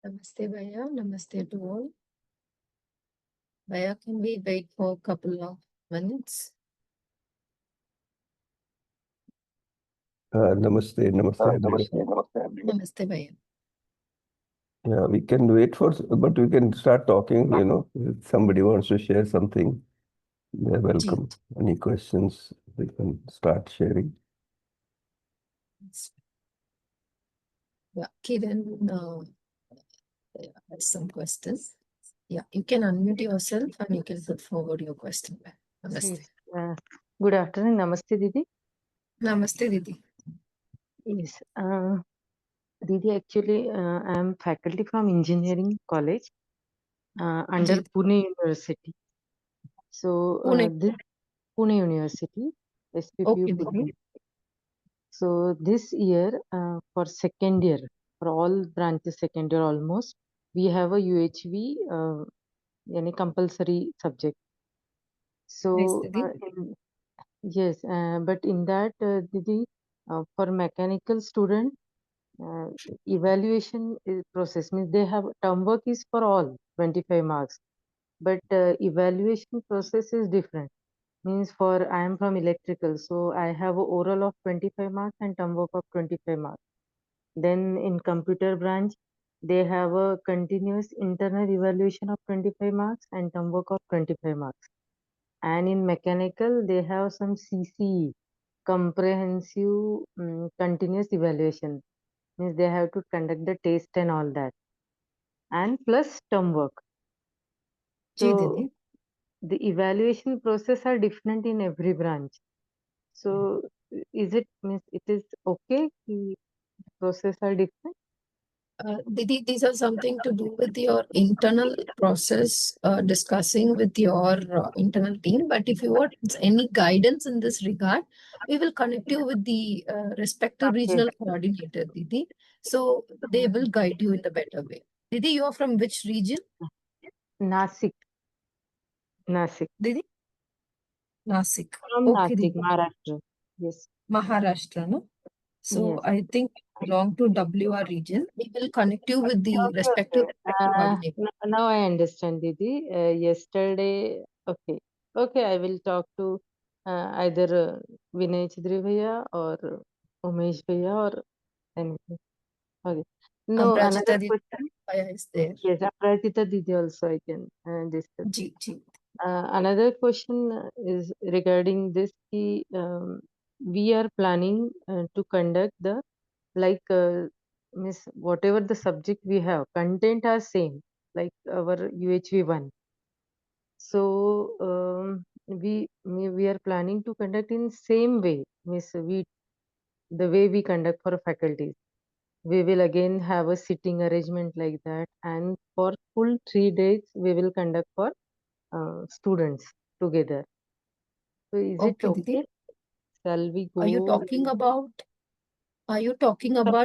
Namaste, Bhaiya. Namaste to all. Bhaiya, can we wait for a couple of minutes? Namaste, everyone. Namaste, Bhaiya. Yeah, we can wait but we can start talking, if somebody wants to share something, they're welcome. Any questions, we can start sharing. Yeah, Kiran has some questions. Yeah, you can unmute yourself and you can put forward your question. Namaste. Yes. Good afternoon. Namaste, Didi. Namaste, Didi. Yes. Didi, actually, I am faculty from engineering college under Ji. Pune University. So, Pune. this Pune University, SPPU Okay, Pune. Didi. So, this year, for second year, for all branches second year almost, we have a UHV, any compulsory subject. So, Nice, Didi. yes, but in that, Didi, for mechanical student, evaluation process means they have term work is for all 25 marks, but evaluation process is different. Means for I am from electrical, so I have a oral of 25 marks and term work of 25 marks. Then in computer branch, they have a continuous internal evaluation of 25 marks and term work of 25 marks. And in mechanical, they have some CCE, comprehensive continuous evaluation. Means they have to conduct the test and all that, and plus term work. Ji, So Didi. the evaluation process are different in every branch. So is it means it is okay? The process are different. Didi, these are something to do with your internal process, discussing with your internal team. But if you want any guidance in this regard, we will connect you with the respective Okay. regional coordinator, Didi. So they will guide you in the better way. Didi, you are from which region? Nasik. Nasik. Didi? Nasik. From Okay, Nasik, Didi. Maharashtra. Yes. Maharashtra, no? So Yes. I think belong to WR region. We will connect you with the Okay, respective okay. coordinator. Now I understand, Didi. Yesterday, okay. Okay, I will talk to either Vinay Chidri Bhaiya or Umesh Bhaiya or anything. Okay. No, another Aprajita Didi question. is there. Yes, Aparajita Didi also I can discuss. Ji, ji. Another question is regarding this. We are planning to conduct the like miss whatever the subject we have, content are same like our UHV1. So we are planning to conduct in same way. Miss we the way we conduct for faculties. We will again have a sitting arrangement like that, and for full 3 days we will conduct for students together. So is it Okay, Didi. okay? Shall we Are you go? talking about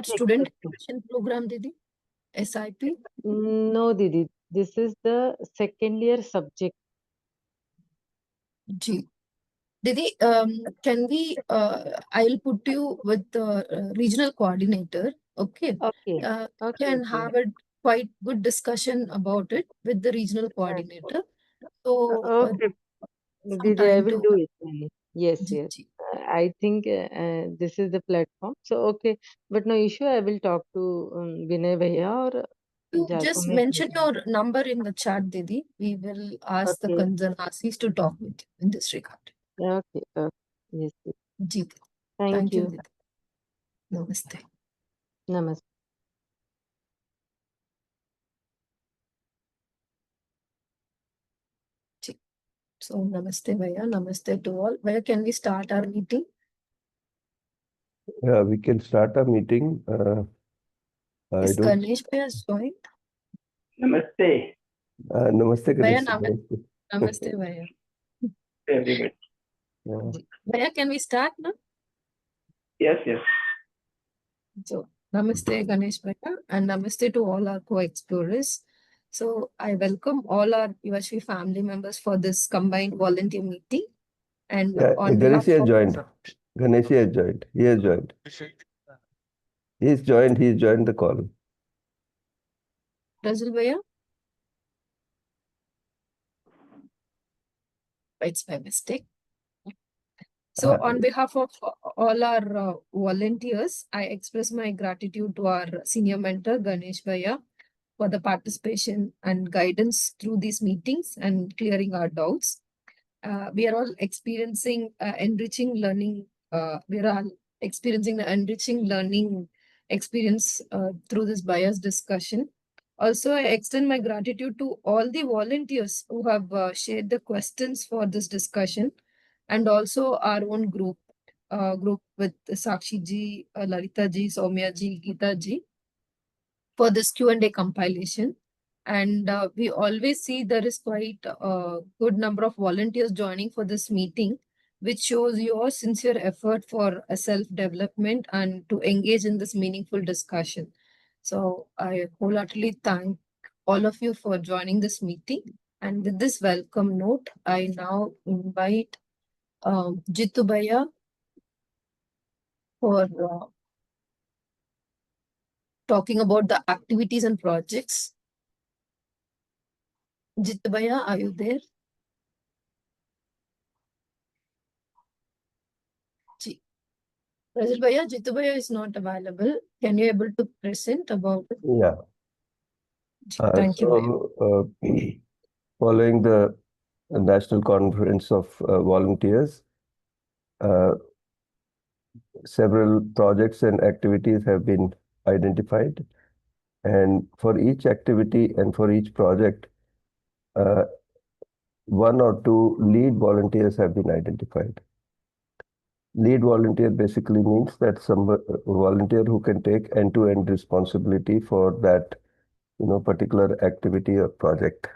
student Subject. education program, Didi? SIP? No, Didi. This is the second year subject. Ji. Didi, can we, I'll put you with the regional coordinator, okay? Okay. Okay. Can Okay. have a quite good discussion about it with the regional coordinator. So, Okay. some Didi, I time will to, do it. Yes, ji, yes. ji. I think this is the platform. So, okay. But no issue. I will talk to Vinay Bhaiya or You just Umesh mention Bhaiya. your number in the chat, Didi. We will ask the Okay. concerned Asis to talk with you in this regard. Okay. Okay. Yes. Yes. Ji, Didi. Thank Thank you, you. Didi. Namaste. Namaste. Ji. So, namaste, Bhaiya. Namaste to all. Where can we start our meeting? Yeah, we can start our meeting. I Is don't. Ganesh Bhaiya joined? Namaste, Namaste, Bhaiya, Ganesh. namaste, Bhaiya. everybody. Yeah. Ji. Bhaiya, can we start now? Yes, yes. So, namaste, Ganesh Bhaiya, and namaste to all our co-explorers. So, I welcome all our UHV family members for this combined volunteer meeting. And Yeah, on Ganesh behalf has of joined. Ganesh has joined. He has joined. He's joined the call. Rajul Bhaiya? It's by mistake. So on behalf of all our volunteers, I express my gratitude to our senior mentor, Ganesh Bhaiya, for the participation and guidance through these meetings and clearing our doubts. We are all experiencing enriching learning. We are all experiencing the enriching learning experience through this bias discussion. Also, I extend my gratitude to all the volunteers who have shared the questions for this discussion, and also our own group with Sakshi ji, Lalita ji, Soumya ji, Geeta ji for this Q&A compilation. And we always see there is quite a good number of volunteers joining for this meeting, which shows your sincere effort for a self-development and to engage in this meaningful discussion. So I wholeheartedly thank all of you for joining this meeting. And with this welcome note, I now invite Jitu Bhaiya for talking about the activities and projects. Jitu Bhaiya, are you there? Rajat Bhaiya, Jitu Bhaiya is not available. Can you able to present about it? Yeah. Thank you. Bhaiya. Following the National Conference of Volunteers, several projects and activities have been identified. And for each activity and for each project, one or two lead volunteers have been identified. Lead volunteer basically means that some volunteer who can take end-to-end responsibility for that, particular activity or project.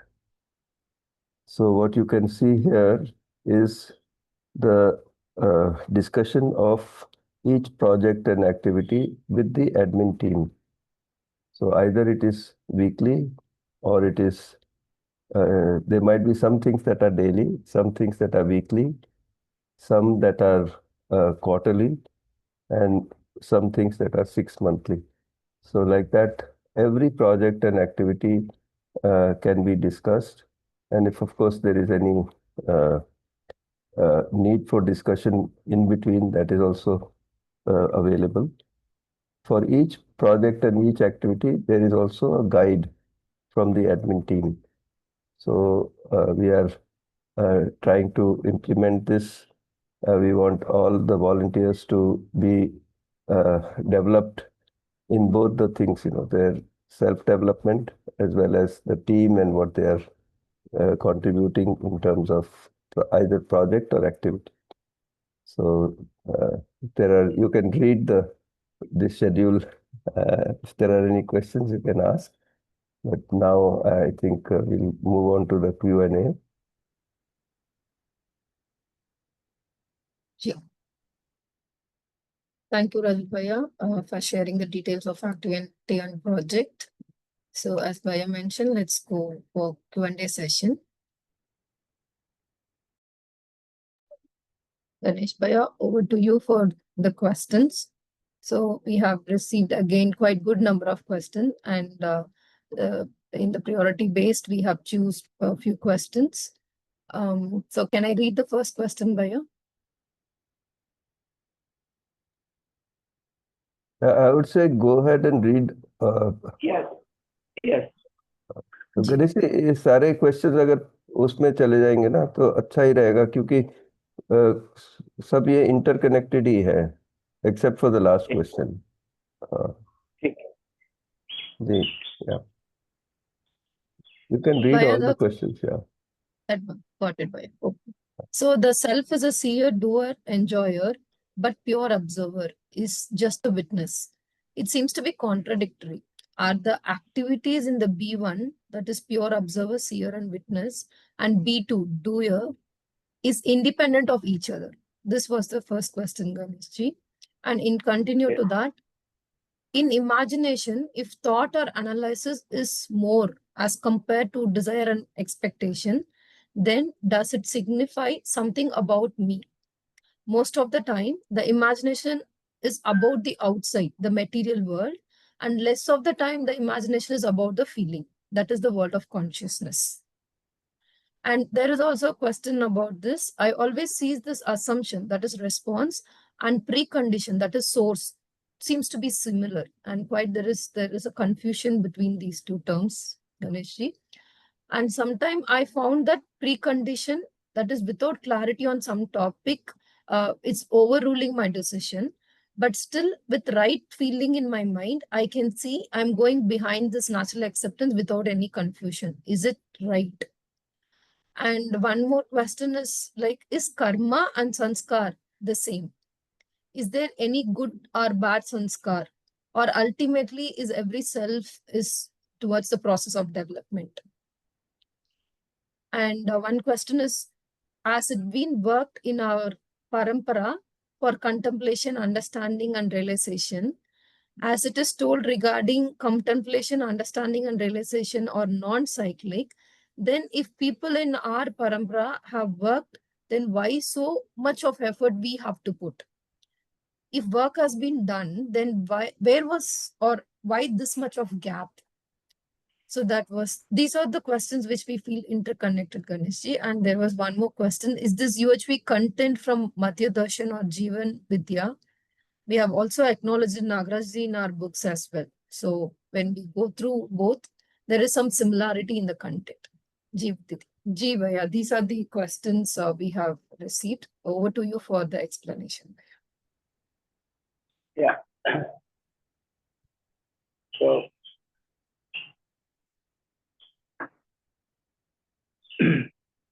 So what you can see here is the discussion of each project and activity with the admin team. So either it is weekly or it is, there might be some things that are daily, some things that are weekly, some that are quarterly, and some things that are 6 monthly. So like that, every project and activity can be discussed. And if, of course, there is any need for discussion in between, that is also available. For each project and each activity, there is also a guide from the admin team. So we are trying to implement this. We want all the volunteers to be developed in both the things, their self-development as well as the team and what they are contributing in terms of either project or activity. So you can read the schedule. If there are any questions, you can ask. But now I think we'll move on to the Q&A. Sure. Thank you, Rajat Bhaiya, for sharing the details of activity and project. So as Bhaiya mentioned, let's go for Q&A session. Ganesh Bhaiya, over to you for the questions. So we have received again quite good number of questions, and in the priority based, we have choose a few questions. So can I read the first question, Bhaiya? I would say go ahead and read. Yes, yes. तो गणेश जी, ये सारे questions अगर उसमें चले जाएंगे ना तो अच्छा ही रहेगा, क्योंकि सब ये इंटरकनेक्टेड ही है, except for the last question. ठीक. जी, yeah. You can read Bhaiya, all the questions, yeah. That one. Got it, Bhaiya. Okay. So the self is a seer, doer, enjoyer, but pure observer is just a witness. It seems to be contradictory. Are the activities in the B1, that is pure observer, seer, and witness, and B2, doer, is independent of each other? This was the first question, Ganesh ji. And in continue to that, in imagination, if thought or analysis is more as compared to desire and expectation, then does it signify something about me? Most of the time, the imagination is about the outside, the material world, and less of the time, the imagination is about the feeling. That is the world of consciousness. And there is also a question about this. I always see this assumption, that is response, and precondition, that is source, seems to be similar. And quite there is a confusion between these two terms, Ganeshji. And sometimes I found that precondition, that is without clarity on some topic, it's overruling my decision. But still, with right feeling in my mind, I can see I'm going behind this natural acceptance without any confusion. Is it right? And one more question is like, is karma and sanskar the same? Is there any good or bad sanskar? Or ultimately, is every self is towards the process of development? And one question is, has it been worked in our parampara for contemplation, understanding, and realization? As it is told regarding contemplation, understanding, and realization are non-cyclic, then if people in our parampara have worked, then why so much of effort we have to put? If work has been done, then where was or why this much of gap? So these are the questions which we feel interconnected, Ganeshji. And there was one more question. Is this UHV content from Madhya Darshan or Jivan Vidya? We have also acknowledged Nagrajji in our books as well. So when we go through both, there is some similarity in the content. Jiva, yeah, these are the questions we have received. Over to you for the explanation. Yeah. So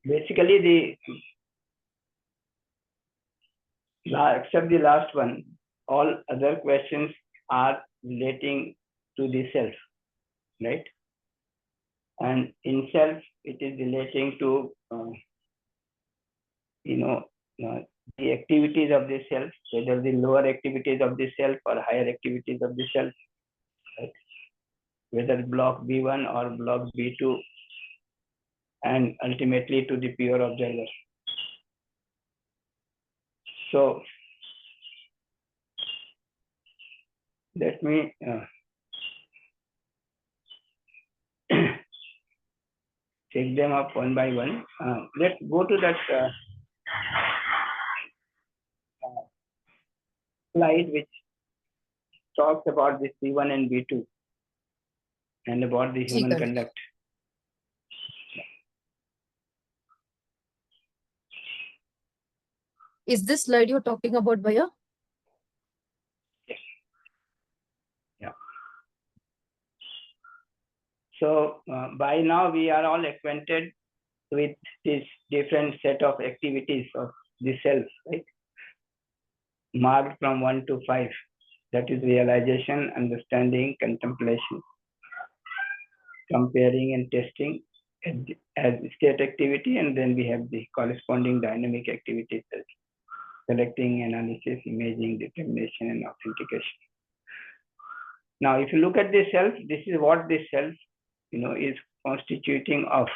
basically, except the last one, all other questions are relating to the self, right? And in self, it is relating to, the activities of the self, whether the lower activities of the self or higher activities of the self, right? Whether block B1 or block B2, and ultimately to the pure observer. So let me take them up one by one. Let's go to that slide which talks about the C1 and B2 and about the human conduct. Is this slide you're talking about, Bhaiya? Yes. Yeah. So by now we are all acquainted with this different set of activities of the self, right? Marked from 1 to 5. That is realization, understanding, contemplation, comparing and testing as state activity, and then we have the corresponding dynamic activities as selecting, analysis, imaging, determination, and authentication. Now, if you look at the self, this is what the self, is constituting of.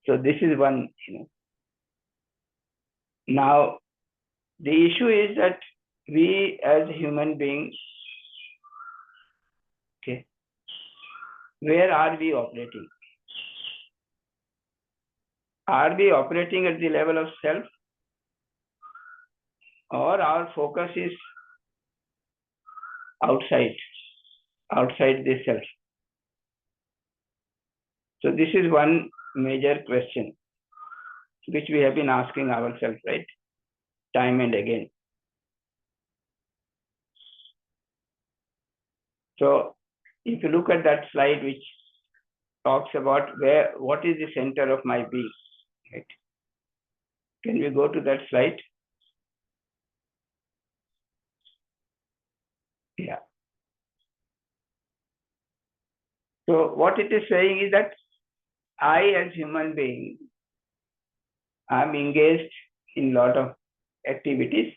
So this is one, Now, the issue is that we as human beings, okay, where are we operating? Are we operating at the level of self, or our focus is outside the self? So this is one major question which we have been asking ourselves, right? Time and again. So if you look at that slide which talks about what is the center of my being, right? Can we go to that slide? Yeah. So what it is saying is that I as human being, I'm engaged in a lot of activities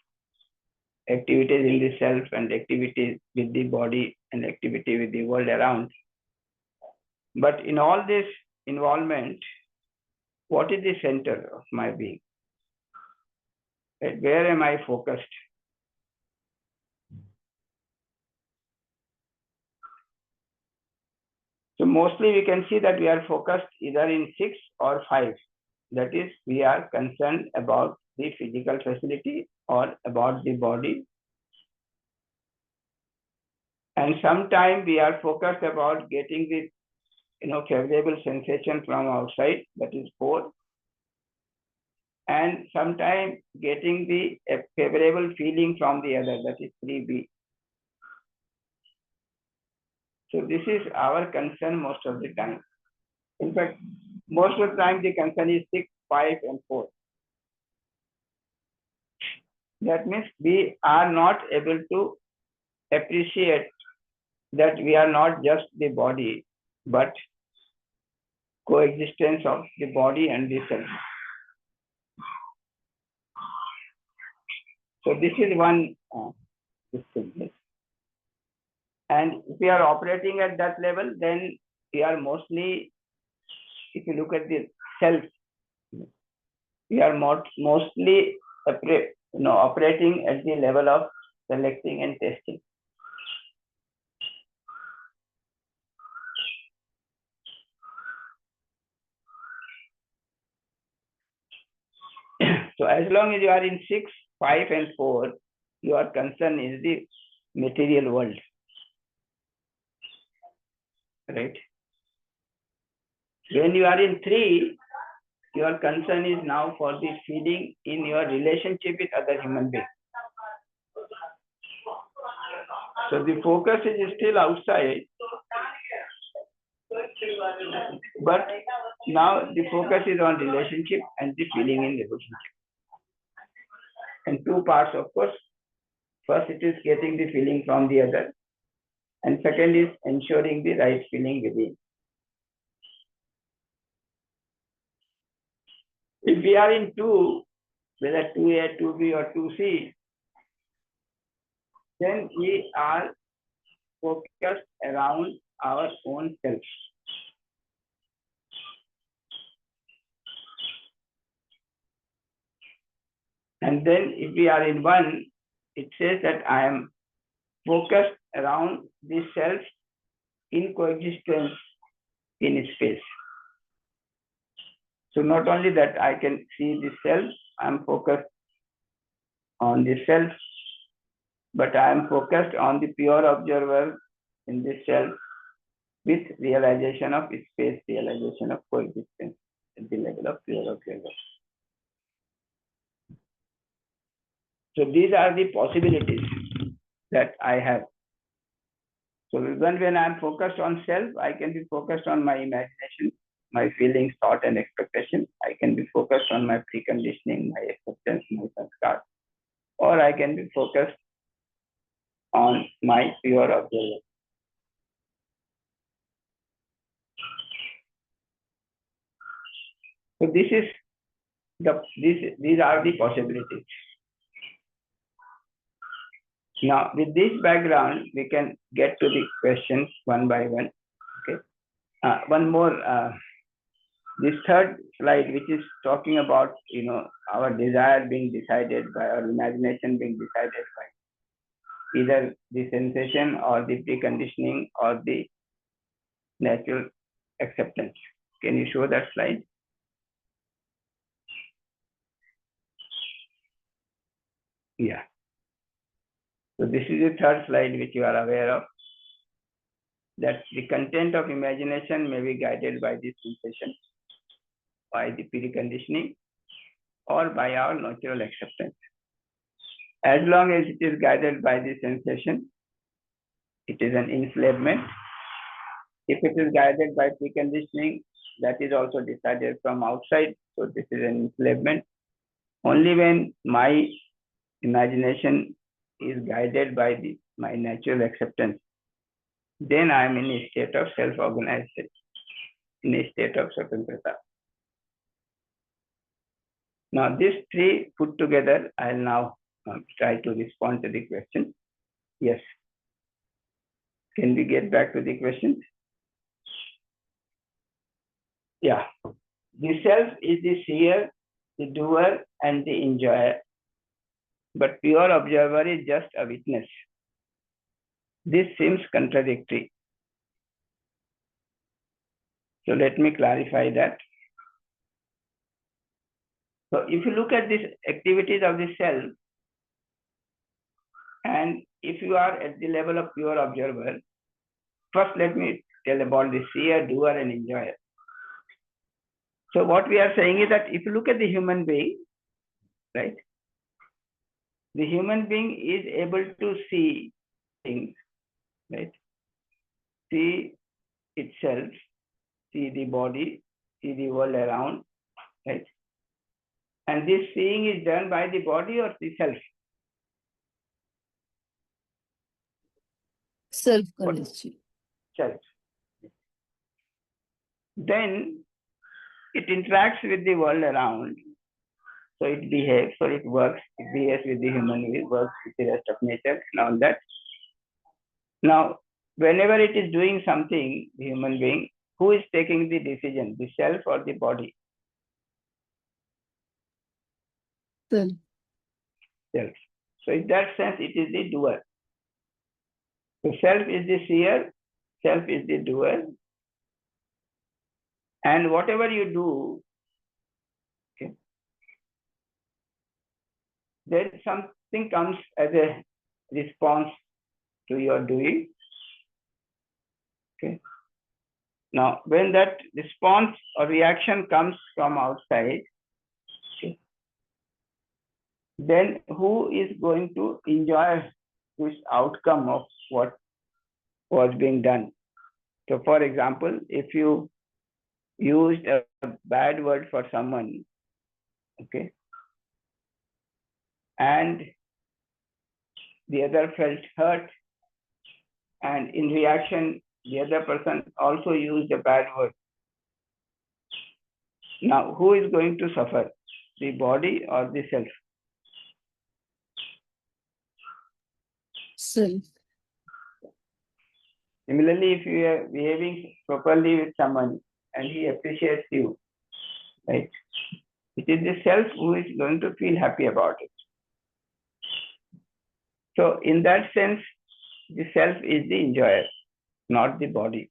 in the self and activities with the body and activity with the world around. But in all this involvement, what is the center of my being? Right? Where am I focused? So mostly we can see that we are focused either in 6 or 5. That is, we are concerned about the physical facility or about the body. And sometimes we are focused about getting the favorable sensation from outside, that is 4. And sometimes getting the favorable feeling from the other, that is 3B. So this is our concern most of the time. In fact, most of the time the concern is 6, 5, and 4. That means we are not able to appreciate that we are not just the body, but coexistence of the body and the self. So this is one thing. And if we are operating at that level, then we are mostly, if you look at the self, we are mostly operating at the level of selecting and testing. So as long as you are in 6, 5, and 4, your concern is the material world, right? When you are in 3, your concern is now for the feeling in your relationship with other human beings. So the focus is still outside, but now the focus is on relationship and the feeling in relationship. And 2 parts, of course. First, it is getting the feeling from the other, and second is ensuring the right feeling within. If we are in 2, whether 2A, 2B, or 2C, then we are focused around our own self. And then if we are in 1, it says that I am focused around the self in coexistence in space. So not only that I can see the self, I am focused on the self, but I am focused on the pure observer in the self with realization of space, realization of coexistence at the level of pure observer. So these are the possibilities that I have. So even when I'm focused on self, I can be focused on my imagination, my feelings, thought, and expectation. I can be focused on my preconditioning, my acceptance, my sanskar, or I can be focused on my pure observer. So these are the possibilities. Now, with this background, we can get to the questions one by one. Okay. One more. This third slide, which is talking about our desire being decided by, our imagination being decided by either the sensation or the preconditioning or the natural acceptance. Can you show that slide? Yeah. So this is the third slide which you are aware of, that the content of imagination may be guided by the sensation, by the preconditioning, or by our natural acceptance. As long as it is guided by the sensation, it is an enslavement. If it is guided by preconditioning, that is also decided from outside, so this is an enslavement. Only when my imagination is guided by my natural acceptance, then I am in a state of self-organization, in a state of swatantrata. Now, these 3 put together, I'll now try to respond to the question. Yes. Can we get back to the question? Yeah. The self is the seer, the doer, and the enjoyer. But pure observer is just a witness. This seems contradictory. So let me clarify that. So if you look at these activities of the self, and if you are at the level of pure observer, first let me tell about the seer, doer, and enjoyer. So what we are saying is that if you look at the human being, right, the human being is able to see things, right, see itself, see the body, see the world around, right? And this seeing is done by the body or the self? Self, Ganesh. Self. Then it interacts with the world around. So it behaves, so it works, it behaves with the human, it works with the rest of nature and all that. Now, whenever it is doing something, the human being, who is taking the decision, the self or the body? Self. Self. So in that sense, it is the doer. So self is the seer, self is the doer. And whatever you do, okay, then something comes as a response to your doing. Okay. Now, when that response or reaction comes from outside, okay, then who is going to enjoy this outcome of what was being done? So, for example, if you used a bad word for someone, okay, and the other felt hurt, and in reaction, the other person also used a bad word. Now, who is going to suffer? The body or the self? Self. Similarly, if you are behaving properly with someone and he appreciates you, right? It is the self who is going to feel happy about it. So, in that sense, the self is the enjoyer, not the body.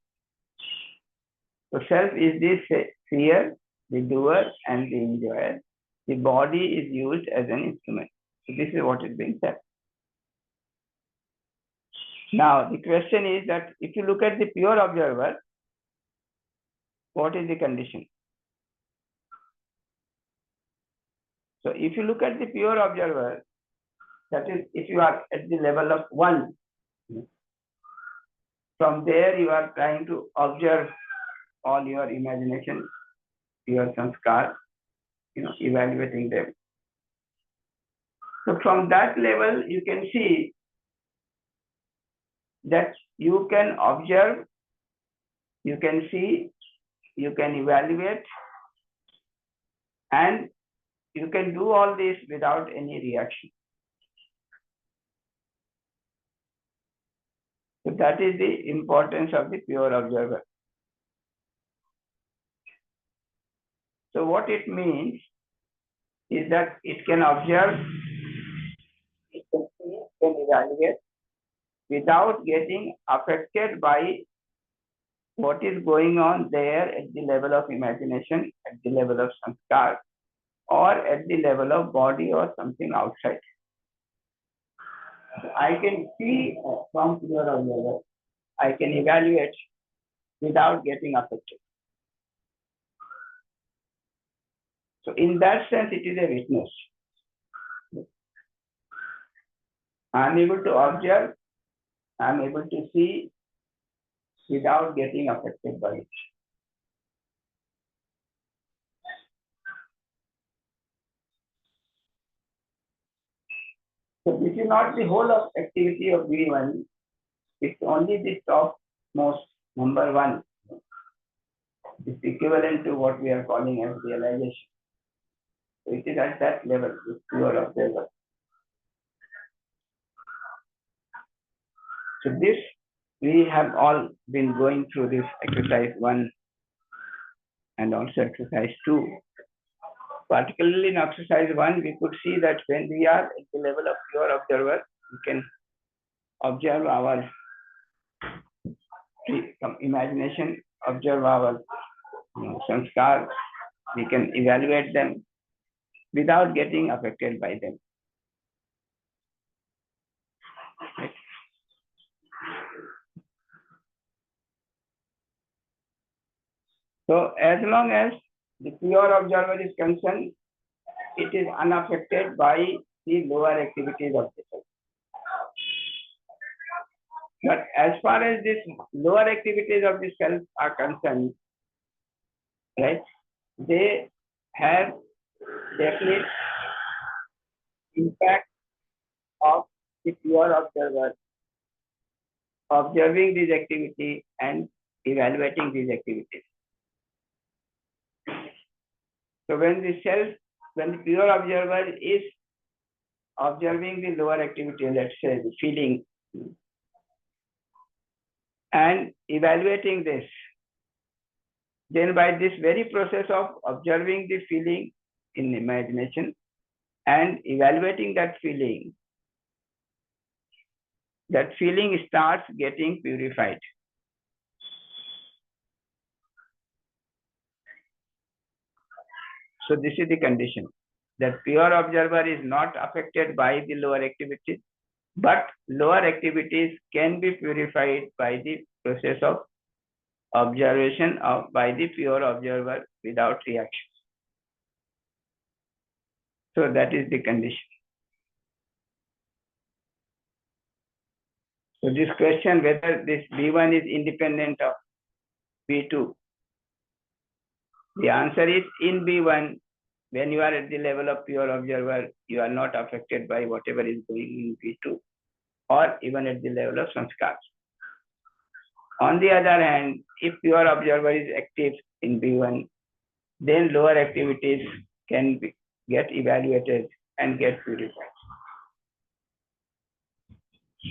So, self is the seer, the doer, and the enjoyer. The body is used as an instrument. So, this is what is being said. Now, the question is that if you look at the pure observer, what is the condition? So, if you look at the pure observer, that is, if you are at the level of one, from there you are trying to observe all your imagination, your sanskar, evaluating them. So from that level, you can see that you can observe, you can see, you can evaluate, and you can do all this without any reaction. So that is the importance of the pure observer. So what it means is that it can observe, it can see, it can evaluate without getting affected by what is going on there at the level of imagination, at the level of sanskar, or at the level of body or something outside. So I can see from pure observer, I can evaluate without getting affected. So in that sense, it is a witness. I am able to observe, I am able to see without getting affected by it. So this is not the whole of activity of V1. It's only the top most number one. It's equivalent to what we are calling as realization. So it is at that level, it's pure observer. So this, we have all been going through this exercise 1 and also exercise 2. Particularly in exercise 1, we could see that when we are at the level of pure observer, we can observe our imagination, observe our Sanskar, we can evaluate them without getting affected by them. Right? So as long as the pure observer is concerned, it is unaffected by the lower activities of the self. But as far as these lower activities of the self are concerned, right, they have definite impact of the pure observer observing these activities and evaluating these activities. So when the pure observer is observing the lower activity, let's say the feeling, and evaluating this, then by this very process of observing the feeling in imagination and evaluating that feeling starts getting purified. So this is the condition, that pure observer is not affected by the lower activities, but lower activities can be purified by the process of observation by the pure observer without reaction. So that is the condition. So this question whether this B1 is independent of B2, the answer is in B1, when you are at the level of pure observer, you are not affected by whatever is going in B2 or even at the level of sanskars. On the other hand, if pure observer is active in B1, then lower activities can get evaluated and get purified.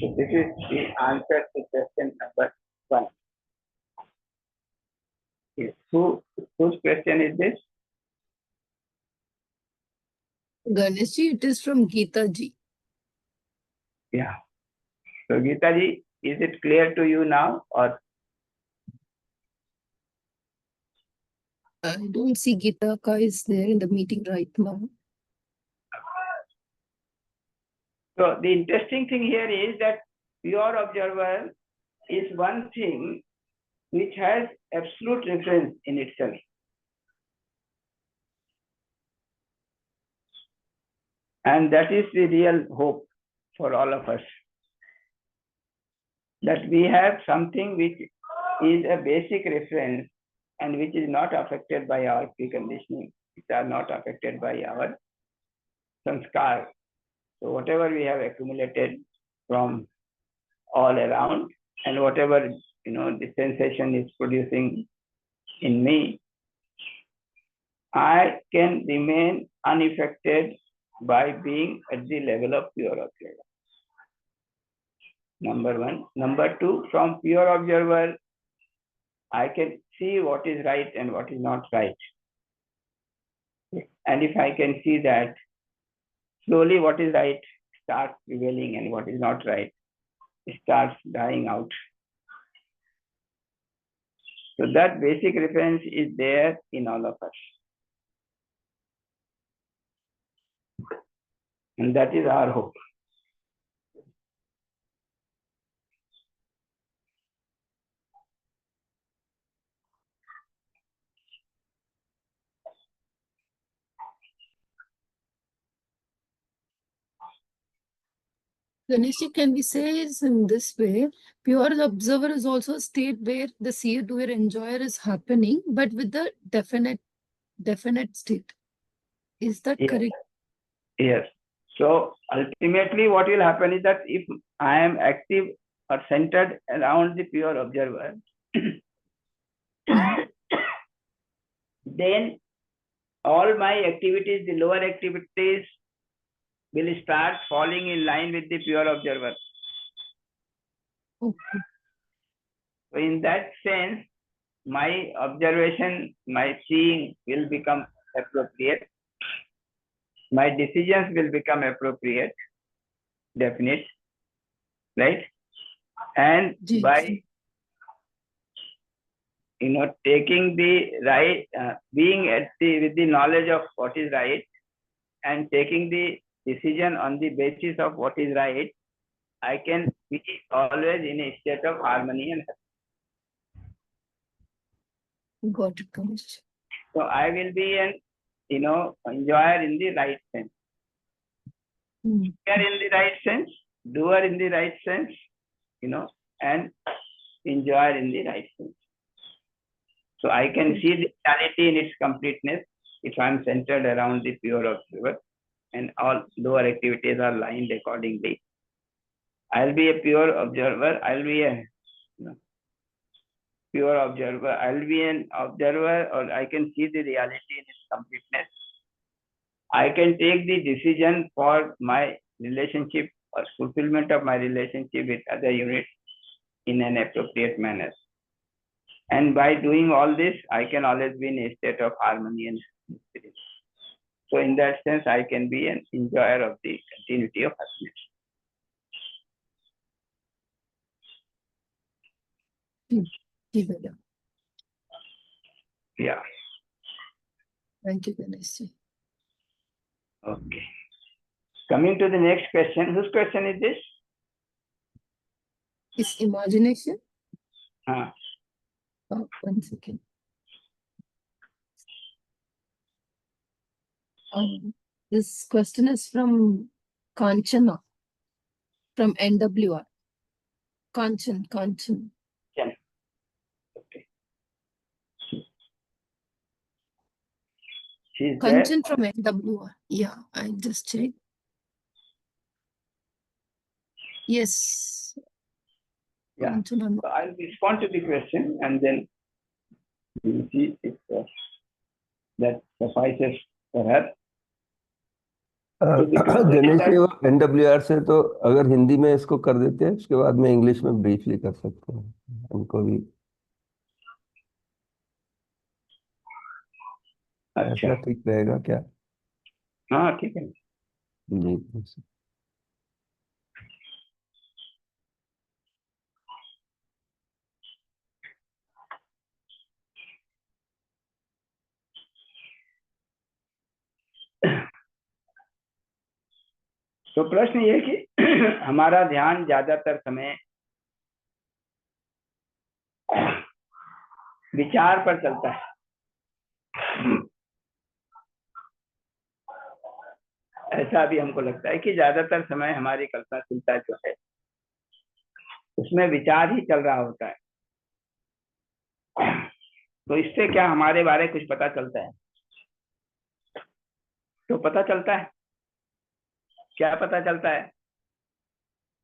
So this is the answer to question number 1. Yes. Whose question is this? Ganesh ji, it is from Geeta ji. Yeah. So Geeta ji, is it clear to you now, or I don't see Geeta Ka is there in the meeting right now. so the interesting thing here is that pure observer is one thing which has absolute reference in itself. And that is the real hope for all of us. That we have something which is a basic reference and which is not affected by our preconditioning, which are not affected by our sanskar. So whatever we have accumulated from all around and whatever the sensation is producing in me, I can remain unaffected by being at the level of pure observer. Number 1. Number 2, from pure observer, I can see what is right and what is not right. And if I can see that, slowly what is right starts prevailing and what is not right starts dying out. So that basic reference is there in all of us. And that is our hope. Ganesh ji, can we say is in this way, pure observer is also a state where the seer, doer, enjoyer is happening, but with the definite state. Is that Yes. correct? Yes. So ultimately what will happen is that if I am active or centered around the pure observer, then all my activities, the lower activities, will start falling in line with the pure observer. Okay. So in that sense, my observation, my seeing will become appropriate. My decisions will become appropriate, definite, right? And Ji, by ji. taking the right, being at with the knowledge of what is right and taking the decision on the basis of what is right, I can be always in a state of harmony and happiness. Got it, Ganesh. So I will be an enjoyer in the right sense. Enjoyer in the right sense, doer in the right sense, and enjoyer in the right sense. So I can see the reality in its completeness if I'm centered around the pure observer and all lower activities are lined accordingly. I'll be a pure observer. I'll be a pure observer. I'll be an observer, or I can see the reality in its completeness. I can take the decision for my relationship or fulfillment of my relationship with other units in an appropriate manner. And by doing all this, I can always be in a state of harmony and spirit. So in that sense, I can be an enjoyer of the continuity of happiness. Yeah. Thank you, Ganesh. Okay. Coming to the next question. Whose question is this? Is imagination? Oh, 1 second. This question is from Kanchana, from NWR. Kanchan. okay. She's Kanchan from NWR. Yeah, I just checked. Yes. Yeah. Kanchan. So I'll respond to the question and then we'll see if that suffices for her. Ganesh ji, वो NWR से तो अगर हिंदी में इसको कर देते हैं, उसके बाद में इंग्लिश में ब्रीफली कर सकते हैं उनको भी। अच्छा, ऐसा ठीक रहेगा क्या? हाँ ठीक है जी। तो प्रश्न ये कि हमारा ध्यान ज्यादातर समय विचार पर चलता है। ऐसा भी हमको लगता है कि ज्यादातर समय हमारी कल्पनाशीलता जो है उसमें विचार ही चल रहा होता है। तो इससे क्या हमारे बारे कुछ पता चलता है? तो पता चलता है, क्या पता चलता है?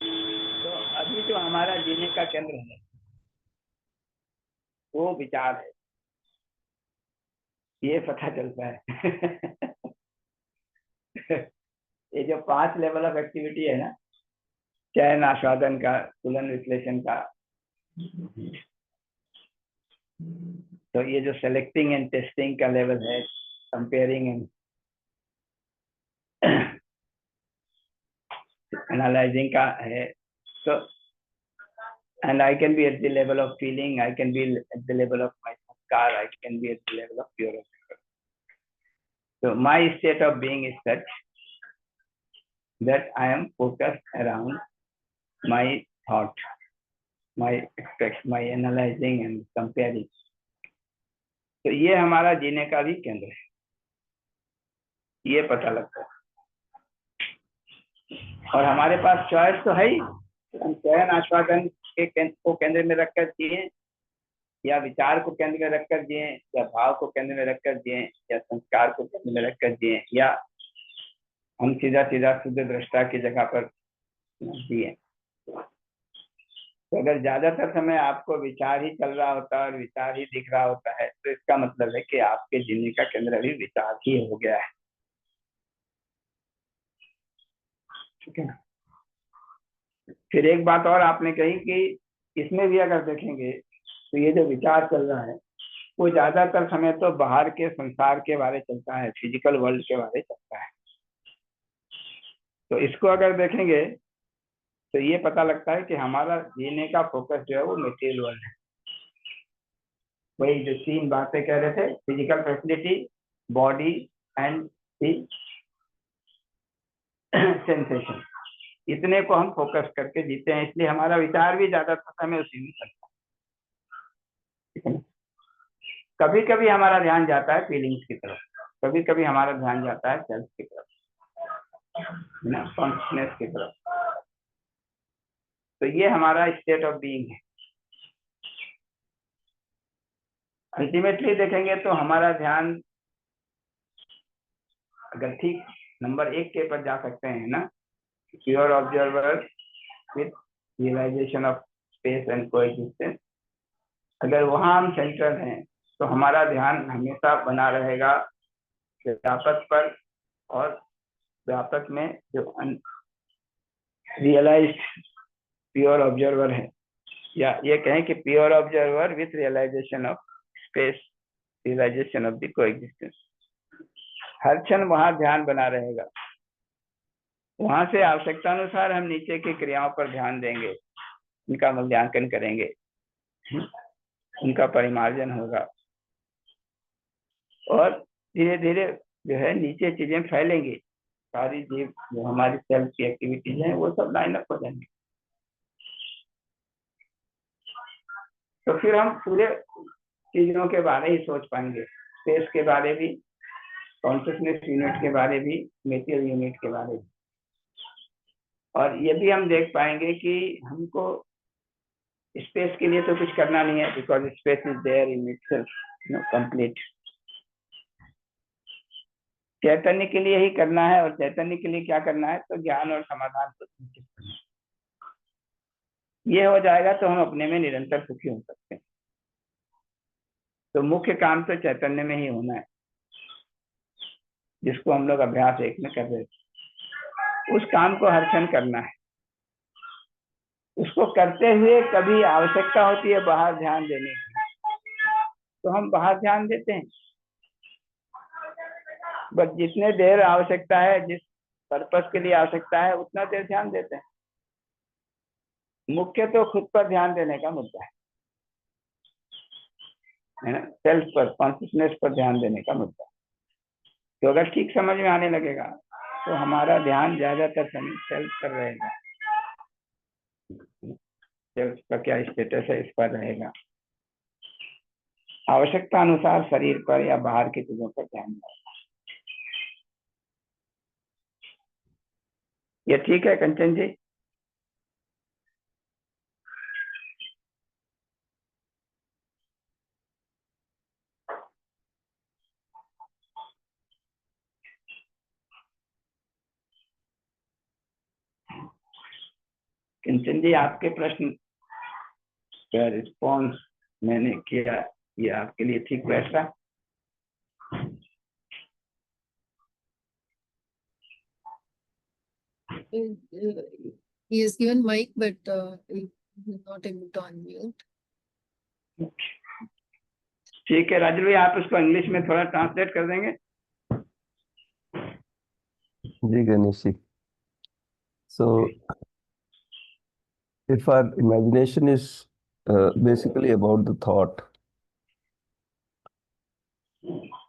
तो अभी जो हमारा जीने का केंद्र है वो विचार है, ये पता चलता है। ये जो 5 लेवल ऑफ एक्टिविटी है ना, चयन, आस्वादन का, तुलन, विश्लेषण का, तो ये जो सेलेक्टिंग एंड टेस्टिंग का लेवल है, कंपेयरिंग एंड एनालाइजिंग का है, तो and I can be at the level of feeling, I can be at the level of my sanskar, I can be at the level of pure observer. So my state of being is such that I am focused around my thought, my my analyzing and comparing. तो ये हमारा जीने का भी केंद्र है, ये पता लगता है। और हमारे पास चॉइस तो है ही, हम चयन आस्वादन को केंद्र में रखकर जिए, या विचार को केंद्र में रखकर जिए, या भाव को केंद्र में रखकर जिए, या संस्कार को केंद्र में रखकर जिए, या हम सीधा सीधा शुद्ध दृष्टा की जगह पर जिए। तो अगर ज्यादातर समय आपको विचार ही चल रहा होता है और विचार ही दिख रहा होता है, तो इसका मतलब है कि आपके जीने का केंद्र अभी विचार ही हो गया है। ठीक है। फिर एक बात और आपने कही कि इसमें भी अगर देखेंगे तो ये जो विचार चल रहा है वो ज्यादातर समय तो बाहर के संसार के बारे चलता है, फिजिकल वर्ल्ड के बारे चलता है। तो इसको अगर देखेंगे तो ये पता लगता है कि हमारा जीने का फोकस जो है वो मटेरियल वर्ल्ड है। वही जो 3 बातें कह रहे थे, physical facility, body and sensation, इतने को हम फोकस करके जीते हैं, इसलिए हमारा विचार भी ज्यादातर समय उसी में करता है। कभी कभी हमारा ध्यान जाता है फीलिंग्स की तरफ, कभी कभी हमारा ध्यान जाता है सेल्फ की तरफ, ना, कॉन्शियसनेस की तरफ। तो ये हमारा स्टेट ऑफ बीइंग है। अल्टीमेटली देखेंगे तो हमारा ध्यान अगर ठीक नंबर 1 के पर जा सकते हैं ना, pure observer with realization of space and coexistence, अगर वहां हम सेंटर हैं तो हमारा ध्यान हमेशा बना रहेगा व्यापक पर, और व्यापक में जो रियलाइज्ड प्योर ऑब्जर्वर है, या ये कहें कि pure observer with realization of space, realization of the coexistence, हर क्षण वहां ध्यान बना रहेगा। वहां से आवश्यकता अनुसार हम नीचे की क्रियाओं पर ध्यान देंगे, उनका मूल्यांकन करेंगे, उनका परिमार्जन होगा, और धीरे धीरे जो है नीचे चीजें फैलेंगी, सारी जीव जो हमारी सेल्फ की एक्टिविटीज हैं वो सब लाइन अप हो जाएंगे। तो फिर हम पूरे चीजों के बारे ही सोच पाएंगे, स्पेस के बारे भी, कॉन्शियसनेस यूनिट के बारे भी, मेटेरियल यूनिट के बारे भी, और ये भी हम देख पाएंगे कि हमको स्पेस के लिए तो कुछ करना नहीं है, because space is there in itself complete. चैतन्य के लिए ही करना है, और चैतन्य के लिए क्या करना है, तो ज्ञान और समाधान को सुनिश्चित करना है। ये हो जाएगा तो हम अपने में निरंतर सुखी हो सकते हैं। तो मुख्य काम तो चैतन्य में ही होना है, जिसको हम लोग अभ्यास 1 में कर रहे थे। उस काम को हर क्षण करना है। उसको करते हुए कभी आवश्यकता होती है बाहर ध्यान देने की, तो हम बाहर ध्यान देते हैं, बस जितने देर आवश्यकता है, जिस पर्पस के लिए आवश्यकता है, उतना देर ध्यान देते हैं। मुख्य तो खुद पर ध्यान देने का मुद्दा है ना, सेल्फ पर, कॉन्शियसनेस पर ध्यान देने का मुद्दा। तो अगर ठीक समझ में आने लगेगा तो हमारा ध्यान ज्यादातर समय सेल्फ पर रहेगा, सेल्फ का क्या स्टेटस है इस पर रहेगा, आवश्यकता अनुसार शरीर पर या बाहर की चीजों पर ध्यान देगा। ये ठीक है कंचन जी? कंचन जी, आपके प्रश्न का रिस्पॉन्स मैंने किया, ये आपके लिए ठीक बैठा? He has given mic, but he is not able to unmute. ठीक है राजू भाई, आप उसको इंग्लिश में थोड़ा ट्रांसलेट कर देंगे? जी Ganesh ji. So if our imagination is basically about the thought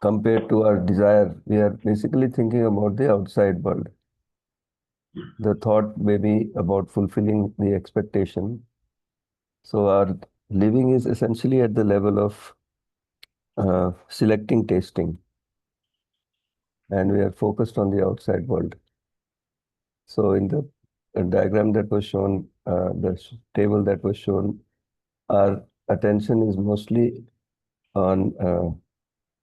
compared to our desire, we are basically thinking about the outside world. The thought may be about fulfilling the expectation. So our living is essentially at the level of selecting tasting, and we are focused on the outside world. So in the diagram that was shown, the table that was shown, our attention is mostly on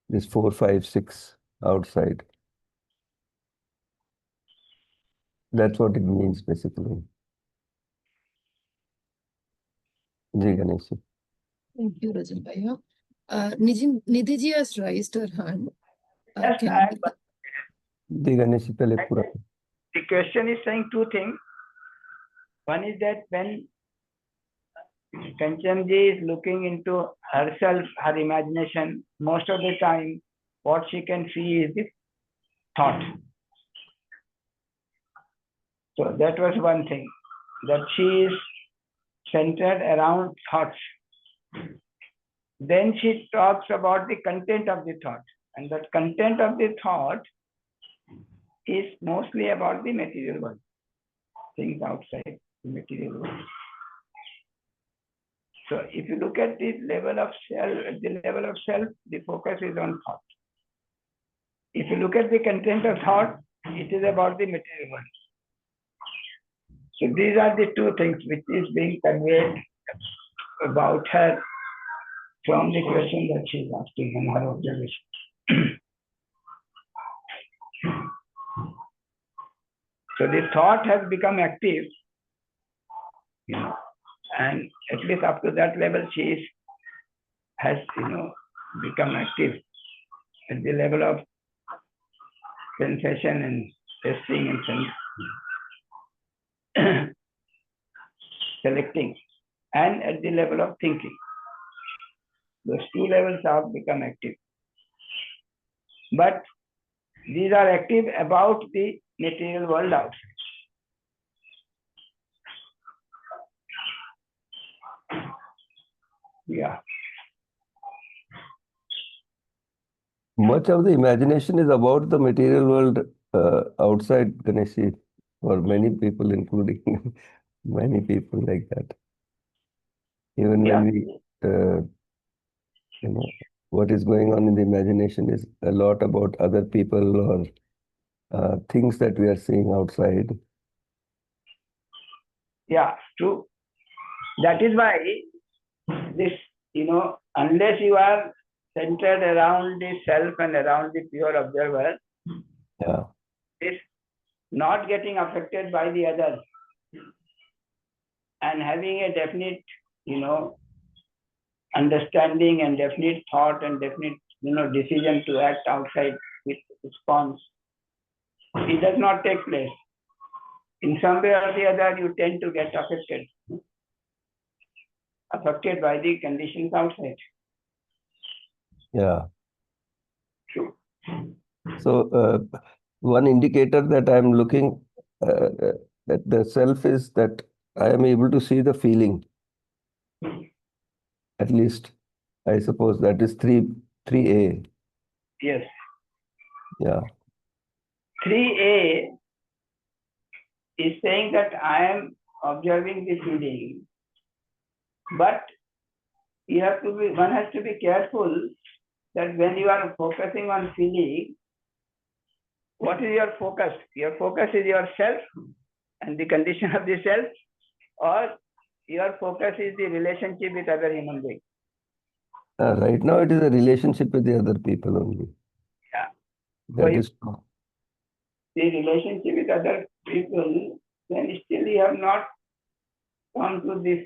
this 4, 5, 6 outside. That's what it means basically. Ji Ganesh ji. Thank you, Rajan Bhaiya. Nidhi ji has raised her hand. Yes, Can we... जी गणेश जी पहले पूरा. The question is saying 2 things. One is that when Kanchan ji is looking into herself, her imagination, most of the time what she can see is the thought. So that was one thing, that she is centered around thoughts. Then she talks about the content of the thought. And that content of the thought is mostly about the material world, things outside the material world. So if you look at the level of self, the focus is on thought. If you look at the content of thought, it is about the material world. So these are the two things which is being conveyed about her from the question that she is asking in her observation. So the thought has become active, and at least up to that level has become active at the level of sensation and testing and selecting, and at the level of thinking. Those two levels have become active. But these are active about the material world outside. Yeah. Much of the imagination is about the material world outside, Ganeshi, for many people, including many people like that. Even when we, what is going on in the imagination is a lot about other people or things that we are seeing outside. Yeah, true. That is why this, unless you are centered around the self and around the pure observer, Yeah. is not getting affected by the others and having a definite, understanding and definite thought and definite, decision to act outside with response. It does not take place. In some way or the other, you tend to get affected by the conditions outside. Yeah. True. So one indicator that I'm looking at the self is that I am able to see the feeling. At least, I suppose that is 3A. Yes. Yeah. 3A is saying that I am observing the feeling, but one has to be careful that when you are focusing on feeling, what is your focus? Your focus is yourself and the condition of the self, or your focus is the relationship with other human beings? Right now, it is a relationship with the other people only. Yeah. That is true. The relationship with other people, then still you have not come to this,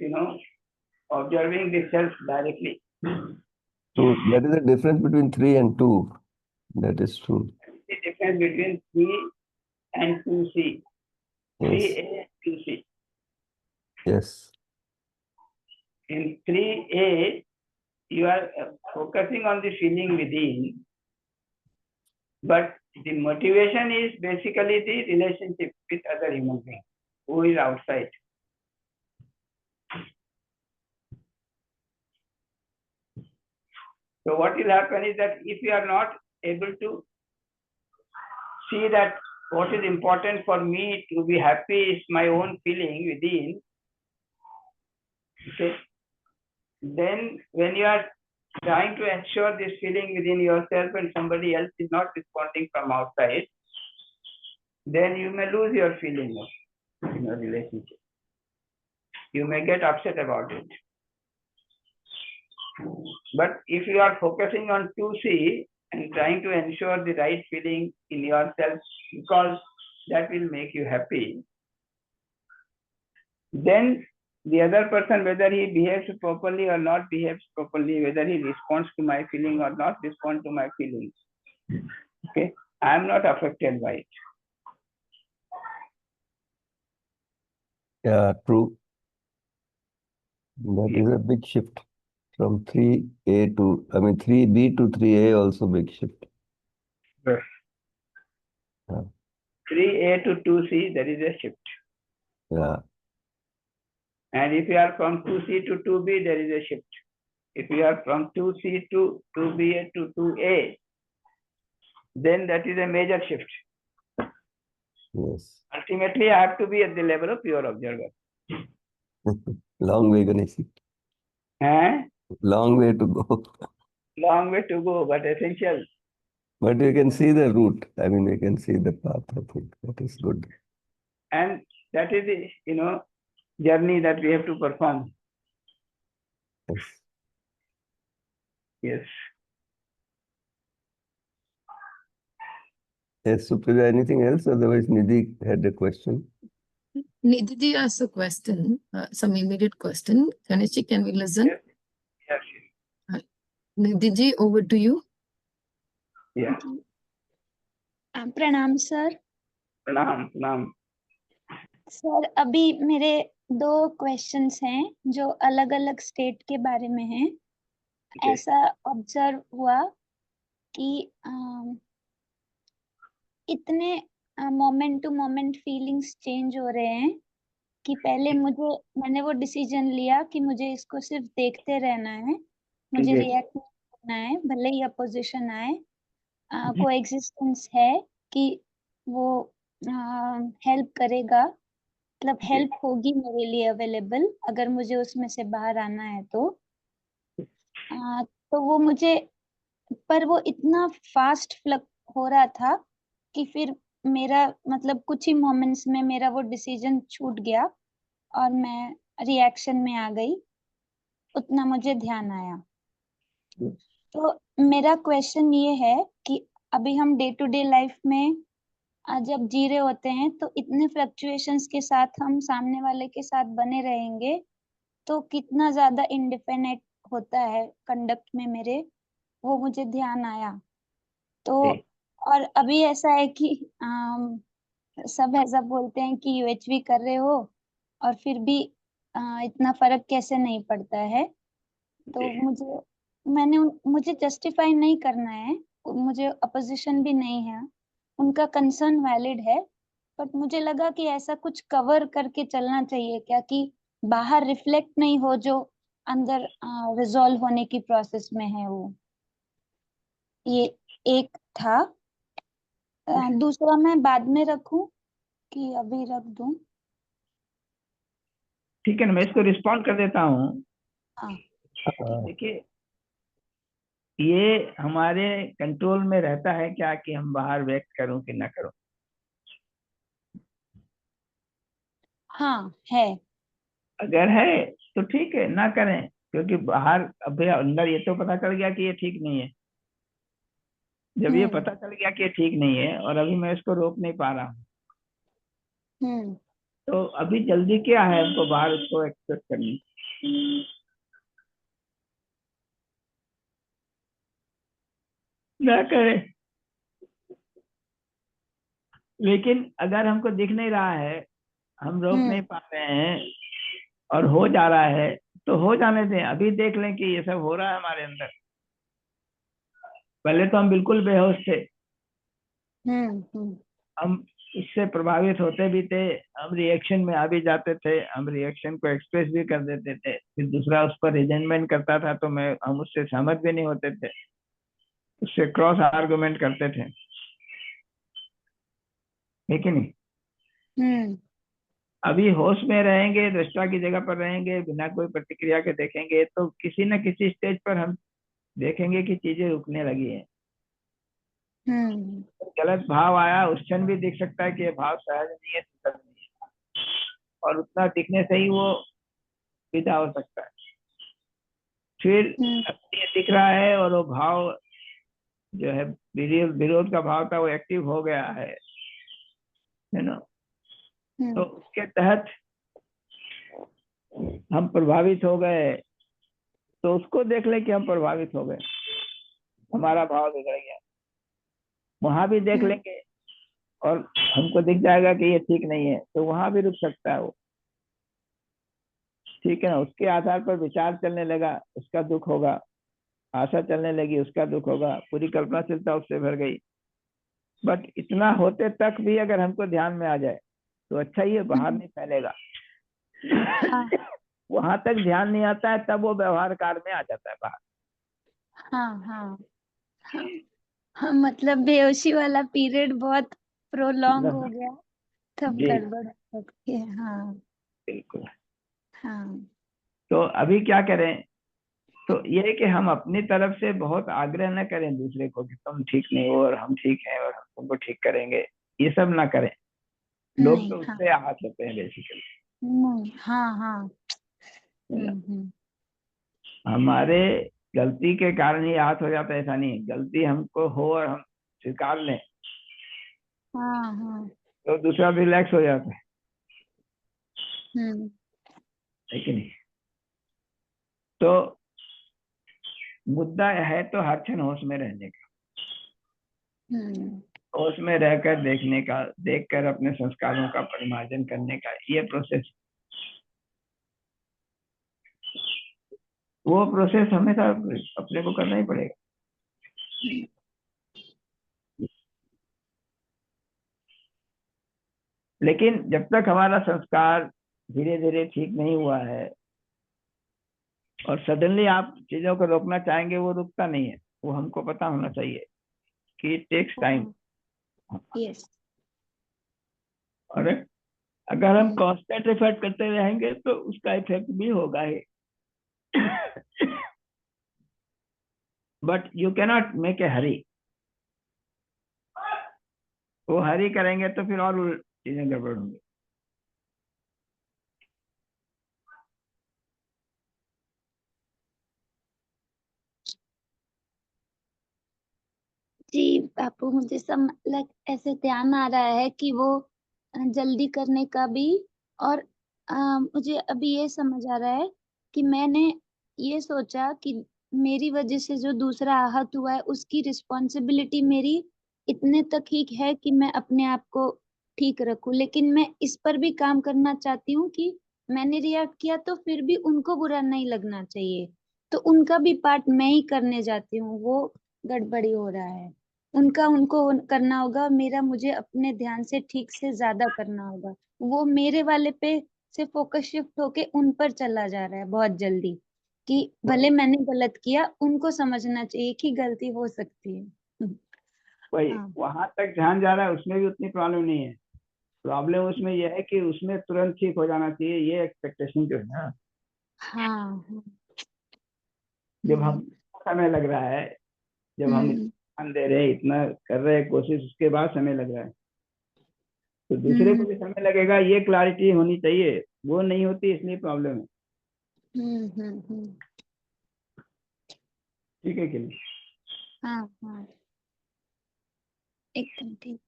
observing the self directly. So that is the difference between 3 and 2. That is true. The difference between 3 and 2C. Yes. 3A, 2C. Yes. In 3A, you are focusing on the feeling within, but the motivation is basically the relationship with other human beings who is outside. So what will happen is that if you are not able to see that what is important for me to be happy is my own feeling within, okay, then when you are trying to ensure this feeling within yourself and somebody else is not responding from outside, then you may lose your feeling in your relationship. You may get upset about it. But if you are focusing on 2C and trying to ensure the right feeling in yourself, because that will make you happy, then the other person, whether he behaves properly or not behaves properly, whether he responds to my feeling or not respond to my feelings, okay, I am not affected by it. Yeah, true. That is a big shift from 3A to, 3B to 3A, also big shift. Yes. Yeah. 3A to 2C, there is a shift. Yeah. And if you are from 2C to 2B, there is a shift. If you are from 2C to 2BA to 2A, then that is a major shift. Yes. Ultimately, I have to be at the level of pure observer. Long way, Ganesh. Long way to go. Long way to go, but essential. But you can see the route. I mean, you can see the path. I think that is good. And that is the, journey that we have to perform. Yes. Yes. Yes, Supriya, anything else? Otherwise, Nidhi had a question. Nidhi asked a question, some immediate question. Ganesh, can we listen? Yes. Yes. Nidhi, over to you. Yeah. प्रणाम sir. प्रणाम प्रणाम। Sir अभी मेरे 2 questions हैं जो अलग अलग state के बारे में हैं। ऐसा ऑब्जर्व हुआ कि इतने moment to moment feelings change हो रहे हैं कि पहले मैंने वो डिसीजन लिया कि मुझे इसको सिर्फ देखते रहना है, मुझे रिएक्ट करना है, भले ही अपोजिशन आए। कोएग्जिस्टेंस है कि वो हेल्प करेगा, मतलब हेल्प होगी मेरे लिए अवेलेबल अगर मुझे उसमें से बाहर आना है तो वो मुझे, पर वो इतना फास्ट फ्लक हो रहा था कि फिर मेरा मतलब कुछ ही मोमेंट्स में मेरा वो डिसीजन छूट गया और मैं रिएक्शन में आ गई, उतना मुझे ध्यान आया। तो मेरा क्वेश्चन ये है कि अभी हम डे टू डे लाइफ में जब जी रहे होते हैं तो इतने फ्लक्चुएशंस के साथ हम सामने वाले के साथ बने रहेंगे तो कितना ज्यादा इंडिपेंडेंट होता है कंडक्ट में मेरे, वो मुझे ध्यान आया। तो और अभी ऐसा है कि सब ऐसा बोलते हैं कि यूएचवी कर रहे हो और फिर भी इतना फर्क कैसे नहीं पड़ता है। तो मुझे जस्टिफाई नहीं करना है, मुझे अपोजिशन भी नहीं है, उनका कंसर्न वैलिड है, बट मुझे लगा कि ऐसा कुछ कवर करके चलना चाहिए क्या कि बाहर रिफ्लेक्ट नहीं हो जो अंदर रिजॉल्व होने की प्रोसेस में है वो। ये एक था। दूसरा मैं बाद में रखूं कि अभी रख दूं? ठीक है ना, मैं इसको रिस्पॉन्ड कर देता हूँ। हाँ। देखिए, ये हमारे कंट्रोल में रहता है क्या कि हम बाहर व्यक्त करूं कि ना करूं। हाँ है। अगर है तो ठीक है, ना करें, क्योंकि बाहर अभी अंदर ये तो पता चल गया कि ये ठीक नहीं है। जब ये पता चल गया कि ये ठीक नहीं है और अभी मैं इसको रोक नहीं पा रहा हूँ, तो अभी जल्दी क्या है हमको बाहर उसको एक्सेप्ट करनी। ना करें, लेकिन अगर हमको दिख नहीं रहा है, हम रोक नहीं पा रहे हैं और हो जा रहा है तो हो जाने दें। अभी देख लें कि ये सब हो रहा है हमारे अंदर। पहले तो हम बिल्कुल बेहोश थे, हम इससे प्रभावित होते भी थे, हम रिएक्शन में आ भी जाते थे, हम रिएक्शन को एक्सप्रेस भी कर देते थे, फिर दूसरा उस पर रिजेंटमेंट करता था तो हम उससे सहमत भी नहीं होते थे, उससे क्रॉस आर्गुमेंट करते थे, है कि नहीं। अभी होश में रहेंगे, दृष्टा की जगह पर रहेंगे, बिना कोई प्रतिक्रिया के देखेंगे, तो किसी न किसी स्टेज पर हम देखेंगे कि चीजें रुकने लगी हैं। गलत भाव आया, उस क्षण भी दिख सकता है कि ये भाव सहज नहीं है, सुखद नहीं है, और उतना दिखने से ही वो विदा हो सकता है। फिर ये दिख रहा है और वो भाव जो है विरोध का भाव था वो एक्टिव हो गया है ना। तो उसके तहत हम प्रभावित हो गए, तो उसको देख ले कि हम प्रभावित हो गए, हमारा भाव बिगड़ गया, वहां भी देख लेंगे और हमको दिख जाएगा कि ये ठीक नहीं है, तो वहां भी रुक सकता है वो, ठीक है ना। उसके आधार पर विचार चलने लगा, उसका दुख होगा, आशा चलने लगी, उसका दुख होगा, पूरी कल्पनाशीलता उससे भर गई। बट इतना होते तक भी अगर हमको ध्यान में आ जाए तो अच्छा ही है, बाहर नहीं फैलेगा। वहां तक ध्यान नहीं आता है, तब वो व्यवहार काल में आ जाता है बाहर। हाँ हाँ हाँ, हाँ, मतलब बेहोशी वाला पीरियड बहुत प्रोलॉन्ग हो गया, तब जी गड़बड़ हो सकती है। हाँ बिल्कुल। हाँ तो अभी क्या करें, तो ये है कि हम अपनी तरफ से बहुत आग्रह न करें दूसरे को कि तुम ठीक नहीं हो और हम ठीक हैं और हम तुमको ठीक करेंगे, ये सब ना करें। लोग नहीं तो हाँ उससे आहत होते हैं बेसिकली। हाँ हाँ हम्म। हमारे गलती के कारण ही आहत हो जाता है, ऐसा नहीं। गलती हमको हो और हम स्वीकार लें हाँ हाँ तो दूसरा भी रिलैक्स हो जाता हम्म है कि नहीं। तो मुद्दा है तो हर क्षण होश में रहने का, हम्म होश में रहकर देखने का, देखकर अपने संस्कारों का परिमार्जन करने का, ये प्रोसेस, वो प्रोसेस हमेशा अपने को करना ही पड़ेगा। हम्म, लेकिन जब तक हमारा संस्कार धीरे धीरे ठीक नहीं हुआ है और सडनली आप चीजों को रोकना चाहेंगे, वो रुकता नहीं है। वो हमको पता होना चाहिए कि इट टेक्स टाइम। हाँ यस और अगर हम कांस्टेंट एफर्ट करते रहेंगे तो उसका इफेक्ट भी होगा ही। But you cannot make a hurry. वो हरी करेंगे तो फिर और चीजें गड़बड़ होंगी। जी बापू, मुझे सब लाइक ऐसे ध्यान आ रहा है कि वो जल्दी करने का भी, और मुझे अभी ये समझ आ रहा है कि मैंने ये सोचा कि मेरी वजह से जो दूसरा आहत हुआ है उसकी रिस्पॉन्सिबिलिटी मेरी इतने तक ही है कि मैं अपने आप को ठीक रखूं, लेकिन मैं इस पर भी काम करना चाहती हूँ कि मैंने रिएक्ट किया तो फिर भी उनको बुरा नहीं लगना चाहिए, तो उनका भी पार्ट मैं ही करने जाती हूँ, वो गड़बड़ी हो रहा है। उनका उनको करना होगा, मेरा मुझे अपने ध्यान से ठीक से ज्यादा करना होगा। वो मेरे वाले पे से फोकस शिफ्ट होके उन पर चला जा रहा है बहुत जल्दी, कि भले वही मैंने गलत किया, उनको समझना चाहिए कि गलती हो सकती है। वही हाँ वहां तक ध्यान जा रहा है, उसमें भी उतनी प्रॉब्लम नहीं है। प्रॉब्लम उसमें यह है कि उसमें तुरंत ठीक हो जाना चाहिए, ये एक्सपेक्टेशन जो है ना। हाँ हाँ, जब हम हम्म समय लग रहा है, जब हम हम्म ध्यान दे रहे हैं, इतना कर रहे हैं कोशिश, उसके बाद समय लग रहा है, तो दूसरे को हम्म भी समय लगेगा, ये क्लैरिटी होनी चाहिए। वो नहीं होती, इसलिए प्रॉब्लम है। हम्म। ठीक है कि नहीं। हाँ हाँ एकदम ठीक।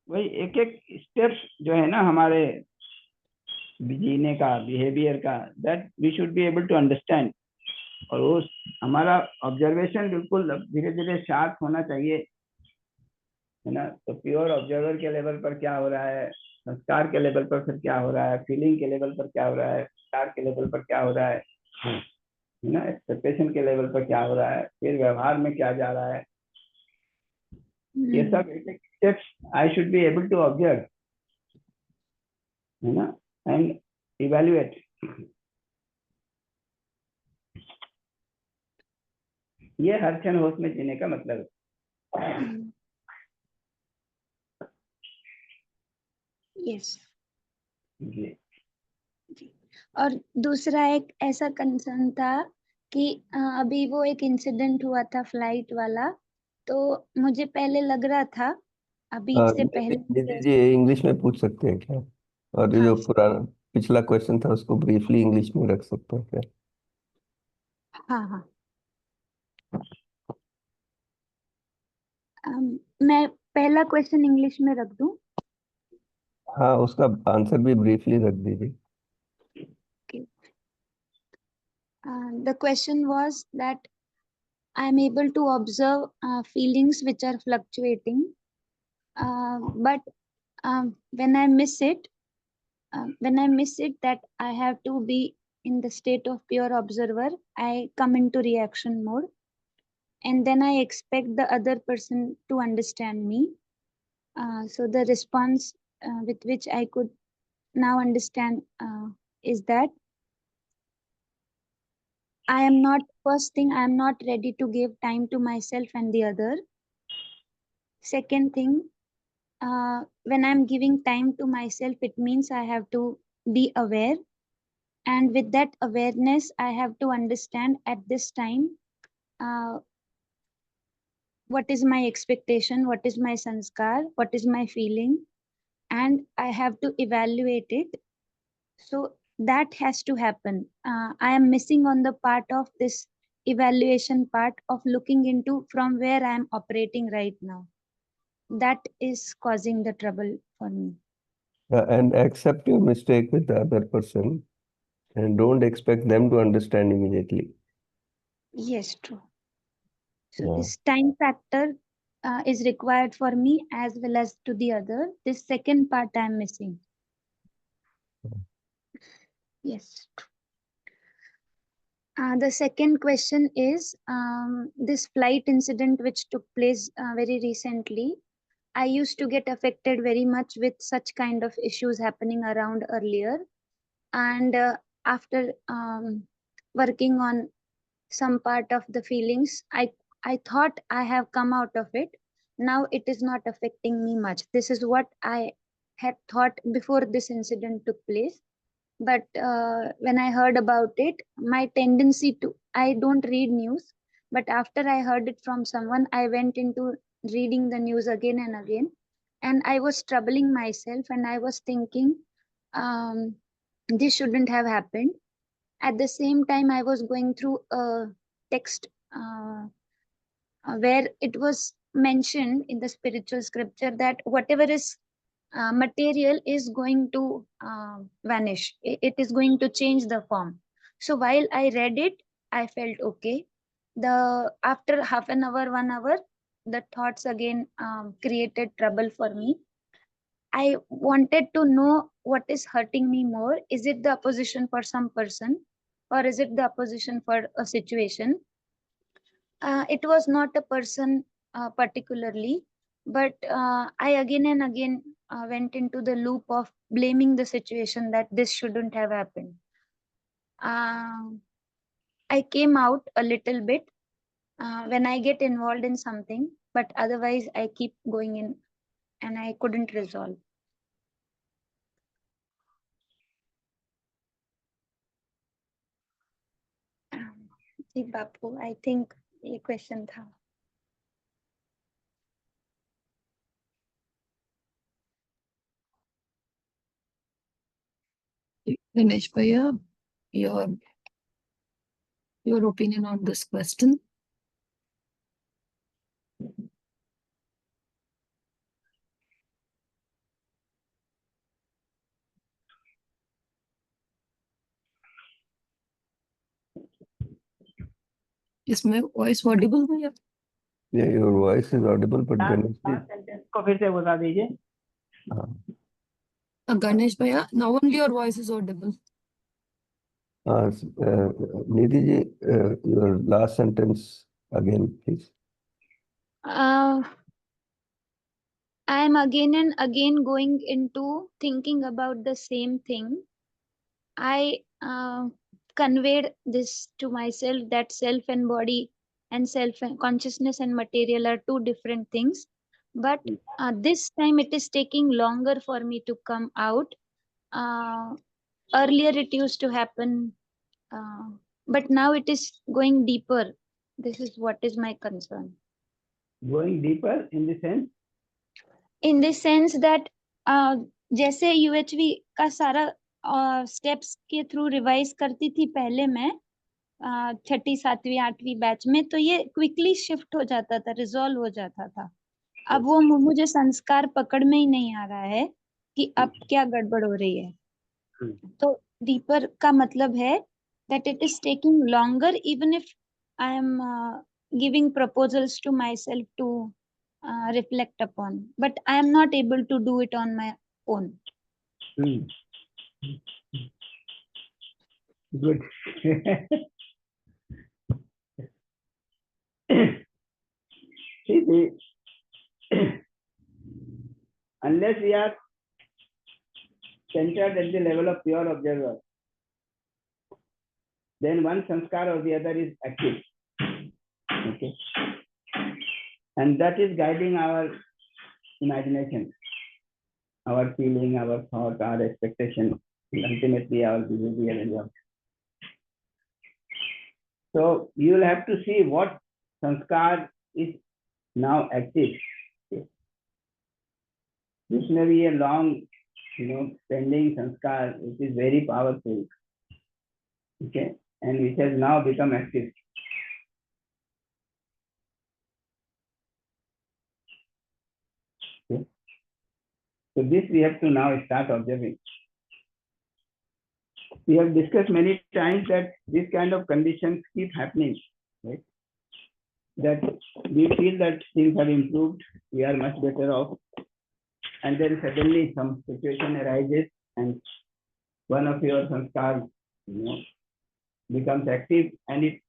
वही एक एक स्टेप्स जो है ना हमारे जीने का, बिहेवियर का, that we should be able to understand. और वो हमारा ऑब्जर्वेशन बिल्कुल धीरे धीरे शार्प होना चाहिए, है ना। तो प्योर ऑब्जर्वर के लेवल पर क्या हो रहा है, संस्कार के लेवल पर फिर क्या हो रहा है, फीलिंग के लेवल पर क्या हो रहा है, विचार के लेवल पर क्या हो रहा है ना, एक्सपेक्टेशन के लेवल पर क्या हो रहा है, फिर व्यवहार में क्या जा रहा है, ये हम्म सब एक steps I should be able to observe, है ना, एंड इवेल्युएट। ये हर क्षण होश में जीने का मतलब है। यस जी जी। और दूसरा एक ऐसा कंसर्न था कि अभी वो एक इंसिडेंट हुआ था फ्लाइट वाला, तो मुझे पहले लग रहा था, अभी से दीदी पहले दीदी मुझे, जी इंग्लिश में पूछ सकते हैं क्या? और ये हाँ जो पुराना पिछला क्वेश्चन था उसको ब्रीफली इंग्लिश में रख सकते हैं क्या? हाँ हाँ मैं पहला क्वेश्चन इंग्लिश में रख दूं? हाँ, उसका आंसर भी ब्रीफली रख दीजिए। The question was that I am able to observe feelings which are fluctuating, but when I miss it, that I have to be in the state of pure observer, I come into reaction mode, and then I expect the other person to understand me. So the response with which I could now understand is that first thing, I am not ready to give time to myself and the other. Second thing, when I'm giving time to myself, it means I have to be aware. And with that awareness, I have to understand at this time uh, what is my expectation, what is my sanskar, what is my feeling, and I have to evaluate it. So that has to happen. I am missing on the part of this evaluation part of looking into from where I am operating right now. That is causing the trouble for me. And accept your mistake with the other person and don't expect them to understand immediately. Yes, true. So Yeah. this time factor is required for me as well as to the other. This second part I am missing. Yes. The second question is this flight incident which took place very recently. I used to get affected very much with such kind of issues happening around earlier. And after working on some part of the feelings, I thought I have come out of it. Now it is not affecting me much. This is what I had thought before this incident took place. But when I heard about it, my tendency to, I don't read news, but after I heard it from someone, I went into reading the news again and again, and I was troubling myself, and I was thinking um, this shouldn't have happened. At the same time, I was going through a text where it was mentioned in the spiritual scripture that whatever is material is going to vanish. It is going to change the form. So while I read it, I felt okay. The after half an hour, 1 hour, the thoughts again created trouble for me. I wanted to know what is hurting me more. Is it the opposition for some person, or is it the opposition for a situation? It was not a person particularly, but I again and again went into the loop of blaming the situation that this shouldn't have happened. Uh, I came out a little bit when I get involved in something, but otherwise I keep going in and I couldn't resolve. जी Bapu, I think ये question था. Ganesh Bhaiya, your opinion on this question? Is my voice audible, Bhaiya? Yeah, your voice is audible, but Ganesh ji, sentence को फिर से बता दीजिए. Ganesh Bhaiya, now only your voice is audible. Nidhi ji, your last sentence again, please. I am again and again going into thinking about the same thing. I conveyed this to myself that self and body and self and consciousness and material are two different things. But this time it is taking longer for me to come out. Earlier it used to happen, but now it is going deeper. This is what is my concern. Going deeper in the sense? In the sense that जैसे UHV का सारा steps के through revise करती थी पहले मैं छठी सातवीं आठवीं बैच में, तो ये क्विकली शिफ्ट हो जाता था, रिजॉल्व हो जाता था. अब वो मुझे संस्कार पकड़ में ही नहीं आ रहा है कि अब क्या गड़बड़ हो रही है. तो डीपर का मतलब है that it is taking longer even if I am giving proposals to myself to reflect upon, but I am not able to do it on my own. Good. See, unless we are centered at the level of pure observer, then one sanskar or the other is active. Okay. And that is guiding our imagination, our feeling, our thought, our expectation, and ultimately our behavior and work. So you will have to see what sanskar is now active. This may be a long, pending sanskar, which is very powerful. Okay, and which has now become active. Okay. So this we have to now start observing. We have discussed many times that this kind of conditions keep happening, right? That we feel that things have improved, we are much better off, and then suddenly some situation arises and one of your sanskars, becomes active and it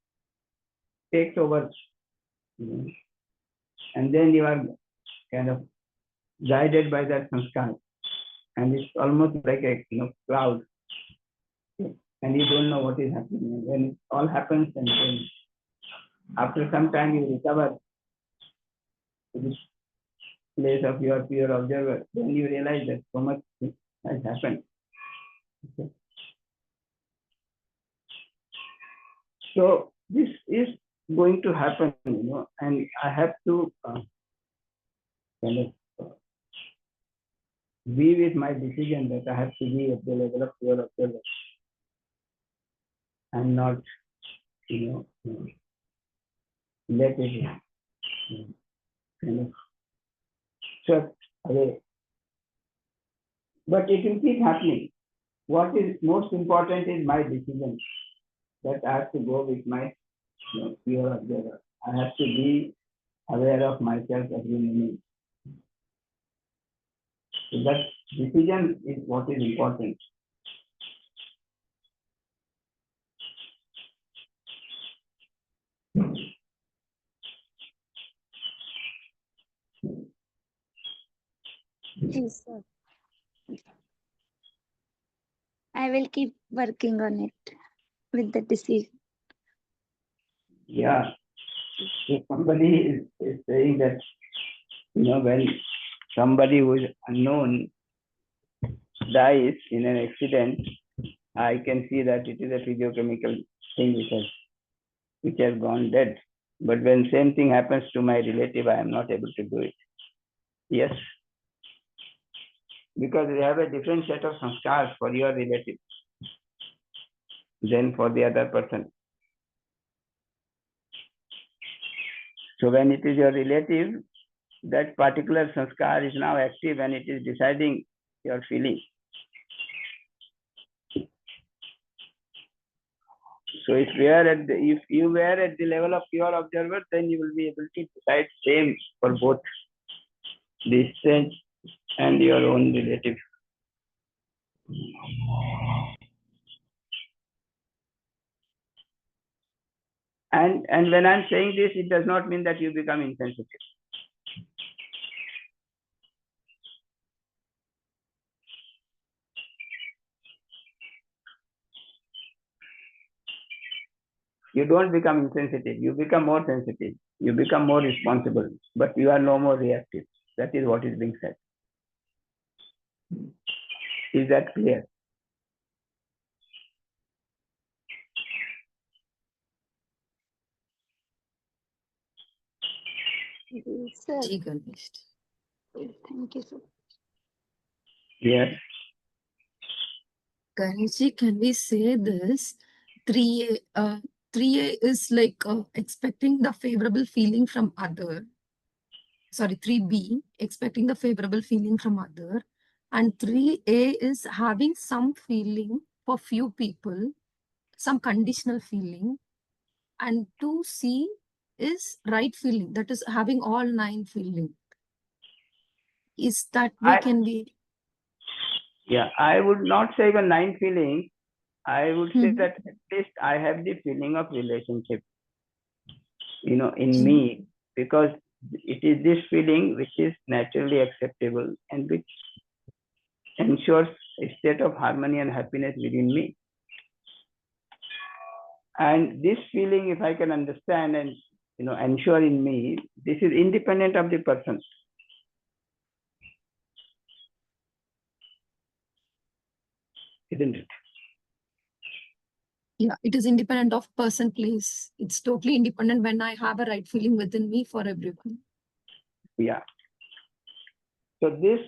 takes over, and then you are kind of guided by that sanskar, and it's almost like a cloud, and you don't know what is happening. And when it all happens, and then after some time you recover to this place of your pure observer, then you realize that so much has happened. Okay. So this is going to happen, and I have to kind of be with my decision that I have to be at the level of pure observer and not, let it kind of swept away. But it will keep happening. What is most important is my decision that I have to go with my pure observer. I have to be aware of myself every minute. So that decision is what is important. Yes, sir. I will keep working on it with the decision. Yeah. If somebody is saying that, when somebody who is unknown dies in an accident, I can see that it is a physiochemical thing which has gone dead. But when same thing happens to my relative, I am not able to do it. Yes. Because we have a different set of sanskars for your relative than for the other person. So when it is your relative, that particular sanskar is now active and it is deciding your feeling. So if you were at the level of pure observer, then you will be able to decide same for both the strange and your own relative. And when I'm saying this, it does not mean that you become insensitive. You don't become insensitive, you become more sensitive, you become more responsible, but you are no more reactive. That is what is being said. Is that clear? Yes, sir. Ji, Ganesh. Thank you, sir. Yes. Ganesh, can we say this? 3A is like expecting the favorable feeling from other. Sorry, 3B, expecting the favorable feeling from other. And 3A is having some feeling for few people, some conditional feeling. And 2C is right feeling, that is having all 9 feeling. Is that way can be? Yeah, I would not say even 9 feelings. I would say that at least I have the feeling of relationship, in me, because it is this feeling which is naturally acceptable and which ensures a state of harmony and happiness within me. And this feeling, if I can understand and ensure in me, this is independent of the person. Isn't it? Yeah, it is independent of person, place. It's totally independent when I have a right feeling within me for everyone. Yeah. So this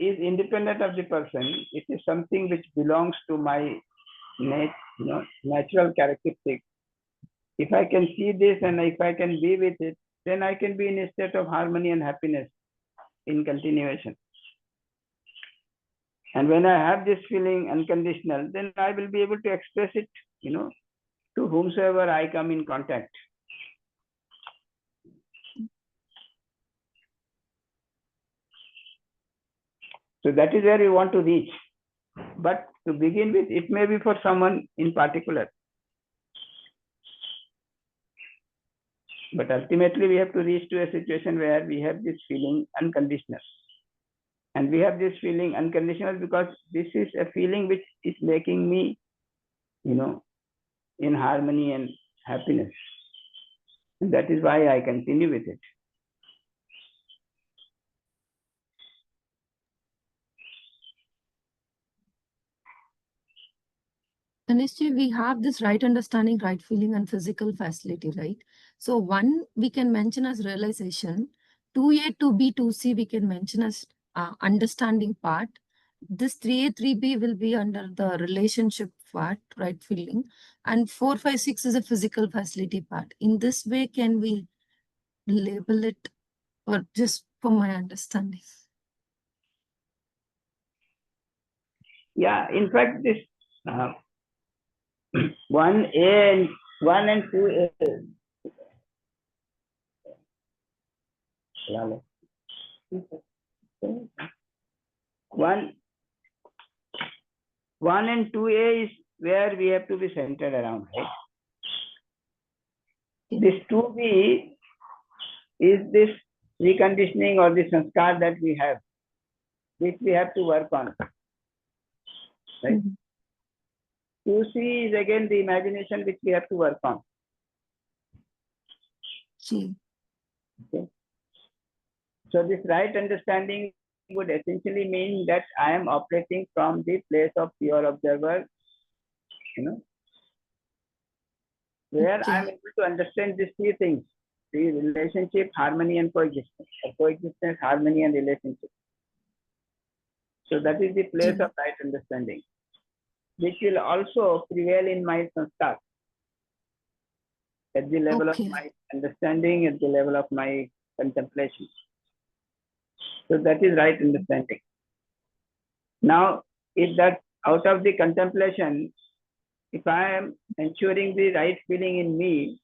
is independent of the person. It is something which belongs to my natural characteristic. If I can see this and if I can be with it, then I can be in a state of harmony and happiness in continuation. And when I have this feeling unconditional, then I will be able to express it, to whomsoever I come in contact. So that is where we want to reach. But to begin with, it may be for someone in particular. But ultimately, we have to reach to a situation where we have this feeling unconditional. And we have this feeling unconditional because this is a feeling which is making me, in harmony and happiness. And that is why I continue with it. Ganesh, we have this right understanding, right feeling, and physical facility, right? So one we can mention as realization, 2A, 2B, 2C we can mention as understanding part. This 3A, 3B will be under the relationship part, right feeling, and 4, 5, 6 is a physical facility part. In this way, can we label it, or just for my understanding? Yeah, in fact, this 1A and 1 and 2A. One and 2A is where we have to be centered around, right? This 2B is this reconditioning or the sanskar that we have, which we have to work on. Right? 2C is again the imagination which we have to work on. Okay. So this right understanding would essentially mean that I am operating from the place of pure observer, where I am able to understand these three things: the relationship, harmony, and coexistence. Or coexistence, harmony, and relationship. So that is the place of right understanding, which will also prevail in my sanskar at the level of my understanding, at the level of my contemplation. So that is right understanding. Now, if that out of the contemplation, if I am ensuring the right feeling in me,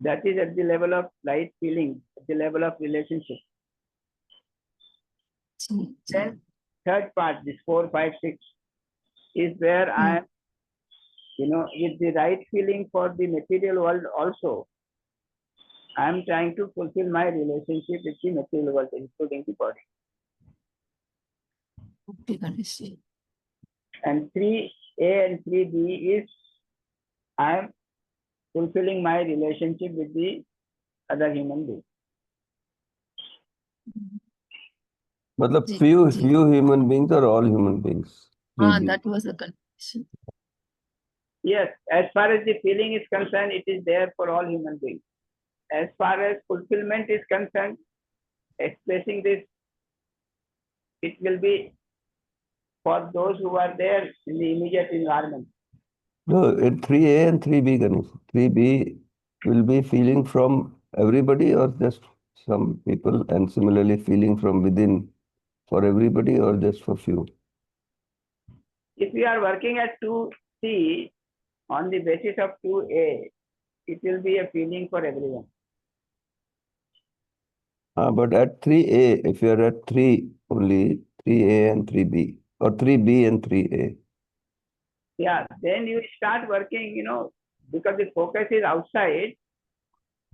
that is at the level of right feeling, at the level of relationship. Then third part, this 4, 5, 6, is where I am, with the right feeling for the material world also, I am trying to fulfill my relationship with the material world, including the body. Okay, Ganesh. And 3A and 3B is I am fulfilling my relationship with the other human being. But few human beings or all human beings? That was the condition. Yes, as far as the feeling is concerned, it is there for all human beings. As far as fulfillment is concerned, expressing this, it will be for those who are there in the immediate environment. No, at 3A and 3B, Ganesh. 3B will be feeling from everybody or just some people, and similarly feeling from within for everybody or just for few? If we are working at 2C on the basis of 2A, it will be a feeling for everyone. But at 3A, if you are at 3 only, 3A and 3B, or 3B and 3A. Yeah, then you start working, because the focus is outside.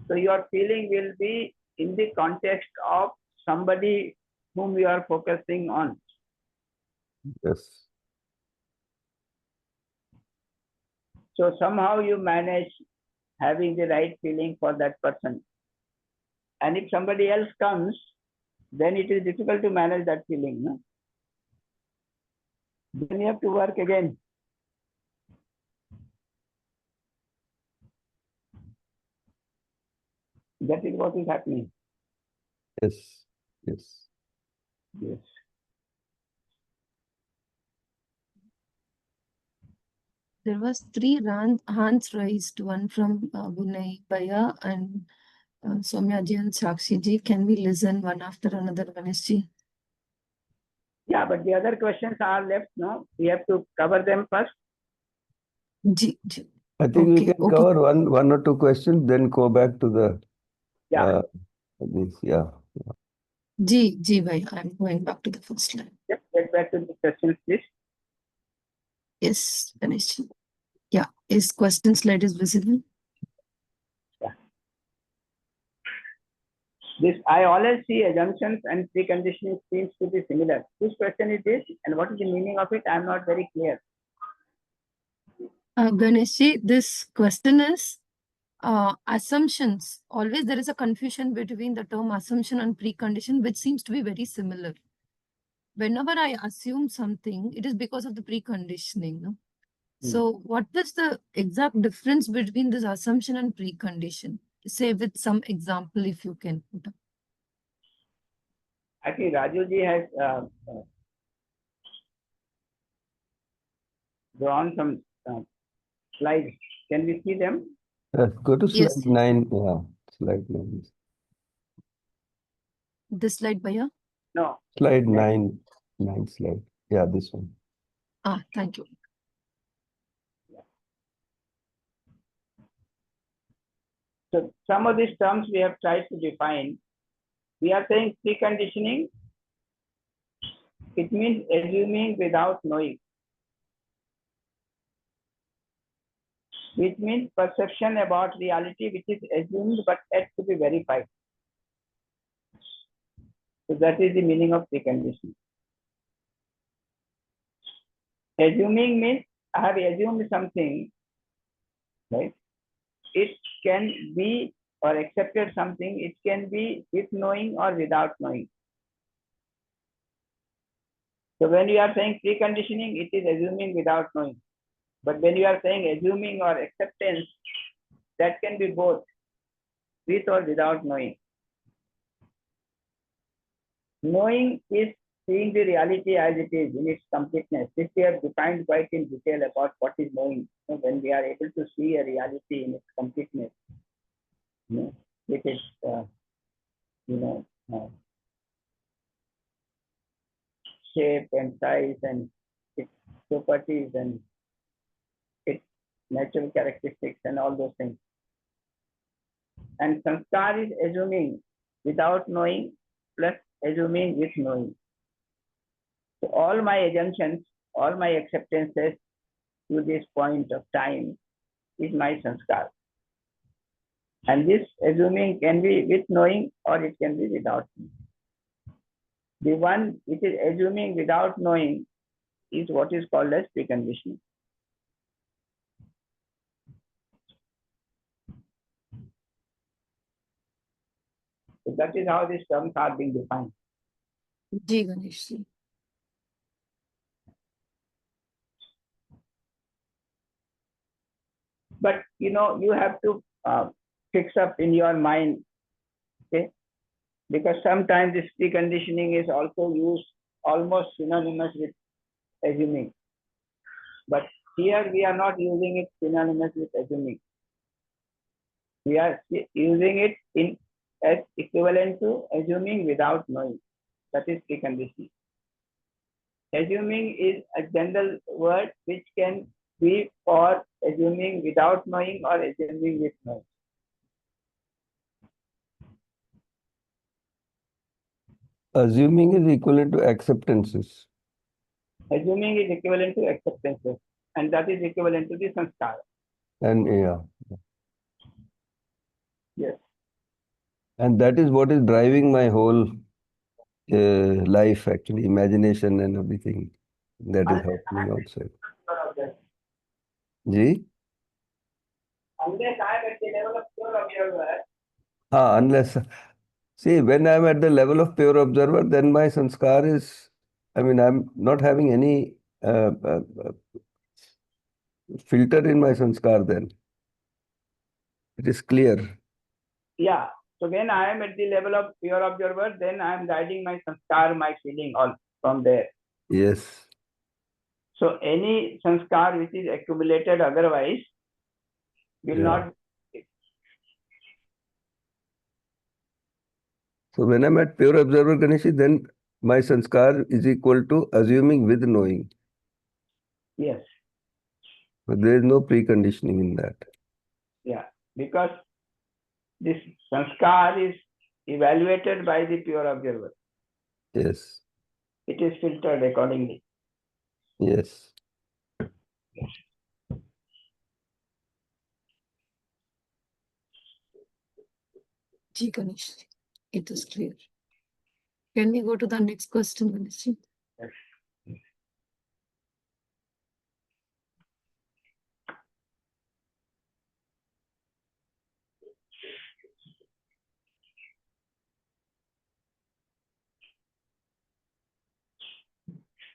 So your feeling will be in the context of somebody whom you are focusing on. So somehow you manage having the right feeling for that person. And if somebody else comes, then it is difficult to manage that feeling. No? Then you have to work again. That is what is happening. Yes, yes. Yes. There was three hands raised, one from Vinay Bhaiya and Soumya ji and Sakshi ji. Can we listen one after another, Ganesh ji? Yeah, but the other questions are left. No, we have to cover them first. Ji, ji. I think we Okay, can okay. cover one or two questions, then go back to the Yeah. this. Yeah. Ji, Bhaiya, I'm going back to the first line. Just get back to the questions, please. Yes, Ganesh ji. Yeah, is question slide is visible? This I always see assumptions and preconditioning seems to be similar. Whose question is this, and what is the meaning of it? I am not very clear. Ganesh ji, this question is assumptions. Always there is a confusion between the term assumption and precondition, which seems to be very similar. Whenever I assume something, it is because of the preconditioning. No? So what is the exact difference between this assumption and precondition? Say with some example if you can put up. I think Rajuji has drawn some slides. Can we see them? Go to slide Yes. 9. Yeah, slide 9. This slide, Bhaiya? No. Slide 9. 9 slide. Yeah, this one. Thank you. So some of these terms we have tried to define. We are saying preconditioning. It means assuming without knowing, which means perception about reality which is assumed but yet to be verified. So that is the meaning of preconditioning. Assuming means I have assumed something, right? It can be or accepted something. It can be with knowing or without knowing. So when you are saying preconditioning, it is assuming without knowing. But when you are saying assuming or acceptance, that can be both, with or without knowing. Knowing is seeing the reality as it is in its completeness. This we have defined quite in detail about what is knowing. So when we are able to see a reality in its completeness, with its shape and size and its properties and its natural characteristics and all those things. And sanskar is assuming without knowing plus assuming with knowing. So all my assumptions, all my acceptances to this point of time is my sanskar. And this assuming can be with knowing or it can be without knowing. The one which is assuming without knowing is what is called as preconditioning. So that is how these terms are being defined. Ji, Ganesh ji. But you have to fix up in your mind, okay? Because sometimes this preconditioning is also used almost synonymous with assuming. But here we are not using it synonymous with assuming. We are using it as equivalent to assuming without knowing. That is preconditioning. Assuming is a general word which can be for assuming without knowing or assuming with knowing. Assuming is equivalent to acceptances. Assuming is equivalent to acceptances, and that is equivalent to the sanskar. And yeah. Yes. And that is what is driving my whole life, actually, imagination and everything that is happening outside. Ji? Unless I am at the level of pure observer. Unless, see, when I'm at the level of pure observer, then my sanskar is, I mean, I'm not having any filter in my sanskar then. It is clear. Yeah. So when I am at the level of pure observer, then I am guiding my sanskar, my feeling all from there. Yes. So any sanskar which is accumulated otherwise will Yeah. not. So when I'm at pure observer, Ganesh, then my sanskar is equal to assuming with knowing. Yes. But there is no preconditioning in that. Yeah. Because this sanskar is evaluated by the pure observer. Yes. It is filtered accordingly. Yes. Ji Ganesh, it is clear. Can we go to the next question, Ganesh? Yes.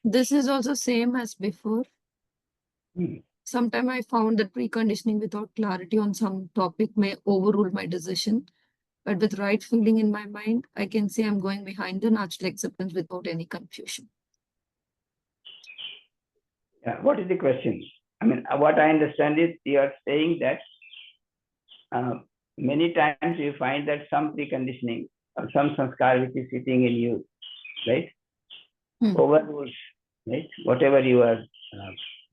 This is also same as before. Hmm. Sometime I found that preconditioning without clarity on some topic may overrule my decision. But with right feeling in my mind, I can say I'm going behind the natural acceptance without any confusion. Yeah. What is the question? I mean, what I understand is you are saying that many times you find that some preconditioning or some sanskar which is sitting in you, right, overrules, right, whatever you are,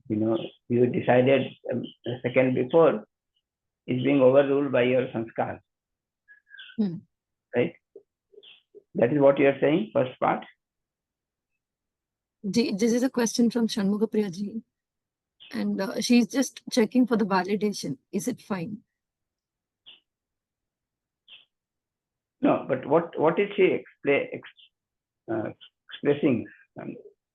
you decided a second before is being overruled by your sanskar, right? That is what you are saying, first part. This is a question from Shanmuga Priya ji, and she's just checking for the validation. Is it fine? No, but what is she expressing?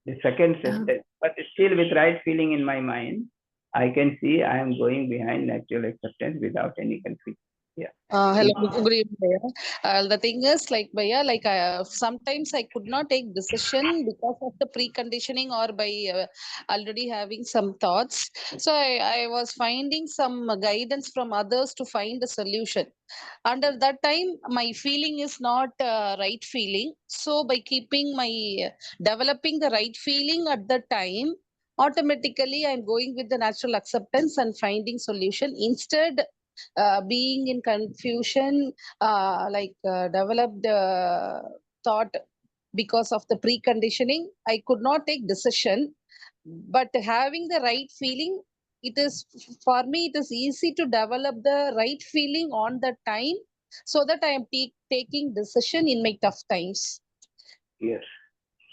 The second sentence, but still with right feeling in my mind, I can see I am going behind natural acceptance without any confusion. Yeah. Hello, good evening, Bhaiya. The thing is, like, Bhaiya, like, sometimes I could not take decision because of the preconditioning or by already having some thoughts. So I was finding some guidance from others to find a solution. Under that time, my feeling is not right feeling. So by keeping my developing the right feeling at that time, automatically I'm going with the natural acceptance and finding solution instead being in confusion, developed thought because of the preconditioning. I could not take decision, but having the right feeling, it is for me. It is easy to develop the right feeling on the time, so that I am taking decision in my tough times. Yes.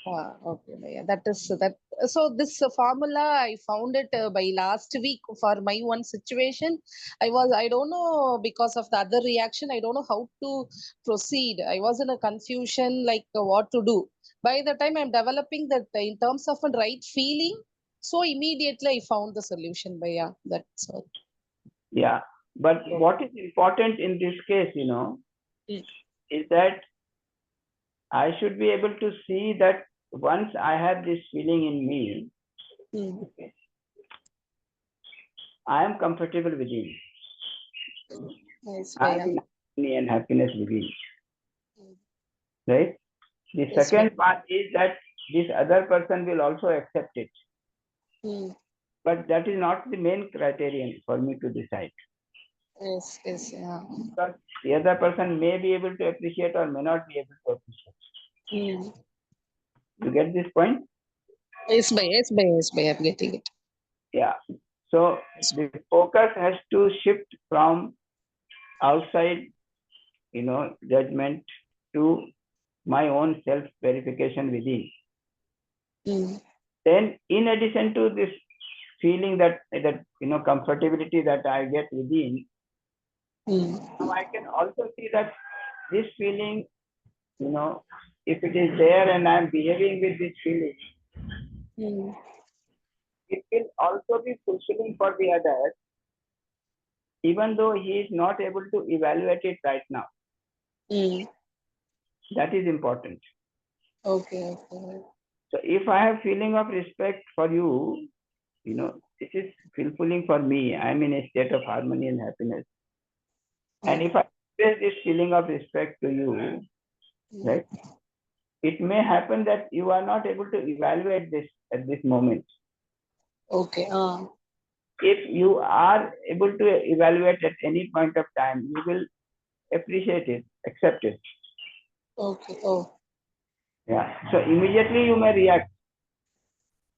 Okay, yeah, that is that. So this formula I found it by last week for my one situation. I don't know, because of the other reaction, I don't know how to proceed. I was in a confusion, like what to do. By the time I'm developing that in terms of a right feeling, so immediately I found the solution. But yeah, that's all. Yeah, but what is important in this case, is that I should be able to see that once I have this feeling in me, okay, I am comfortable within. Nice, I am in harmony and happiness within. Right? The Yes, second part is that this other person will also accept it. But that is not the main criterion for me to decide. Yes, yes, yeah. Because the other person may be able to appreciate or may not be able to appreciate. You get this point? Yes, I'm getting it. Yeah. So the focus has to shift from outside, judgment to my own self-verification within. Then, in addition to this feeling that comfortability that I get within, now I can also see that this feeling, if it is there and I'm behaving with this feeling, it will also be fulfilling for the other even though he is not able to evaluate it right now. Mm. That is important. Okay, okay. So if I have feeling of respect for you, this is fulfilling for me. I'm in a state of harmony and happiness. And if I express this feeling of respect to you, right, it may happen that you are not able to evaluate this at this moment. Okay. If you are able to evaluate at any point of time, you will appreciate it, accept it. Okay. Oh. Yeah. So immediately you may react.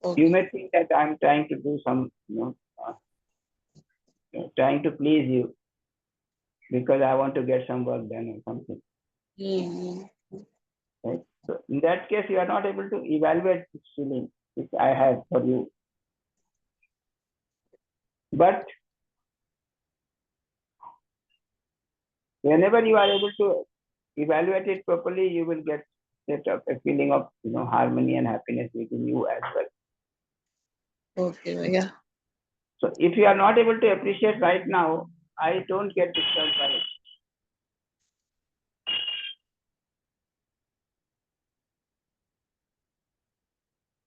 Okay. You may think that I'm trying to do some, trying to please you because I want to get some work done or something. Mm. Right? So in that case, you are not able to evaluate this feeling which I have for you. But whenever you are able to evaluate it properly, you will get a feeling of harmony and happiness within you as well. Okay. Yeah. So if you are not able to appreciate right now, I don't get disturbed by it.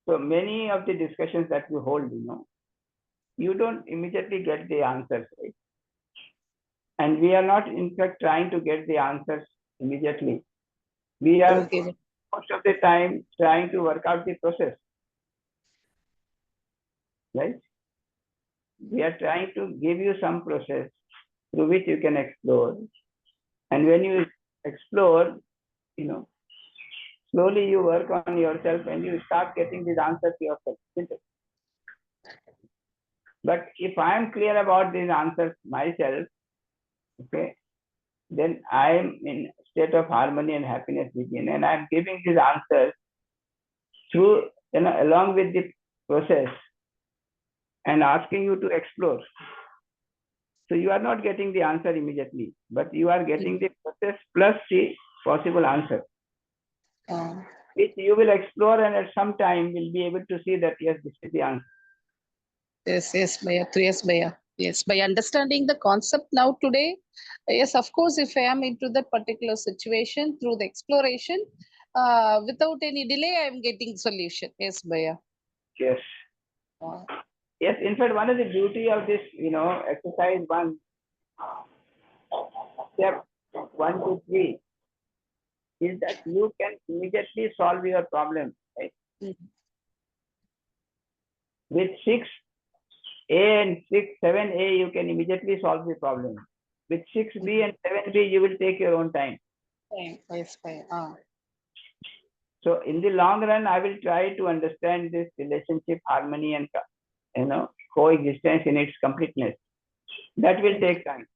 So many of the discussions that we hold, you don't immediately get the answers, right? And we are not, in fact, trying to get the answers immediately. We are most of the time trying to work out the process, right? We are trying to give you some process through which you can explore. And when you explore, slowly you work on yourself and you start getting these answers yourself. But if I am clear about these answers myself, okay, then I am in state of harmony and happiness within, and I am giving these answers through, along with the process and asking you to explore. So you are not getting the answer immediately, but you are getting the process plus the possible answer, which you will explore, and at some time will be able to see that yes, this is the answer. Yes, Bhaiya. Yes, Bhaiya. Yes, by understanding the concept now today, yes, of course, if I am into that particular situation through the exploration, without any delay, I am getting solution. Yes, Bhaiya. Yes. Yes, in fact, one of the beauty of this, exercise one, step 1, 2, 3, is that you can immediately solve your problem, right? With 6A and 7A, you can immediately solve the problem. With 6B and 7B, you will take your own time. Yes, Bhaiya. So in the long run, I will try to understand this relationship, harmony, and coexistence in its completeness. That will take time.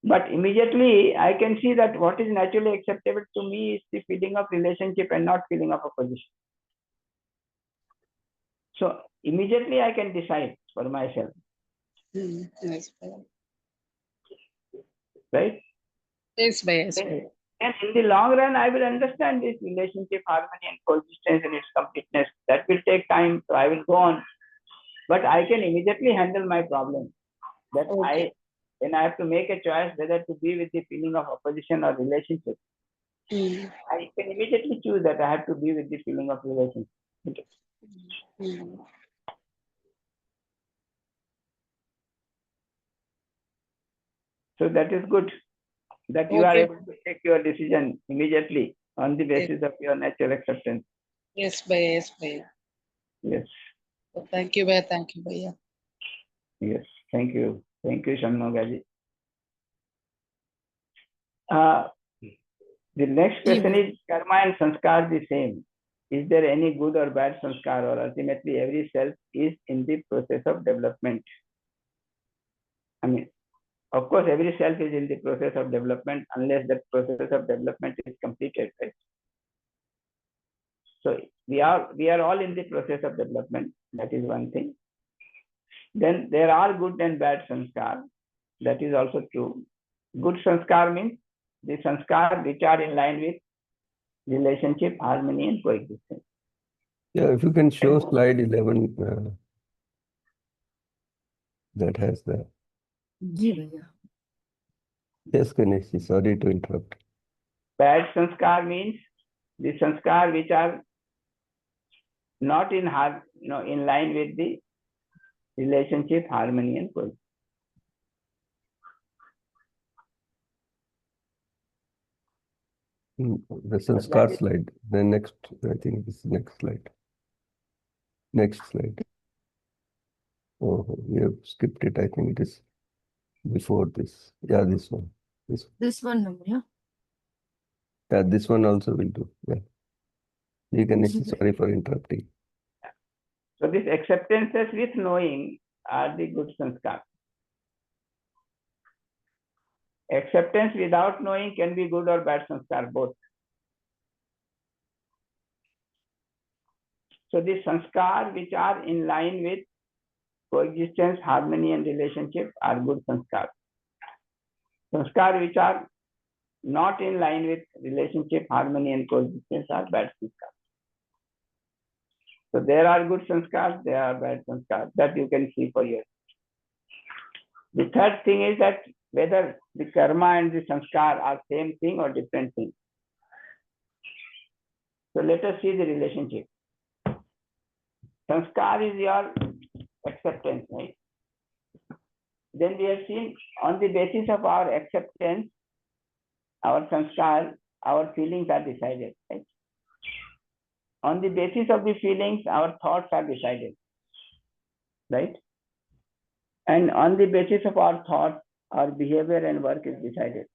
But immediately I can see that what is naturally acceptable to me is the feeling of relationship and not feeling of opposition. So immediately I can decide for myself. Yes, right? Yes, Yes, and in the long run, I will understand this relationship, harmony, and coexistence in its completeness. That will take time, so I will go on. But I can immediately handle my problem. That when I have to make a choice whether to be with the feeling of opposition or relationship, I can immediately choose that I have to be with the feeling of relationship. So that is good, that you are able to take your decision immediately on the basis of your natural acceptance. Yes, Bhaiya. Yes, Bhaiya. Yes. Thank you, Bhaiya. Thank you, Bhaiya. Yes, thank you. Thank you, Shanmugaji. The next question is, karma and sanskar the same? Is there any good or bad sanskar, or ultimately every self is in the process of development? I mean, of course, every self is in the process of development unless that process of development is completed, right? So we are all in the process of development. That is one thing. Then there are good and bad sanskar. That is also true. Good sanskar means the sanskar which are in line with relationship, harmony, and coexistence. Yeah, if you can show slide 11, that has that. जी भैया. Yes, Ganesh, sorry to interrupt. Bad sanskar means the sanskar which are not in in line with the relationship, harmony, and cohesion. The sanskar slide. The next, I think this is next slide. Next slide. Oh, we have skipped it. I think it is before this. Yeah, this one. This one, no, yeah. Yeah, this one also will do. Yeah. You can. Sorry for interrupting. So these acceptances with knowing are the good sanskar. Acceptance without knowing can be good or bad sanskar, both. So these sanskar which are in line with coexistence, harmony, and relationship are good sanskar. Sanskar which are not in line with relationship, harmony, and coexistence are bad sanskar. So there are good sanskars, there are bad sanskars. That you can see for yourself. The third thing is that whether the karma and the sanskar are same thing or different thing. So let us see the relationship. Sanskar is your acceptance, right? Then we have seen on the basis of our acceptance, our sanskar, our feelings are decided, right? On the basis of the feelings, our thoughts are decided, right? And on the basis of our thoughts, our behavior and work is decided.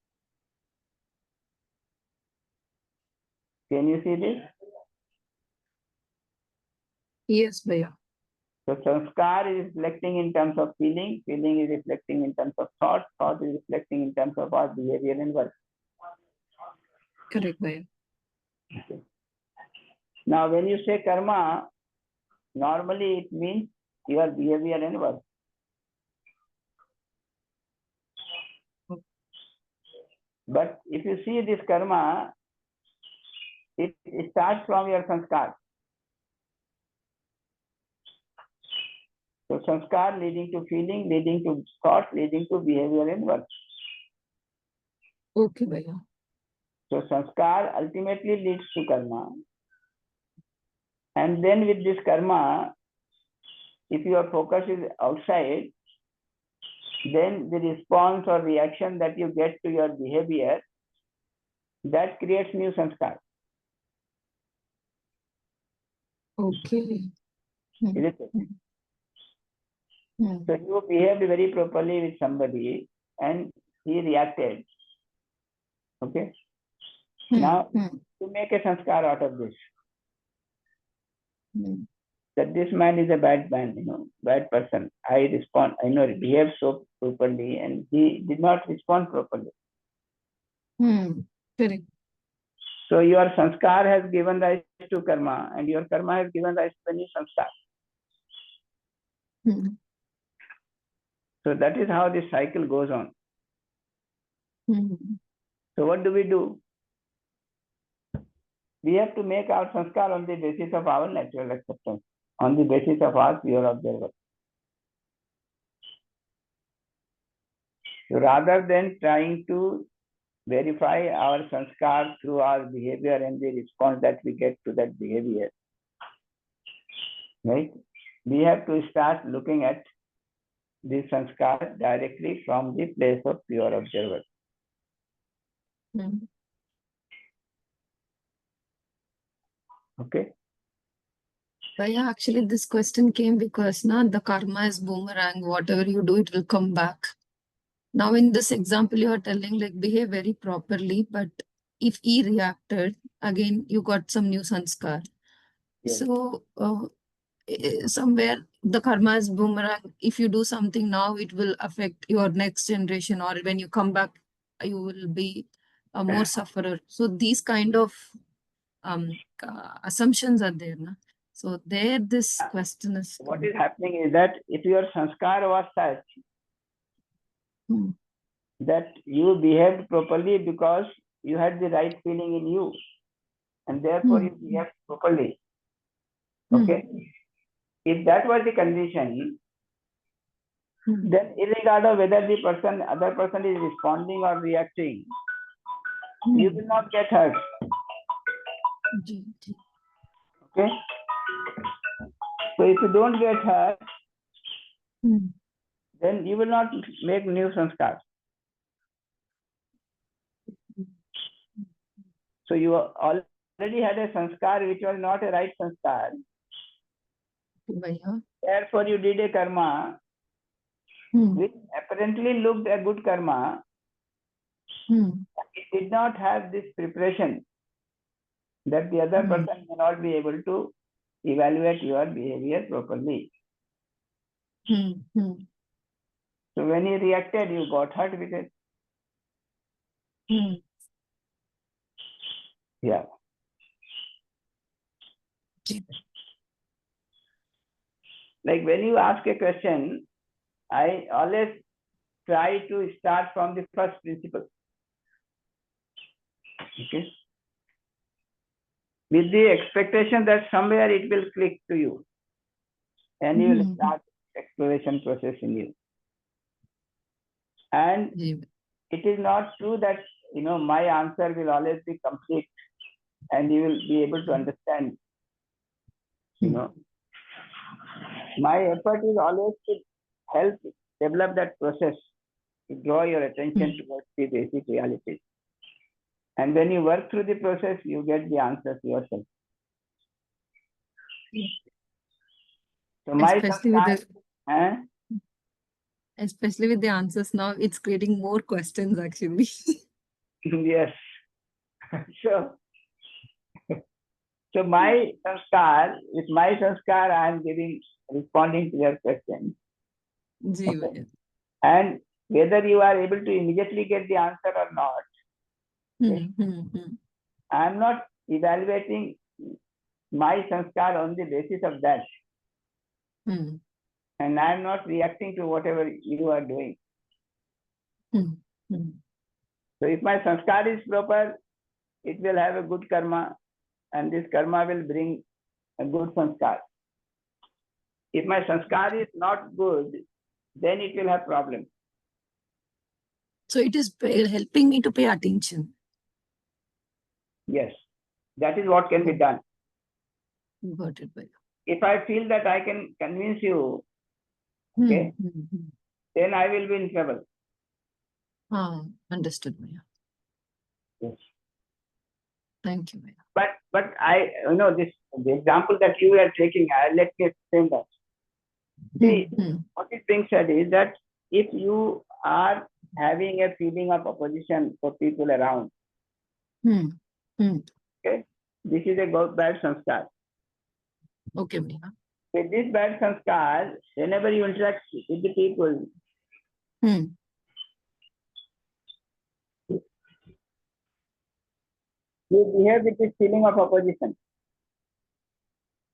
Can you see this? Yes, भैया. So sanskar is reflecting in terms of feeling, feeling is reflecting in terms of thought, thought is reflecting in terms of our behavior and work. Correct, भैया. Okay. Now when you say karma, normally it means your behavior and work. But if you see this karma, it starts from your sanskar. So sanskar leading to feeling, leading to thought, leading to behavior and work. Okay, भैया. So sanskar ultimately leads to karma. And then with this karma, if your focus is outside, then the response or reaction that you get to your behavior, that creates new sanskar. Okay. Is it? Hmm. So you behaved very properly with somebody and he reacted. Okay. Now you make a sanskar out of this. That this man is a bad man, bad person. I behave so properly and he did not respond properly. Correct. So your sanskar has given rise to karma and your karma has given rise to a new sanskar. So that is how this cycle goes on. So what do? We have to make our sanskar on the basis of our natural acceptance, on the basis of our pure observer. So rather than trying to verify our sanskar through our behavior and the response that we get to that behavior, right? We have to start looking at the sanskar directly from the place of pure observer. Okay. But yeah, actually this question came because the karma is boomerang. Whatever you do, it will come back. Now in this example, you are telling like behave very properly, but if he reacted, again, you got some new sanskar. Yes. So somewhere the karma is boomerang. If you do something now, it will affect your next generation, or when you come back, you will be a more sufferer. So these kind of assumptions are there. Na? So there this question is. What is happening is that if your sanskar was such that you behaved properly because you had the right feeling in you and therefore you behaved properly. Okay. If that was the condition, then irregardless of whether the other person is responding or reacting, you will not get hurt. Ji, ji. Okay? So if you don't get hurt, then you will not make new sanskar. So you already had a sanskar which was not a right sanskar. भैया. Therefore, you did a karma which apparently looked a good karma. It did not have this preparation that the other person may not be able to evaluate your behavior properly. So when you reacted, you got hurt with it. Yeah. Like when you ask a question, I always try to start from the first principle. Okay. With the expectation that somewhere it will click to you and you will start exploration process in you. And it is not true that my answer will always be complete and you will be able to understand. My effort is always to help develop that process, to draw your attention towards the basic realities. And when you work through the process, you get the answers yourself. So especially with the answers now, it's creating more questions actually. Yes. So my sanskar, with my sanskar, I am responding to your question. Okay. And whether you are able to immediately get the answer or not, I am not evaluating my sanskar on the basis of that. And I am not reacting to whatever you are doing. So if my sanskar is proper, it will have a good karma, and this karma will bring a good sanskar. If my sanskar is not good, then it will have problems. So it is helping me to pay attention. Yes, that is what can be done. Got it, Bhaiya. If I feel that I can convince you, okay, then I will be in trouble. Understood, Bhaiya. Yes. Thank you, Bhaiya. But the example that you are taking, let me explain that. See, what is being said is that if you are having a feeling of opposition for people around, okay, this is a bad sanskar. Okay, Bhaiya. With this bad sanskar, whenever you interact with the people, you behave with this feeling of opposition.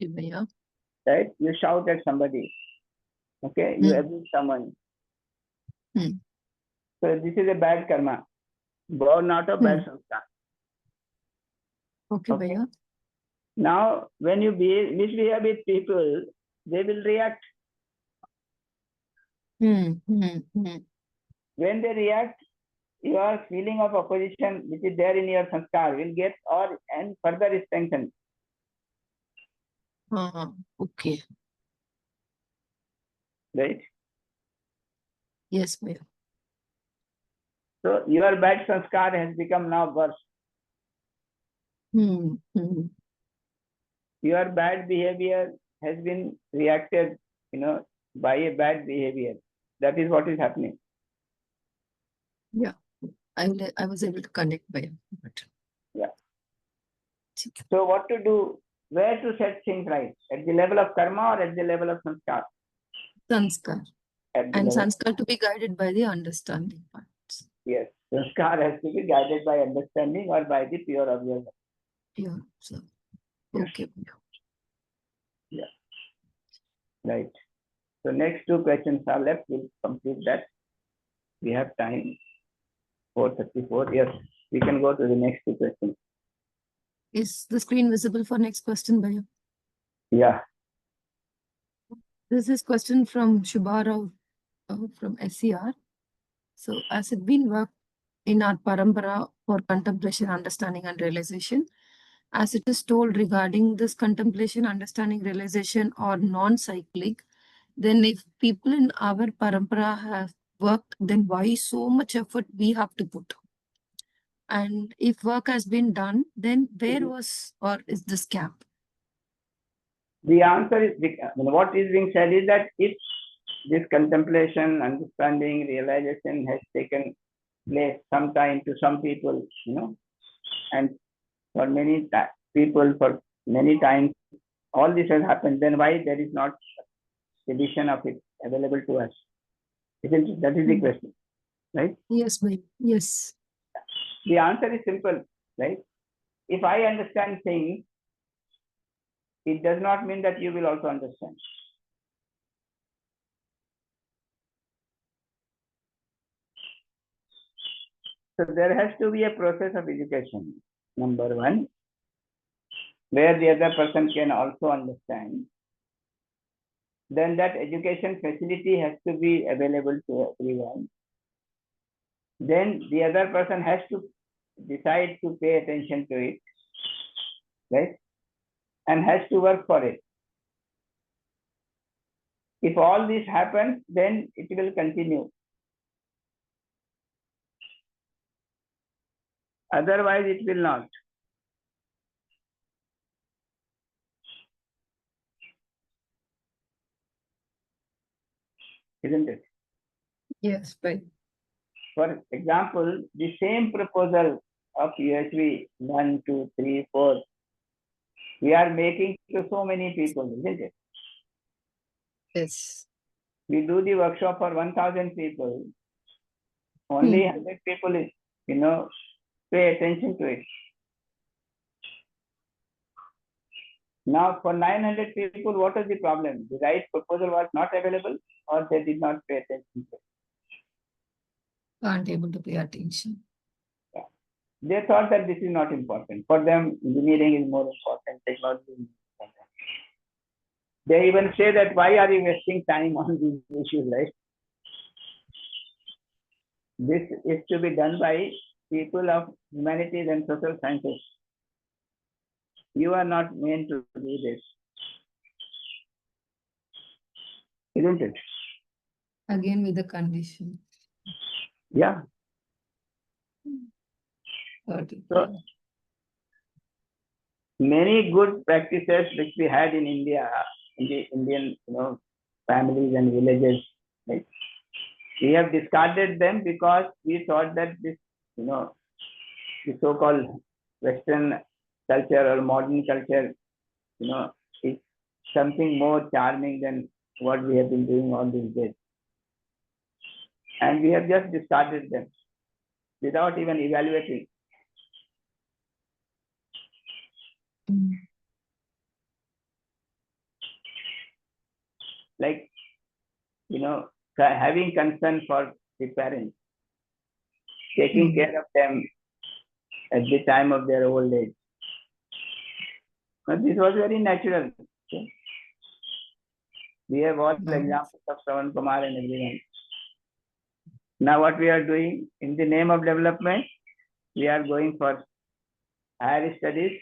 Okay, Bhaiya. Right? You shout at somebody. Okay? You abuse someone. So this is a bad karma. Born out of bad sanskar. Okay, Bhaiya. Now, when you misbehave with people, they will react. When they react, your feeling of opposition, which is there in your sanskar, will get and further strengthened. Okay. Right? Yes, Bhaiya. So your bad sanskar has become now worse. Your bad behavior has been reacted, by a bad behavior. That is what is happening. Yeah, I was able to connect, Bhaiya. Yeah. So what to do? Where to set things right? At the level of karma or at the level of sanskar? Sanskar. And sanskar to be guided by the understanding parts. Yes, sanskar has to be guided by understanding or by the pure observer. Yeah, so okay. Yeah. Right. So next two questions are left. We'll complete that. We have time. 4:34. Yes, we can go to the next two questions. Is the screen visible for next question, Bhaiya? Yeah. This is question from Shubha Rao. from SCR. So as it been worked in our parampara for contemplation, understanding and realization, as it is told regarding this contemplation, understanding, realization or non-cyclic, then if people in our parampara have worked, then why so much effort we have to put? And if work has been done, then where was or is this gap? The answer is, what is being said is that if this contemplation, understanding, realization has taken place sometime to some people, and for many people, for many times, all this has happened, then why there is not edition of it available to us? Isn't it? That is the question, right? Yes, ma'am. Yes. The answer is simple, right? If I understand things, it does not mean that you will also understand. So there has to be a process of education, number one, where the other person can also understand. Then that education facility has to be available to everyone. Then the other person has to decide to pay attention to it, right? And has to work for it. If all this happens, then it will continue. Otherwise, it will not. Isn't it? Yes, right. For example, the same proposal of USB 1, 2, 3, 4, we are making to so many people, isn't it? Yes. We do the workshop for 1,000 people. Only 100 people, pay attention to it. Now, for 900 people, what is the problem? The right proposal was not available, or they did not pay attention to it. Aren't able to pay attention. Yeah. They thought that this is not important. For them, engineering is more important, technology is more important. They even say that why are you wasting time on these issues, right? This is to be done by people of humanities and social sciences. You are not meant to do this. Isn't it? Again with the condition. Yeah. Got it. So, many good practices which we had in India, in the Indian, families and villages, right? We have discarded them because we thought that this, the so-called Western culture or modern culture, is something more charming than what we have been doing all these days. And we have just discarded them without even evaluating. Like, having concern for the parents, taking care of them at the time of their old age. But this was very natural. Okay? We have all the examples of Savan Kumar and everyone. Now what we are doing, in the name of development, we are going for higher studies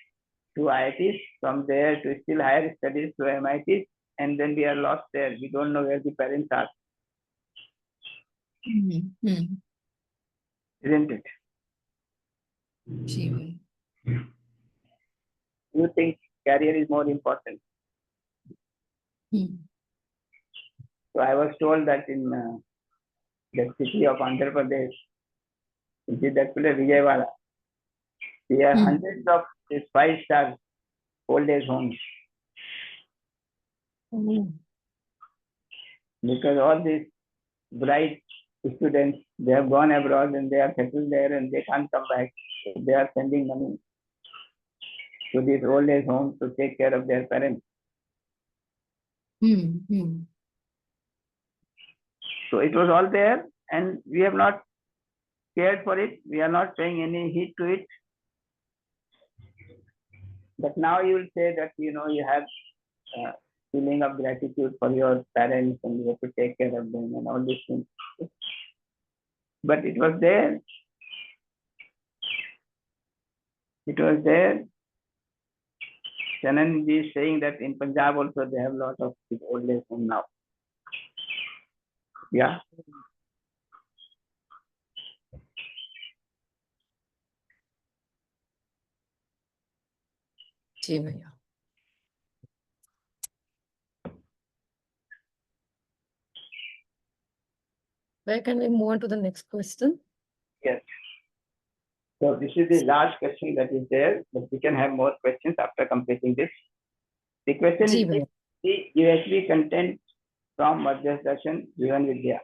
to IITs, from there to still higher studies to MITs, and then we are lost there. We don't know where the parents are. Isn't it? Shiva. You think career is more important? So I was told that in the city of Andhra Pradesh, in that place, Vijayawada, there are hundreds of these 5-star old age homes. Because all these bright students, they have gone abroad and they are settled there and they can't come back. So they are sending money to these old age homes to take care of their parents. So it was all there and we have not cared for it. We are not paying any heed to it. But now you will say that, you have feeling of gratitude for your parents and you have to take care of them and all these things. But it was there. It was there. Chananji is saying that in Punjab also they have a lot of old age home now. Yeah. जी भैया. Where can we move on to the next question? Yes. So this is the last question that is there, but we can have more questions after completing this. The question ji is भैया. the USB content from Madhya Darshan Jivan Vidya.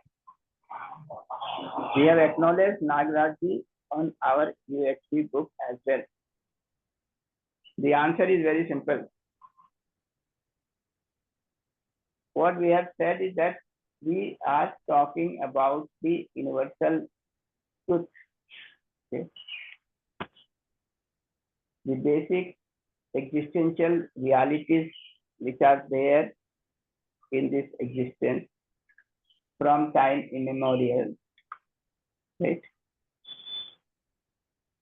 We have acknowledged Nagarajji on our UXP book as well. The answer is very simple. What we have said is that we are talking about the universal truth. Okay? The basic existential realities which are there in this existence from time immemorial. Right?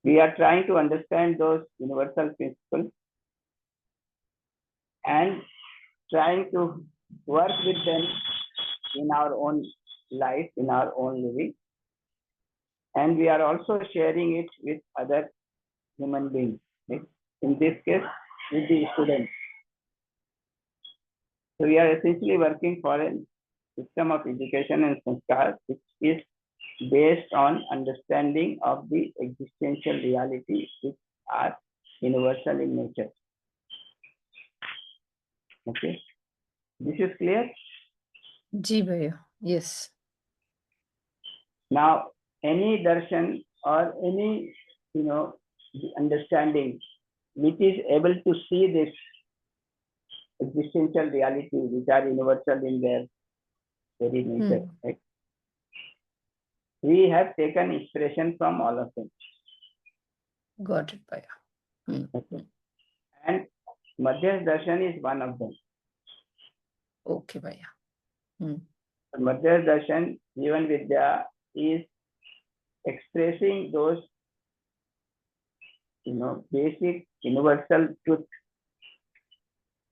We are trying to understand those universal principles and trying to work with them in our own life, in our own living. And we are also sharing it with other human beings. Right? In this case, with the students. So we are essentially working for a system of education and sanskar which is based on understanding of the existential reality which are universal in nature. Okay, this is clear. जी भैया. Yes. Now, any darshan or any understanding which is able to see this existential reality which are universal in their very nature, right? We have taken inspiration from all of them. Got it भैया. Okay. And Madhya Darshan is one of them. Okay भैया. Madhya Darshan, Jivan Vidya, is expressing those basic universal truth,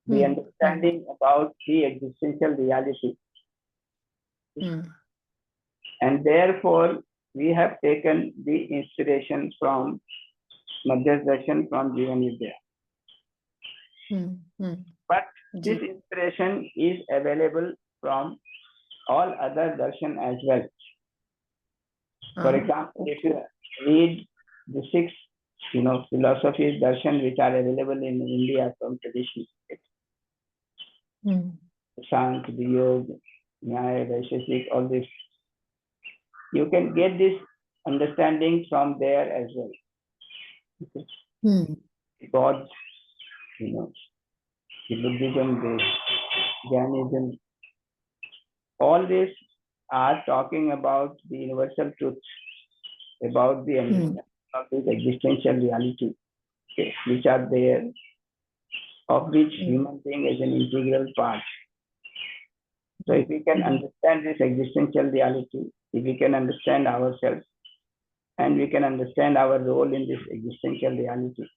the understanding about the existential reality. And therefore, we have taken the inspiration from Madhya Darshan from Jivan Vidya. But this inspiration is available from all other darshan as well. For example, if you read the 6 philosophies darshan which are available in India from tradition, Sankhya, Yoga, Nyaya, Vaisheshik, all this, you can get this understanding from there as well. Gods, the Buddhism, the Jainism, all these are talking about the universal truth, about the understanding of this existential reality, which are there, of which human being is an integral part. So if we can understand this existential reality, if we can understand ourselves, and we can understand our role in this existential reality,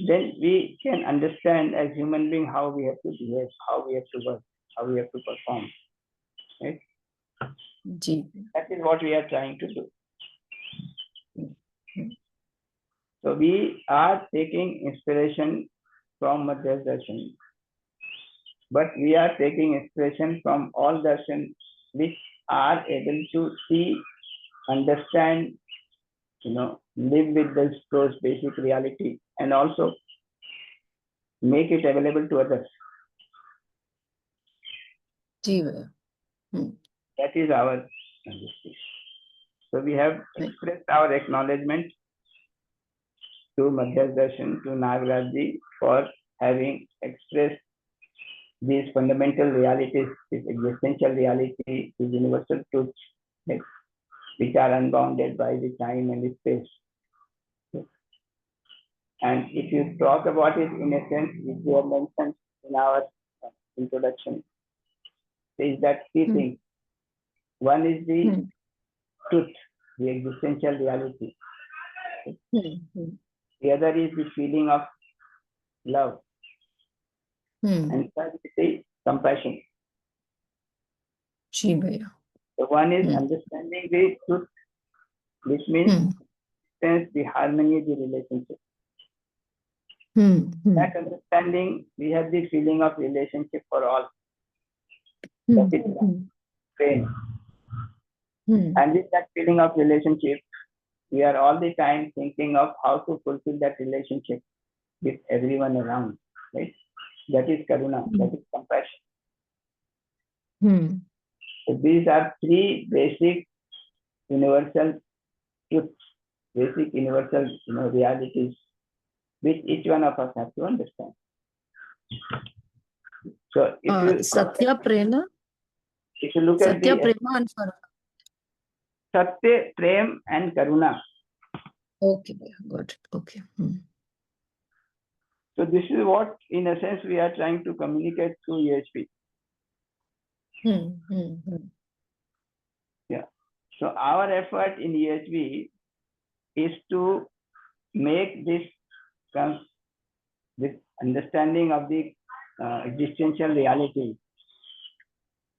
then we can understand as human being how we have to behave, how we have to work, how we have to perform. Right? That is what we are trying to do. So we are taking inspiration from Madhya Darshan, but we are taking inspiration from all darshan which are able to see, understand, live with those basic reality and also make it available to others. That is our understanding. So we have expressed our acknowledgement to Madhya Darshan, to Nagarajji for having expressed these fundamental realities, this existential reality, these universal truths, which are unbounded by the time and the space. And if you talk about it in a sense, if you have mentioned in our introduction is that three things. One is the truth, the existential reality. The other is the feeling of love. And third is the compassion. जी भैया So one is understanding the truth, which means sense the harmony of the relationship. That understanding, we have the feeling of relationship for all. That is pain. And with that feeling of relationship, we are all the time thinking of how to fulfill that relationship with everyone around, right? That is karuna, that is compassion. So these are three basic universal truths, basic universal realities, which each one of us have to understand. So Satya Prema if you look at Satya the Prema and Karuna. Satya, Prem and Karuna. Okay, got it. Okay. So this is what, in a sense, we are trying to communicate through EHP. Yeah. So our effort in EHP is to make this understanding of the existential reality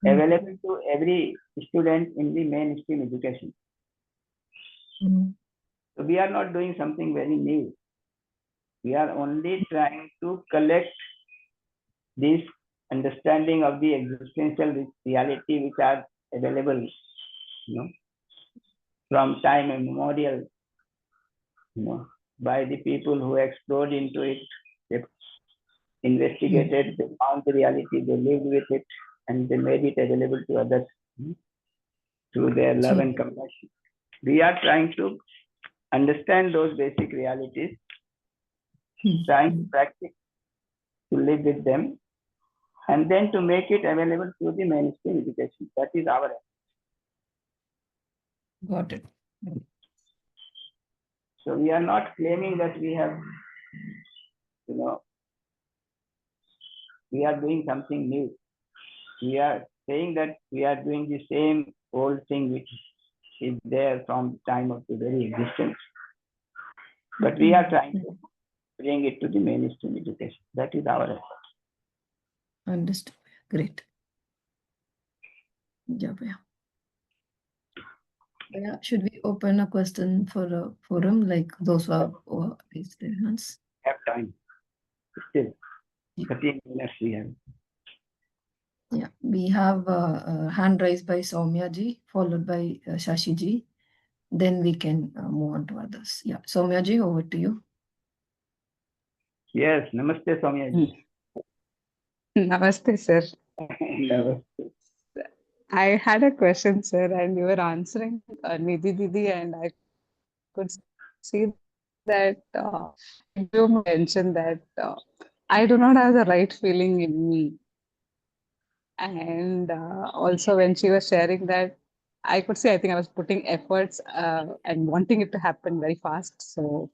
available to every student in the mainstream education. So we are not doing something very new. We are only trying to collect this understanding of the existential reality which are available, from time immemorial, by the people who explored into it, they investigated, they found the reality, they lived with it, and they made it available to others through their love and compassion. We are trying to understand those basic realities, trying to practice to live with them, and then to make it available through the mainstream education. That is our effort. Got it. So we are not claiming that we have, we are doing something new. We are saying that we are doing the same old thing which is there from the time of the very existence. But we are trying to bring it to the mainstream education. That is our effort. Understood. Great. Yeah, should we open a question for a forum, like those who have raised their hands? Have time. Still, 13 minutes we have. Yeah, we have a hand raised by Soumya ji, followed by Shashi ji. Then we can move on to others. Yeah, Soumya ji, over to you. Yes, namaste Soumya ji. Namaste, sir. Namaste. I had a question, sir, and you were answering Nidhi Didi, and I could see that you mentioned that I do not have the right feeling in me. And also, when she was sharing that, I could see, I think I was putting efforts and wanting it to happen very fast. So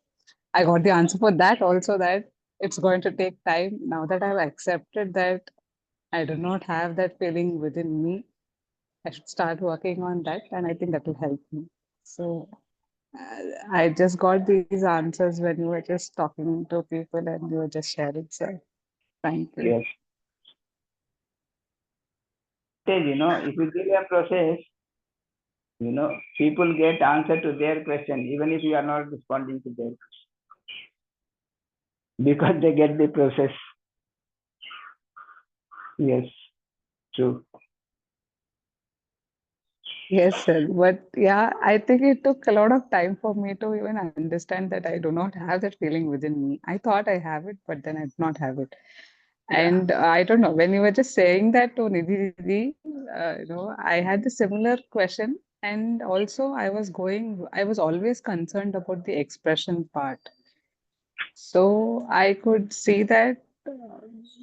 I got the answer for that also, that it's going to take time. Now that I've accepted that I do not have that feeling within me, I should start working on that, and I think that will help me. So I just got these answers when you were just talking to people and you were just sharing. So thank you. Yes. If you give a process, people get answer to their question, even if you are not responding to their question, because they get the process. Yes, true. Yes, sir. But yeah, I think it took a lot of time for me to even understand that I do not have that feeling within me. I thought I have it, but then I did not have it. And I don't know, when you were just saying that to Nidhi Didi, I had the similar question. And also, I was always concerned about the expression part. So I could see that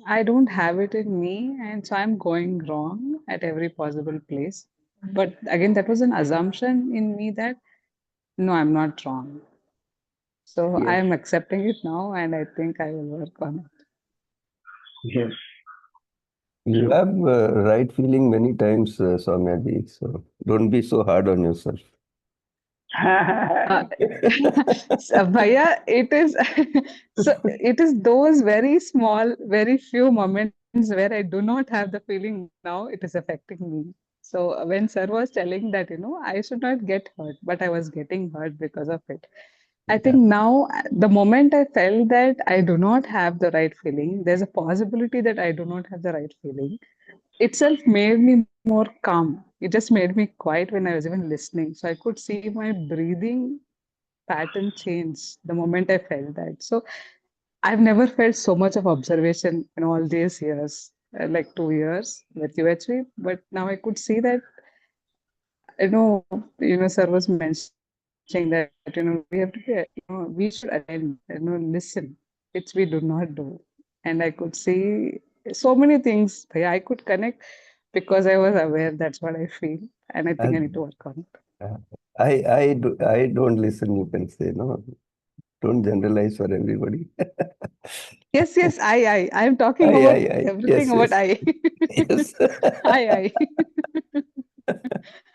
I don't have it in me, and so I'm going wrong at every possible place. But again, that was an assumption in me that no, I'm not wrong. So I Yes. am accepting it now, and I think I will work on it. Yes. You have right feeling many times, Soumya ji, so don't be so hard on yourself. Uh, so, Bhaiya, it is so it is those very small, very few moments where I do not have the feeling now it is affecting me. So when sir was telling that, I should not get hurt, but I was getting hurt because of it. I think Yeah. now the moment I felt that I do not have the right feeling, there's a possibility that I do not have the right feeling itself made me more calm. It just made me quiet when I was even listening. So I could see my breathing pattern change the moment I felt that. So I've never felt so much of observation in all these years, like 2 years with UHV. But now I could see that, sir was mentioning that, we have to be, we should attend, listen, which we do not do. And I could see so many things. Yeah, I could connect because I was aware that's what I feel. And I think I need to work on it. I don't listen, you can say, no. Don't generalize for everybody. Yes, I'm talking about everything Yes, about yes, I. yes.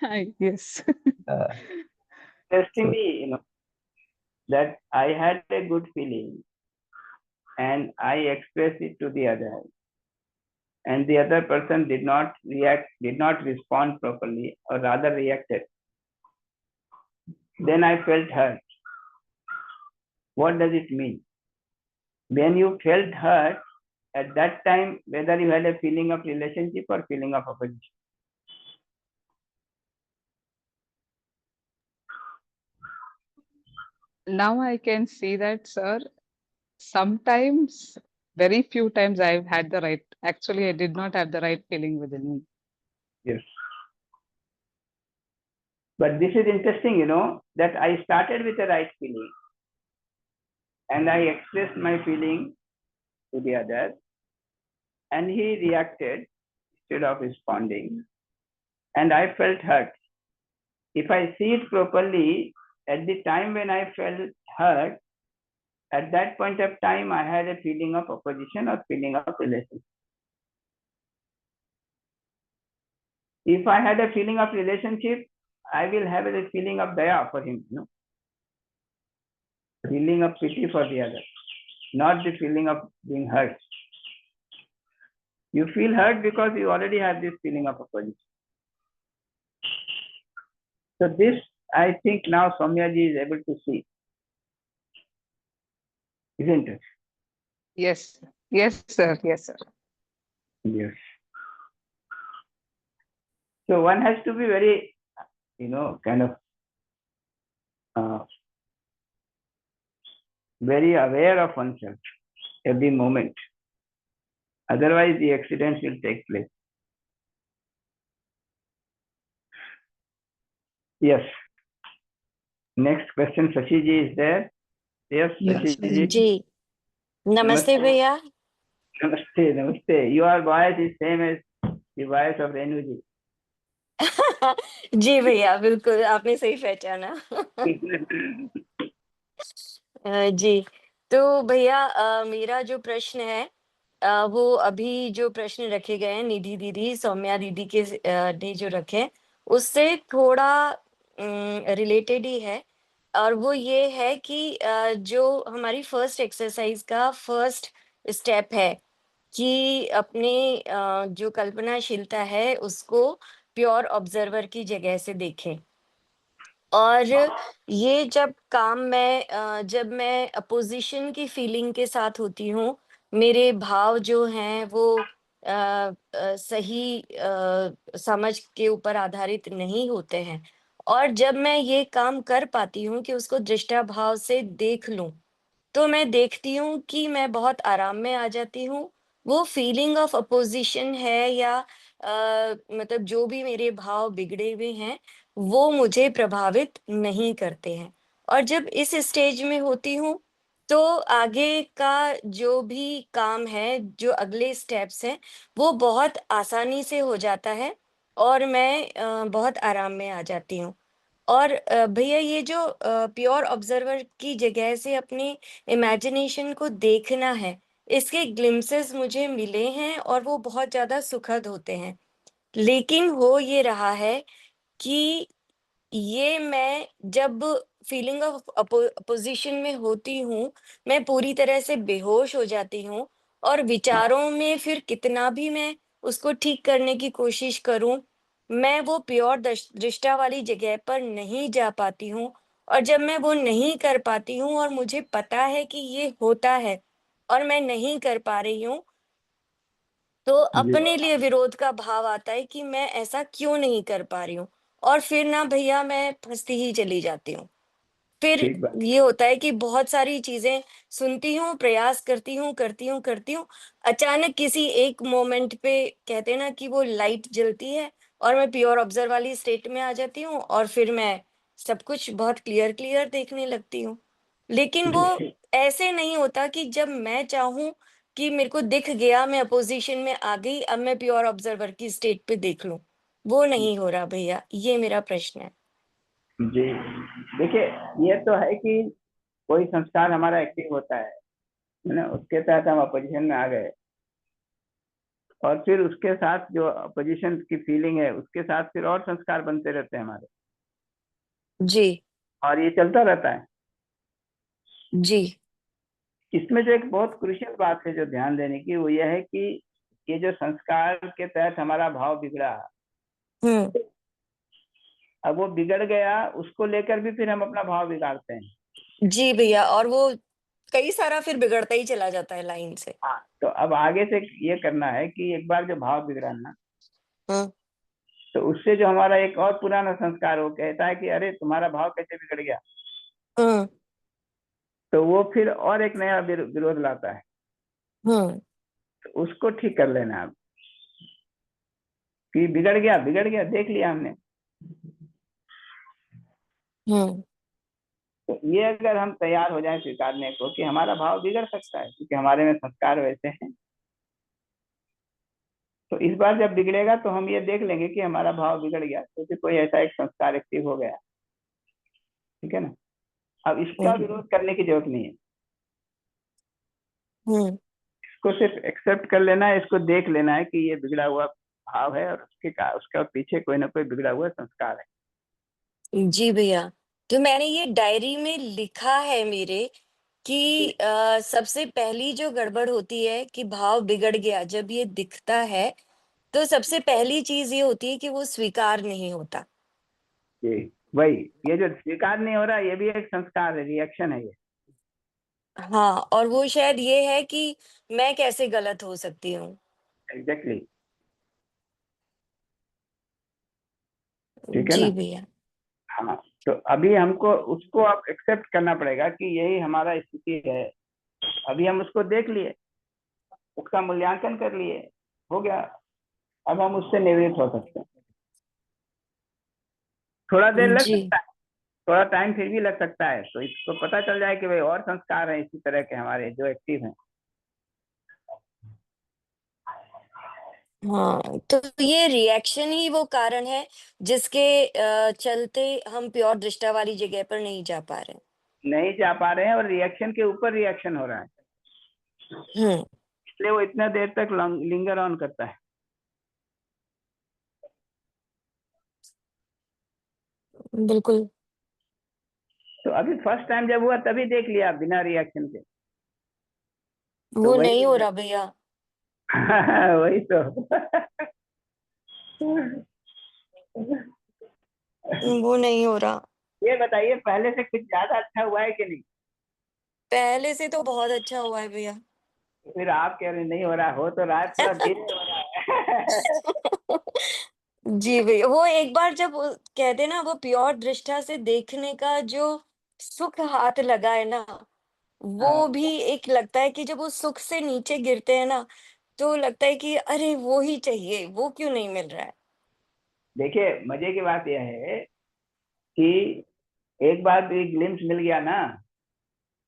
I. Yes. Uh, so, Interestingly, that I had a good feeling and I expressed it to the other, and the other person did not react, did not respond properly, or rather reacted. Then I felt hurt. What does it mean? When you felt hurt, at that time, whether you had a feeling of relationship or feeling of opposition. Now I can see that, sir. Sometimes, very few times I've had the right, actually, I did not have the right feeling within me. Yes. But this is interesting, that I started with a right feeling and I expressed my feeling to the other, and he reacted instead of responding, and I felt hurt. If I see it properly, at the time when I felt hurt, at that point of time, I had a feeling of opposition or feeling of relationship. If I had a feeling of relationship, I will have a feeling of daya for him, feeling of pity for the other, not the feeling of being hurt. You feel hurt because you already have this feeling of opposition. So this, I think now Soumyaji is able to see, isn't it? Yes. Yes, sir. Yes, sir. Yes. So one has to be very, kind of very aware of oneself every moment. Otherwise, the accidents will take place. Yes. Next question, Shashi ji is there. Yes, Yes, Shashi ji. जी नमस्ते Namaste. भैया Namaste, namaste. Your voice is same as the voice of Renu ji. जी भैया बिल्कुल आपने सही पहचाना जी तो भैया मेरा जो प्रश्न है वो अभी जो प्रश्न रखे गए हैं निधि दीदी सौम्या दीदी के ने जो रखे हैं, उससे थोड़ा रिलेटेड ही है और वो ये है कि जो हमारी फर्स्ट एक्सरसाइज का फर्स्ट स्टेप है कि अपने जो कल्पनाशीलता है उसको प्योर ऑब्जर्वर की जगह से देखें और ये जब मैं अपोजिशन की फीलिंग के साथ होती हूँ, मेरे भाव जो हैं वो सही समझ के ऊपर आधारित नहीं होते हैं और जब मैं ये काम कर पाती हूँ कि उसको दृष्टा भाव से देख लूँ, तो मैं देखती हूँ कि मैं बहुत आराम में आ जाती हूँ। वो फीलिंग ऑफ अपोज़िशन है या मतलब जो भी मेरे भाव बिगड़े हुए हैं, वो मुझे प्रभावित नहीं करते हैं। और जब इस स्टेज में होती हूँ, तो आगे का जो भी काम है, जो अगले स्टेप्स हैं, वो बहुत आसानी से हो जाता है और मैं बहुत आराम में आ जाती हूँ। और भैया ये जो प्योर ऑब्जर्वर की जगह से अपनी इमेजिनेशन को देखना है, इसके ग्लिम्सेस मुझे मिले हैं और वो बहुत ज़्यादा सुखद होते हैं। लेकिन हो ये रहा है कि ये मैं जब फीलिंग ऑफ अपोज़िशन में होती हूँ, मैं पूरी तरह से बेहोश हो जाती हूँ और विचारों में फिर कितना भी मैं उसको ठीक करने की कोशिश करूँ, मैं वो प्योर दृष्टा वाली जगह पर नहीं जा पाती हूँ। और जब मैं वो नहीं कर पाती हूँ और मुझे पता है कि ये होता है और मैं नहीं कर पा रही हूँ, तो जी अपने लिए विरोध का भाव आता है कि मैं ऐसा क्यों नहीं कर पा रही हूँ। और फिर ना भैया मैं फँसती ही चली जाती हूँ। फिर ठीक बात। ये होता है कि बहुत सारी चीज़ें सुनती हूँ, प्रयास करती हूँ। अचानक किसी एक मोमेंट पे कहते हैं ना कि वो लाइट जलती है और मैं प्योर ऑब्ज़र्व वाली स्टेट में आ जाती हूँ और फिर मैं सब कुछ बहुत क्लियर देखने लगती हूँ। लेकिन वो ऐसे नहीं होता कि जब मैं चाहूँ कि मेरे को दिख गया, मैं अपोज़िशन में आ गई, अब मैं प्योर ऑब्ज़र्वर की स्टेट पे देख लूँ। वो नहीं हो रहा भैया, ये मेरा प्रश्न है। जी देखिए, ये तो है कि कोई संस्कार हमारा एक्टिव होता है ना, उसके तहत हम अपोजिशन में आ गए और फिर उसके साथ जो अपोजिशन की फीलिंग है उसके साथ फिर और संस्कार बनते रहते हैं हमारे, जी, और ये चलता रहता है। जी। इसमें जो एक बहुत क्रुशियल बात है जो ध्यान देने की, वो यह है कि ये जो संस्कार के तहत हमारा भाव बिगड़ा, हुँ। अब वो बिगड़ गया, उसको लेकर भी फिर हम अपना भाव बिगाड़ते हैं। जी भैया, और वो कई सारा फिर बिगड़ता ही चला जाता है लाइन से। हाँ, तो अब आगे से ये करना है कि एक बार जो भाव बिगड़ा ना, हाँ, तो उससे जो हमारा एक और पुराना संस्कार वो कहता है कि अरे तुम्हारा भाव कैसे बिगड़ गया, हाँ, तो वो फिर और एक नया विरोध लाता है। हाँ, तो उसको ठीक कर लेना है कि बिगड़ गया देख लिया हमने। हाँ, तो ये अगर हम तैयार हो जाए स्वीकारने को कि हमारा भाव बिगड़ सकता है क्योंकि हमारे में संस्कार वैसे हैं, तो इस बार जब बिगड़ेगा तो हम ये देख लेंगे कि हमारा भाव बिगड़ गया क्योंकि कोई ऐसा एक संस्कार एक्टिव हो गया। ठीक है ना, अब इसका हाँ, विरोध करने की जरूरत नहीं है, हाँ। इसको सिर्फ एक्सेप्ट कर लेना है, इसको देख लेना है कि ये बिगड़ा हुआ भाव है और उसके पीछे कोई ना कोई बिगड़ा हुआ संस्कार है। जी भैया, तो मैंने ये डायरी में लिखा है मेरे कि सबसे पहली जो गड़बड़ होती है कि भाव बिगड़ गया जब ये दिखता है, तो सबसे पहली चीज़ ये होती है कि वो स्वीकार नहीं होता। ये वही, ये जो स्वीकार नहीं हो रहा ये भी एक संस्कार है, रिएक्शन है ये। हाँ, और वो शायद ये है कि मैं कैसे गलत हो सकती हूँ। एग्जैक्टली, ठीक है जी ना। भैया। हाँ, तो अभी हमको उसको अब एक्सेप्ट करना पड़ेगा कि यही हमारा स्थिति है। अभी हम उसको देख लिए, उसका मूल्यांकन कर लिए, हो गया, अब हम उससे निवृत्त हो सकते हैं। थोड़ा देर लग जी। सकता है, थोड़ा टाइम फिर भी लग सकता है, तो इसको पता चल जाए कि भाई और संस्कार हैं इसी तरह के हमारे जो एक्टिव हैं। हाँ, तो ये रिएक्शन ही वो कारण है जिसके चलते हम प्योर दृष्टा वाली जगह पर नहीं जा पा रहे। नहीं जा पा रहे हैं और रिएक्शन के ऊपर रिएक्शन हो रहा है, हुँ, इसलिए वो इतना देर तक लिंगर ऑन करता है। बिल्कुल, तो अभी फर्स्ट टाइम जब हुआ तभी देख लिया बिना रिएक्शन के, तो वो नहीं हो वही रहा भैया, वही तो वो नहीं हो रहा। ये बताइए पहले से कुछ ज्यादा अच्छा हुआ है कि नहीं? पहले से तो बहुत अच्छा हुआ है भैया। फिर आप कह रहे नहीं हो रहा, हो तो रहा है, थोड़ा धीरे हो रहा है। जी भैया, वो एक बार जब कहते हैं ना वो प्योर दृष्टा से देखने का जो सुख हाथ लगा है ना, हाँ, वो भी एक लगता है कि जब वो सुख से नीचे गिरते हैं ना, तो लगता है कि अरे वो ही चाहिए, वो क्यों नहीं मिल रहा है? देखिए मजे की बात यह है कि एक बार भी ग्लिम्स मिल गया ना,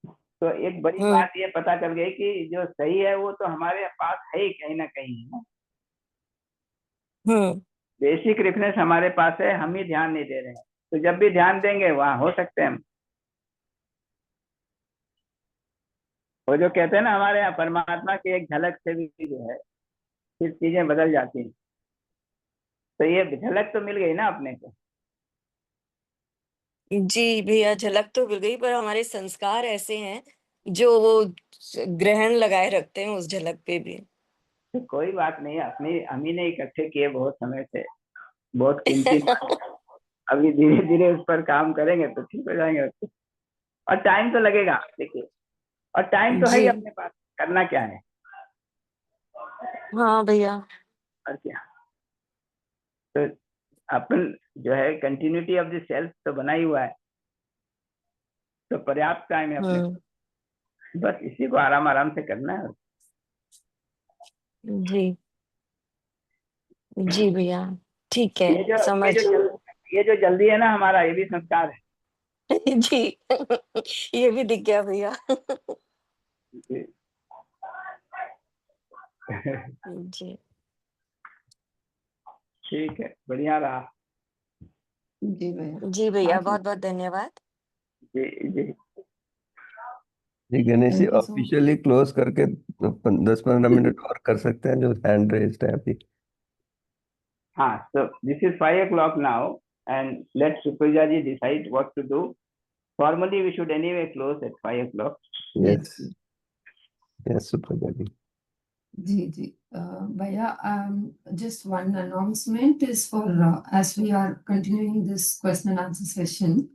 तो एक बड़ी हुँ, बात ये पता चल गई कि जो सही है वो तो हमारे पास है ही कहीं ना कहीं। हुँ, बेसिक रेफरेंस हमारे पास है, हम ही ध्यान नहीं दे रहे हैं, तो जब भी ध्यान देंगे वहां हो सकते हैं हम। वो जो कहते हैं ना हमारे यहाँ परमात्मा की एक झलक से भी जो है फिर चीजें बदल जाती हैं। तो ये झलक तो मिल गई ना अपने को। जी भैया, झलक तो मिल गई, पर हमारे संस्कार ऐसे हैं जो वो ग्रहण लगाए रखते हैं उस झलक पे भी। तो कोई बात नहीं, अपनी हम ही ने इकट्ठे किए बहुत समय से, बहुत कीमती। अभी धीरे धीरे उस पर काम करेंगे तो ठीक हो जाएंगे। और टाइम तो लगेगा देखिए, और टाइम तो है ही जी अपने पास, करना क्या है। हाँ भैया। और क्या, तो अपन जो है कंटिन्यूटी ऑफ द सेल्फ तो बना ही हुआ है, तो पर्याप्त टाइम है अपने पास। बस इसी को आराम आराम से करना है। जी जी भैया, ठीक है, ये जो ये समझ। जो ये जो जल्दी है ना हमारा, ये भी संस्कार है। जी ये भी दिख गया भैया। जी ठीक है, बढ़िया रहा। जी भैया। जी भैया, Thank you. बहुत बहुत धन्यवाद। जी जी। जी Ganesh ji, Thank you so much. Officially close करके 10-15 मिनट और कर सकते हैं, जो हैंड रेज्ड है अभी। हाँ, so this is 5 o'clock now, and let Supriya ji decide what to do. Formally, we should anyway close at 5 o'clock. Yes yes Supriya ji. जी भैया, just one announcement is for as we are continuing this question and answer session,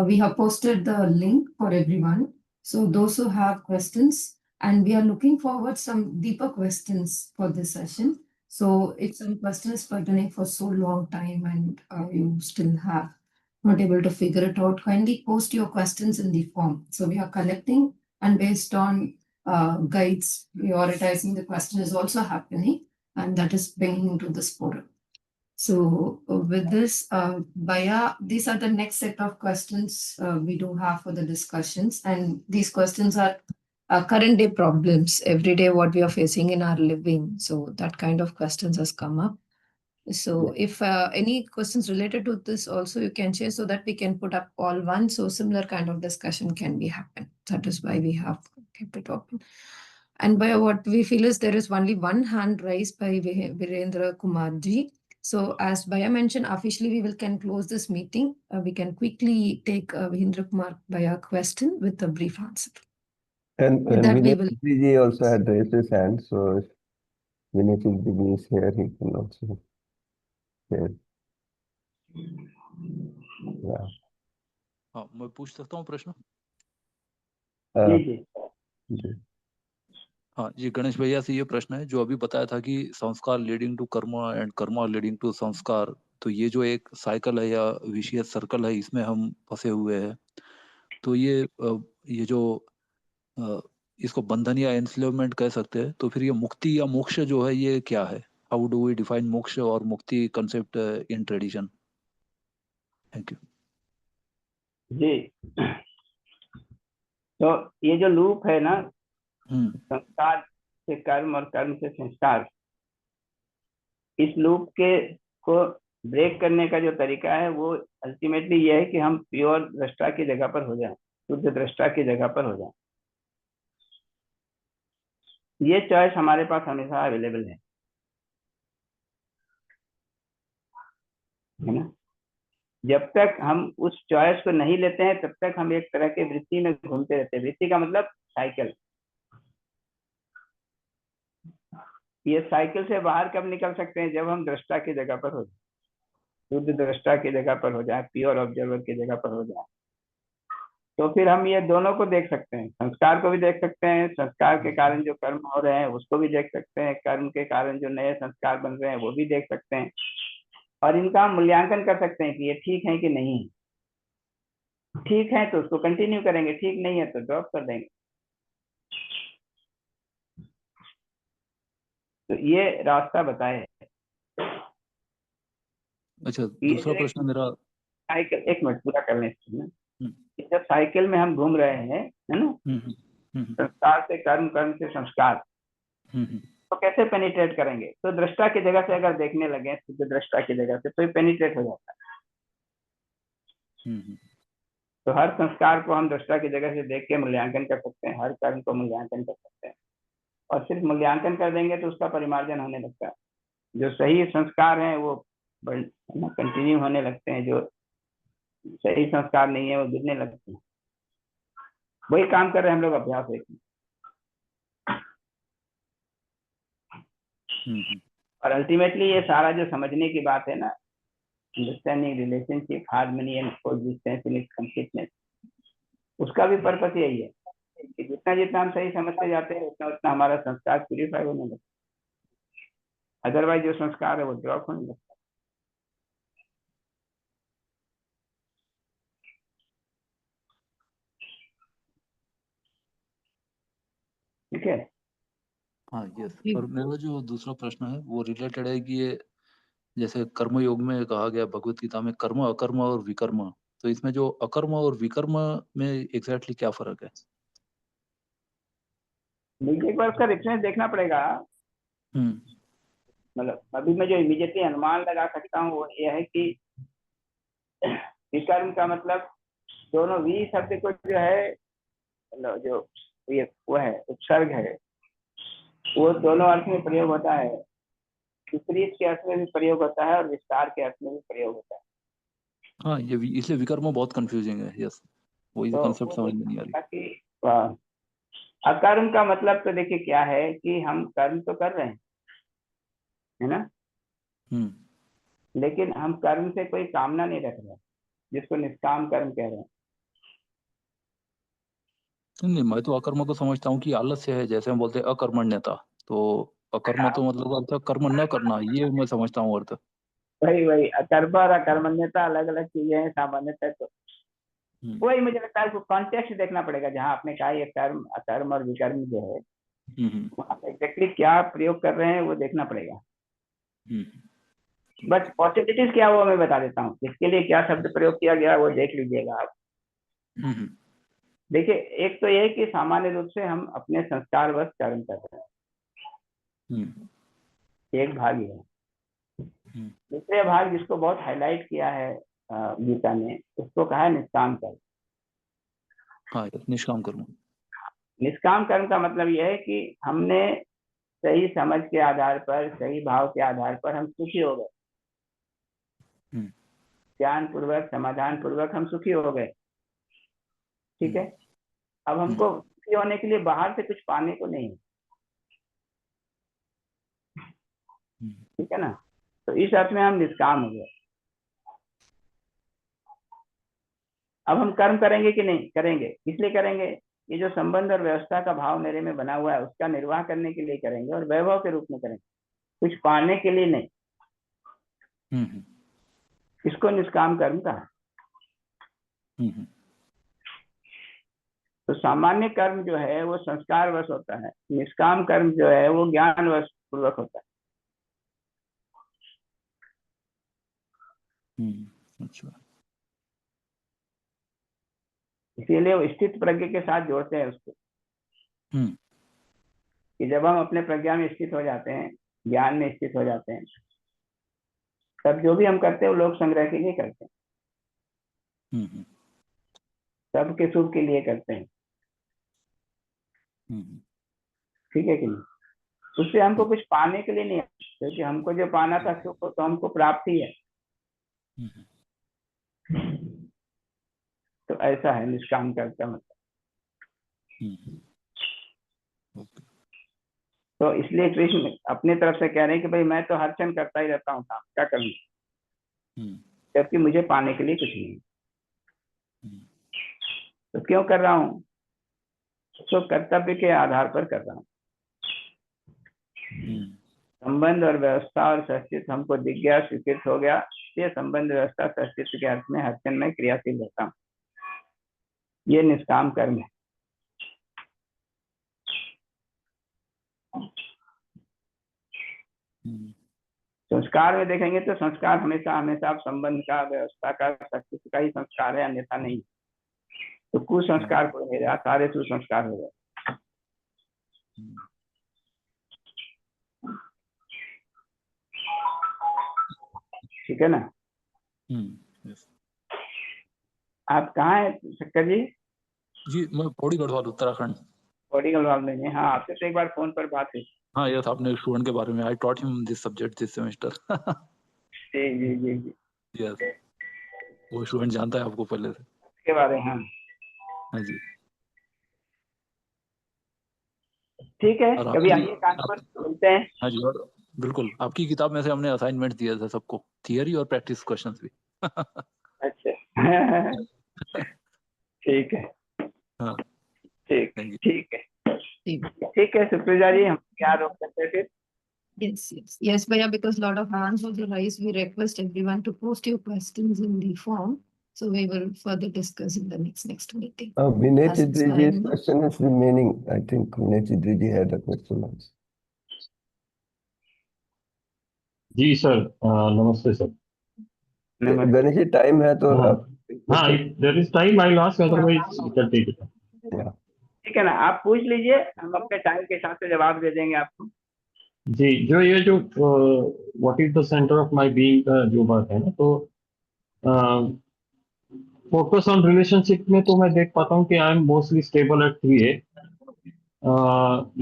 we have posted the link for everyone. So those who have questions, and we are looking forward some deeper questions for this session. So if some questions pertaining for so long time and you still have not able to figure it out, kindly post your questions in the form. So we are collecting, and based on guides, prioritizing the question is also happening, and that is bringing into this portal. So with this, Baya, these are the next set of questions we do have for the discussions, and these questions are current day problems, every day what we are facing in our living. So that kind of questions has come up. So if any questions related to this also you can share, so that we can put up all one, so similar kind of discussion can be happen. That is why we have kept it open. And by what we feel is there is only one hand raised by Virendra Kumar ji. So as Baya mentioned, officially we will can close this meeting. We can quickly take Virendra Kumar Baya question with a brief answer. And With that we Vinay will. ji also had raised his hand, so if Vinay ji is here, he can also share. Yeah. हाँ, मैं पूछ सकता हूँ प्रश्न? Uh, जी जी। जी। हाँ जी, गणेश भैया से ये प्रश्न है, जो अभी बताया था कि संस्कार leading to karma and karma leading to संस्कार, तो ये जो एक साइकिल है या विशियस सर्कल है, इसमें हम फंसे हुए हैं। तो ये जो इसको बंधन या एनस्लेवमेंट कह सकते हैं, तो फिर ये मुक्ति या मोक्ष जो है ये क्या है? How do we define moksha और mukti concept in tradition? Thank you जी। तो ये जो लूप है ना, संस्कार से कर्म और कर्म से संस्कार, इस लूप के को ब्रेक करने का जो तरीका है वो अल्टीमेटली ये है कि हम प्योर दृष्टा की जगह पर हो जाएं, शुद्ध दृष्टा की जगह पर हो जाएं। ये चॉइस हमारे पास हमेशा अवेलेबल है ना। जब तक हम उस चॉइस को नहीं लेते हैं तब तक हम एक तरह के वृत्ति में घूमते रहते हैं। वृत्ति का मतलब साइकिल। ये साइकिल से बाहर कब निकल सकते हैं? जब हम दृष्टा की जगह पर हो जाए, शुद्ध दृष्टा की जगह पर हो जाए, प्योर ऑब्जर्वर की जगह पर हो जाए, तो फिर हम ये दोनों को देख सकते हैं। संस्कार को भी देख सकते हैं, संस्कार के कारण जो कर्म हो रहे हैं उसको भी देख सकते हैं, कर्म के कारण जो नए संस्कार बन रहे हैं वो भी देख सकते हैं, और इनका हम मूल्यांकन कर सकते हैं कि ये ठीक है कि नहीं है। ठीक है तो उसको कंटिन्यू करेंगे, ठीक नहीं है तो ड्रॉप कर देंगे। तो ये रास्ता बताए। अच्छा, दूसरा प्रश्न मेरा। साइकिल, एक मिनट पूरा करने से, जब साइकिल में हम घूम रहे हैं, है ना, संस्कार से कर्म, कर्म से संस्कार, तो कैसे पेनिट्रेट करेंगे? तो दृष्टा की जगह से अगर देखने लगे, शुद्ध दृष्टा की जगह से, तो ये पेनिट्रेट हो जाता है। तो हर संस्कार को हम दृष्टा की जगह से देख के मूल्यांकन कर सकते हैं, हर कर्म को मूल्यांकन कर सकते हैं, और सिर्फ मूल्यांकन कर देंगे तो उसका परिमार्जन होने लगता है। जो सही संस्कार हैं वो कंटिन्यू होने लगते हैं, जो सही संस्कार नहीं है वो गिरने लगते हैं। वही काम कर रहे हैं हम लोग, अभ्यास एक। और अल्टीमेटली ये सारा जो समझने की बात है ना, understanding relationship, harmony and coexistence in its completeness, उसका भी पर्पस यही है कि जितना जितना हम सही समझते जाते हैं उतना उतना हमारा संस्कार प्यूरिफाई होने लगता है, अदरवाइज जो संस्कार है वो ड्रॉप होने लगता है। ठीक है। हाँ यस। और मेरा जो दूसरा प्रश्न है वो रिलेटेड है कि ये जैसे कर्म योग में कहा गया भगवत गीता में कर्म, अकर्म और विकर्म, तो इसमें जो अकर्म और विकर्म में एग्जैक्टली क्या फर्क है? मुझे एक बार उसका रेफरेंस देखना पड़ेगा। मतलब अभी मैं जो इमीडिएटली अनुमान लगा सकता हूँ वो ये है कि विकर्म का मतलब दोनों वी शब्द को जो है, मतलब जो ये वो है उपसर्ग है, वो दोनों अर्थ में प्रयोग होता है। विपरीत के अर्थ में भी प्रयोग होता है और विस्तार के अर्थ में भी प्रयोग होता है। हाँ ये इसलिए विकर्म बहुत कंफ्यूजिंग है। यस, वही तो कंसेप्ट समझ में नहीं आ रही। अकर्म का मतलब तो देखिए क्या है कि हम कर्म तो कर रहे हैं, है ना, लेकिन हम कर्म से कोई कामना नहीं रख रहे, जिसको निष्काम कर्म कह रहे हैं। नहीं, मैं तो अकर्म को समझता हूँ कि आलस्य है, जैसे हम बोलते हैं अकर्मण्यता, तो अकर्म तो मतलब अर्थ कर्म न करना, ये मैं समझता हूँ अर्थ। वही अकर्म और अकर्मण्यता अलग अलग चीजें हैं सामान्यतः। तो वही मुझे लगता है कॉन्टेक्स्ट देखना पड़ेगा, जहाँ आपने कहा ये कर्म अकर्म और विकर्म जो है वहाँ पे एग्जैक्टली क्या प्रयोग कर रहे हैं वो देखना पड़ेगा। बट पॉसिबिलिटीज क्या वो मैं बता देता हूँ, इसके लिए क्या शब्द प्रयोग किया गया वो देख लीजिएगा आप। देखिए, एक तो ये कि सामान्य रूप से हम अपने संस्कारवश कर्म कर रहे हैं, एक भाग ये है। दूसरे भाग जिसको बहुत हाईलाइट किया है गीता ने, उसको कहा है निष्काम कर्म। हाँ, निष्काम कर्म। निष्काम कर्म का मतलब यह है कि हमने सही समझ के आधार पर, सही भाव के आधार पर हम सुखी हो गए, ज्ञान पूर्वक समाधान पूर्वक हम सुखी हो गए। ठीक है। अब हमको सुखी होने के लिए बाहर से कुछ पाने को नहीं, ठीक है ना। तो इस अर्थ में हम निष्काम हो गए। अब हम कर्म करेंगे कि नहीं? करेंगे। इसलिए करेंगे, ये जो संबंध और व्यवस्था का भाव मेरे में बना हुआ है उसका निर्वाह करने के लिए करेंगे, और वैभव के रूप में करेंगे, कुछ पाने के लिए नहीं। इसको निष्काम कर्म कहा। तो सामान्य कर्म जो है वो संस्कार वश होता है, निष्काम कर्म जो है वो ज्ञान वश पूर्वक होता है। अच्छा। इसीलिए वो स्थित प्रज्ञ के साथ जोड़ते हैं उसको, कि जब हम अपने प्रज्ञा में स्थित हो जाते हैं, ज्ञान में स्थित हो जाते हैं, तब जो भी हम करते हैं वो लोक संग्रह के लिए करते हैं, सबके शुभ के लिए करते हैं। ठीक है कि नहीं? उससे हमको कुछ पाने के लिए नहीं, क्योंकि हमको जो पाना था सुख तो हमको प्राप्ति है। तो ऐसा है निष्काम कर्म का मतलब। तो इसलिए कृष्ण अपने तरफ से कह रहे हैं कि भाई मैं तो हर क्षण करता ही रहता हूँ काम, क्या करूँ, जबकि मुझे पाने के लिए कुछ नहीं। तो क्यों कर रहा हूँ? तो कर्तव्य के आधार पर कर रहा हूँ। संबंध और व्यवस्था और सस्तित्व हमको दिख गया, स्वीकृत हो गया, ये संबंध व्यवस्था सस्तित्व के अर्थ में हर क्षण में क्रियाशील रहता हूँ। ये निष्काम कर्म है। संस्कार में देखेंगे तो संस्कार हमेशा हमेशा संबंध का, व्यवस्था का, सस्तित्व का ही संस्कार है, अन्यथा नहीं। तो कुसंस्कार को मेरा सारे सुसंस्कार हो गए। ठीक है ना। आप कहाँ है शक्कर जी? जी मैं पौड़ी गढ़वाल उत्तराखंड। पौड़ी गढ़वाल में हैं। हाँ, आपसे तो एक बार फोन पर बात हुई। हाँ यस, आपने स्टूडेंट के बारे में, I taught him this subject this semester. जी जी जी जी यस, वो स्टूडेंट जानता है आपको पहले से। के बारे में। हाँ हाँ जी। ठीक है, और कभी आपकी आइए कानपुर, मिलते हैं। हाँ जी, और बिल्कुल आपकी किताब में से हमने असाइनमेंट दिया था सबको, थियरी और प्रैक्टिस क्वेश्चंस भी। अच्छा। ठीक है, हाँ, ठीक थैंक यू। ठीक है, ठीक। ठीक है सुप्रिया जी, हम क्या रोक सकते थे? Yes, Bhaiya, because a lot of hands also raised, we request everyone to post your questions in the form. So we will further discuss in the next meeting. Vinay As it's Chidriji's time. question is remaining. I think Vinay Chidriji had a question also. जी sir, नमस्ते sir. नमस्ते। Ganesh ji time है तो हाँ आप हाँ, there is time, I last, otherwise we can take it. ठीक है ना, आप पूछ लीजिए, हम अपने टाइम के हिसाब से जवाब दे देंगे आपको। जी, जो ये जो what is the centre of my being का जो बात है ना, तो फोकस ऑन रिलेशनशिप में तो मैं देख पाता हूँ कि I am mostly stable at 3A।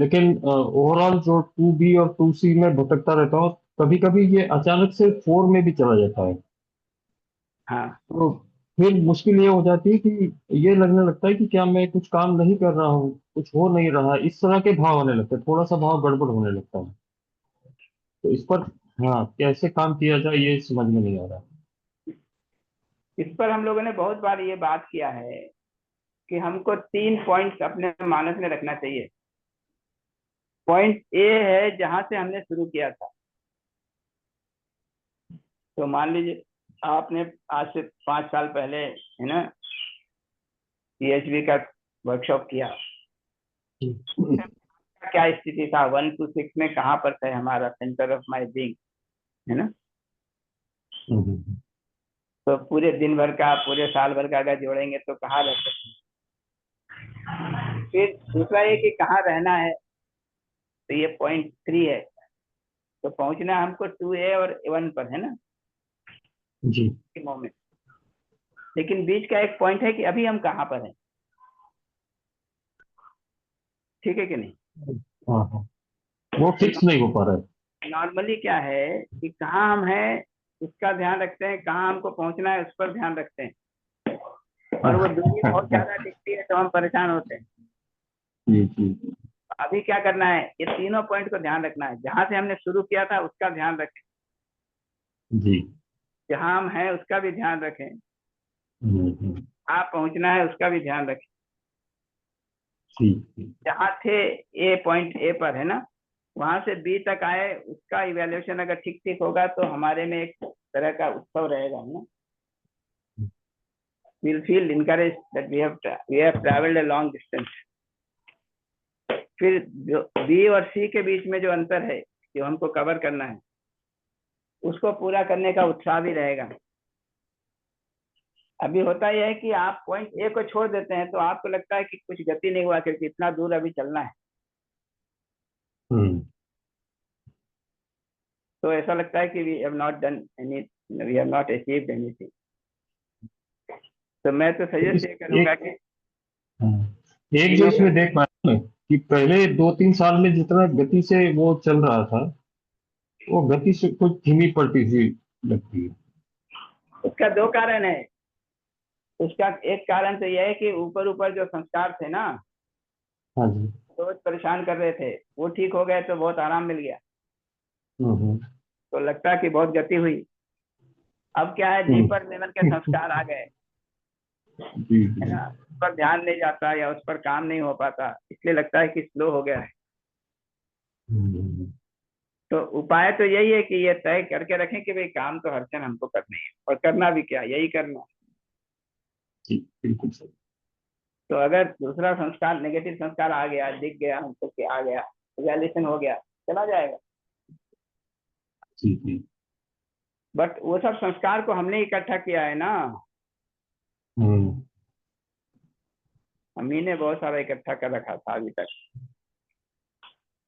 लेकिन ओवरऑल जो 2B और 2C में भटकता रहता हूँ, कभी कभी ये अचानक से 4 में भी चला जाता है। हाँ, तो फिर मुश्किल ये हो जाती है कि ये लगने लगता है कि क्या मैं कुछ काम नहीं कर रहा हूँ, कुछ हो नहीं रहा है, इस तरह के भाव आने लगते हैं, थोड़ा सा भाव गड़बड़ होने लगता है। तो इस पर हाँ कैसे काम किया जाए ये समझ में नहीं आ रहा। इस पर हम लोगों ने बहुत बार ये बात किया है कि हमको 3 पॉइंट्स अपने मानस में रखना चाहिए। पॉइंट ए है जहां से हमने शुरू किया था। तो मान लीजिए आपने आज से 5 साल पहले, है ना, PHB का वर्कशॉप किया। क्या स्थिति था, 1 to 6 में कहाँ पर था हमारा सेंटर ऑफ माय बीइंग, है ना? तो पूरे दिन भर का, पूरे साल भर का अगर जोड़ेंगे तो कहाँ रहते हैं। फिर दूसरा ये कि कहाँ रहना है, तो ये पॉइंट 3 है। तो पहुंचना हमको 2A और 1 पर, है ना, जी। मोमेंट। लेकिन बीच का एक पॉइंट है कि अभी हम कहाँ पर हैं। ठीक है कि नहीं? हाँ हाँ, वो फिक्स नहीं हो पा रहा है। नॉर्मली क्या है कि कहाँ हम हैं उसका ध्यान रखते हैं, कहाँ हमको पहुंचना है उस पर ध्यान रखते हैं, और वो दूरी बहुत ज्यादा दिखती है तो हम परेशान होते हैं। जी जी अभी क्या करना है, ये तीनों पॉइंट को ध्यान रखना है। जहां से हमने शुरू किया था उसका ध्यान रखें, जी। जहां हम हैं उसका भी ध्यान रखें, हम्म, आप पहुंचना है उसका भी ध्यान रखें। जी जहां थे ए, पॉइंट ए पर, है ना, वहां से बी तक आए, उसका इवेल्युएशन अगर ठीक ठीक होगा तो हमारे में एक तरह का उत्सव रहेगा, है ना। we'll feel encouraged that we have traveled a long distance. फिर बी और सी के बीच में जो अंतर है जो हमको कवर करना है उसको पूरा करने का उत्साह भी रहेगा। अभी होता यह है कि आप पॉइंट ए को छोड़ देते हैं तो आपको लगता है कि कुछ गति नहीं हुआ क्योंकि इतना दूर अभी चलना है। तो ऐसा लगता है कि we have not done any, we have not achieved anything. तो मैं तो सजेस्ट ये करूंगा कि एक जो इसमें देख पाया कि पहले 2-3 साल में जितना गति से वो चल रहा था, वो गति से कुछ धीमी पड़ती थी लगती है। उसका 2 कारण है। उसका एक कारण तो यह है कि ऊपर ऊपर जो संस्कार थे ना, हाँ जी। रोज परेशान कर रहे थे, वो ठीक हो गए तो बहुत आराम मिल गया, तो लगता है कि बहुत गति हुई। अब क्या है, डीपर लेवल के संस्कार आ गए, है ना, उस पर ध्यान नहीं जाता या उस पर काम नहीं हो पाता, इसलिए लगता है कि स्लो हो गया है। तो उपाय तो यही है कि ये तय करके रखें कि भाई काम तो हर क्षण हमको करना है, और करना भी क्या, यही करना। बिल्कुल सही। तो अगर दूसरा संस्कार, नेगेटिव संस्कार आ गया, दिख गया हमको कि आ गया, इवैल्यूएशन हो गया, चला जाएगा। बट वो सब संस्कार को हमने इकट्ठा किया है ना, हमही ने बहुत सारा इकट्ठा कर रखा था अभी तक।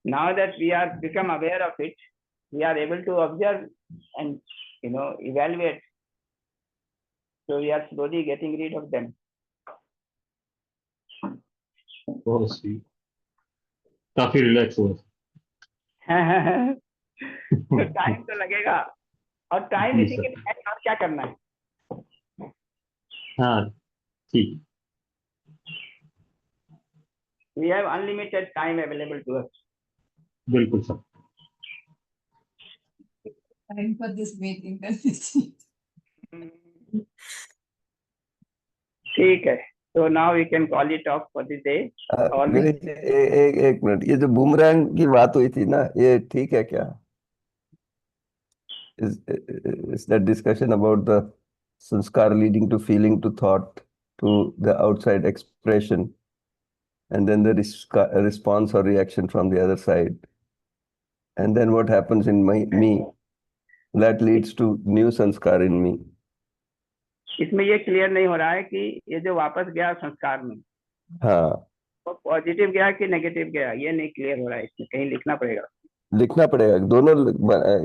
Now that we are become aware of it, we are able to observe and evaluate. So we are slowly getting rid of them. बहुत सही, काफी रिलैक्स हुआ। तो टाइम तो लगेगा, और टाइम जी इसी के सर, लिए है, और क्या करना है। हाँ ठीक, We have unlimited time available to us. बिल्कुल sir. Time for this meeting. ठीक है, तो now we can call it off for the day. और भी गणेश जी, एक मिनट, ये जो बूमरैंग की बात हुई थी ना, ये ठीक है क्या? Is that discussion about the sanskar leading to feeling to thought to the outside expression, and then the response or reaction from the other side, and then what happens in me that leads to new sanskar in me. इसमें ये clear नहीं हो रहा है कि ये जो वापस गया संस्कार में, हाँ, वो पॉजिटिव गया कि नेगेटिव गया, ये नहीं क्लियर हो रहा है, इसमें कहीं लिखना पड़ेगा। लिखना पड़ेगा, दोनों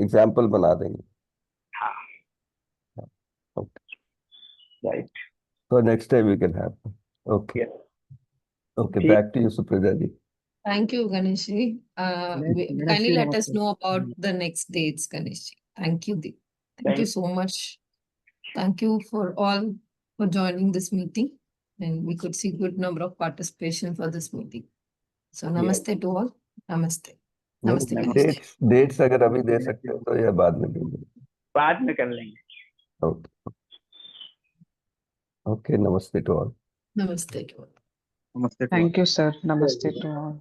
एग्जाम्पल बना देंगे। हाँ, Okay. Right, So next time we can have. Okay. Okay, ठीक, back to you, Supriya ji. Thank you, Ganesh ji. Kindly let us know about the next dates, Ganesh ji. Thank you, Deep. Thank you so much. Thank you for all for joining this meeting, and we could see good number of participation for this meeting. So namaste to all. Namaste. Namaste, Ganesh ji. Dates अगर अभी दे सकते हो तो या बाद में देंगे। बाद में कर लेंगे। ओके, ओके, नमस्ते to all. Namaste to all. Thank you, sir. Namaste to all.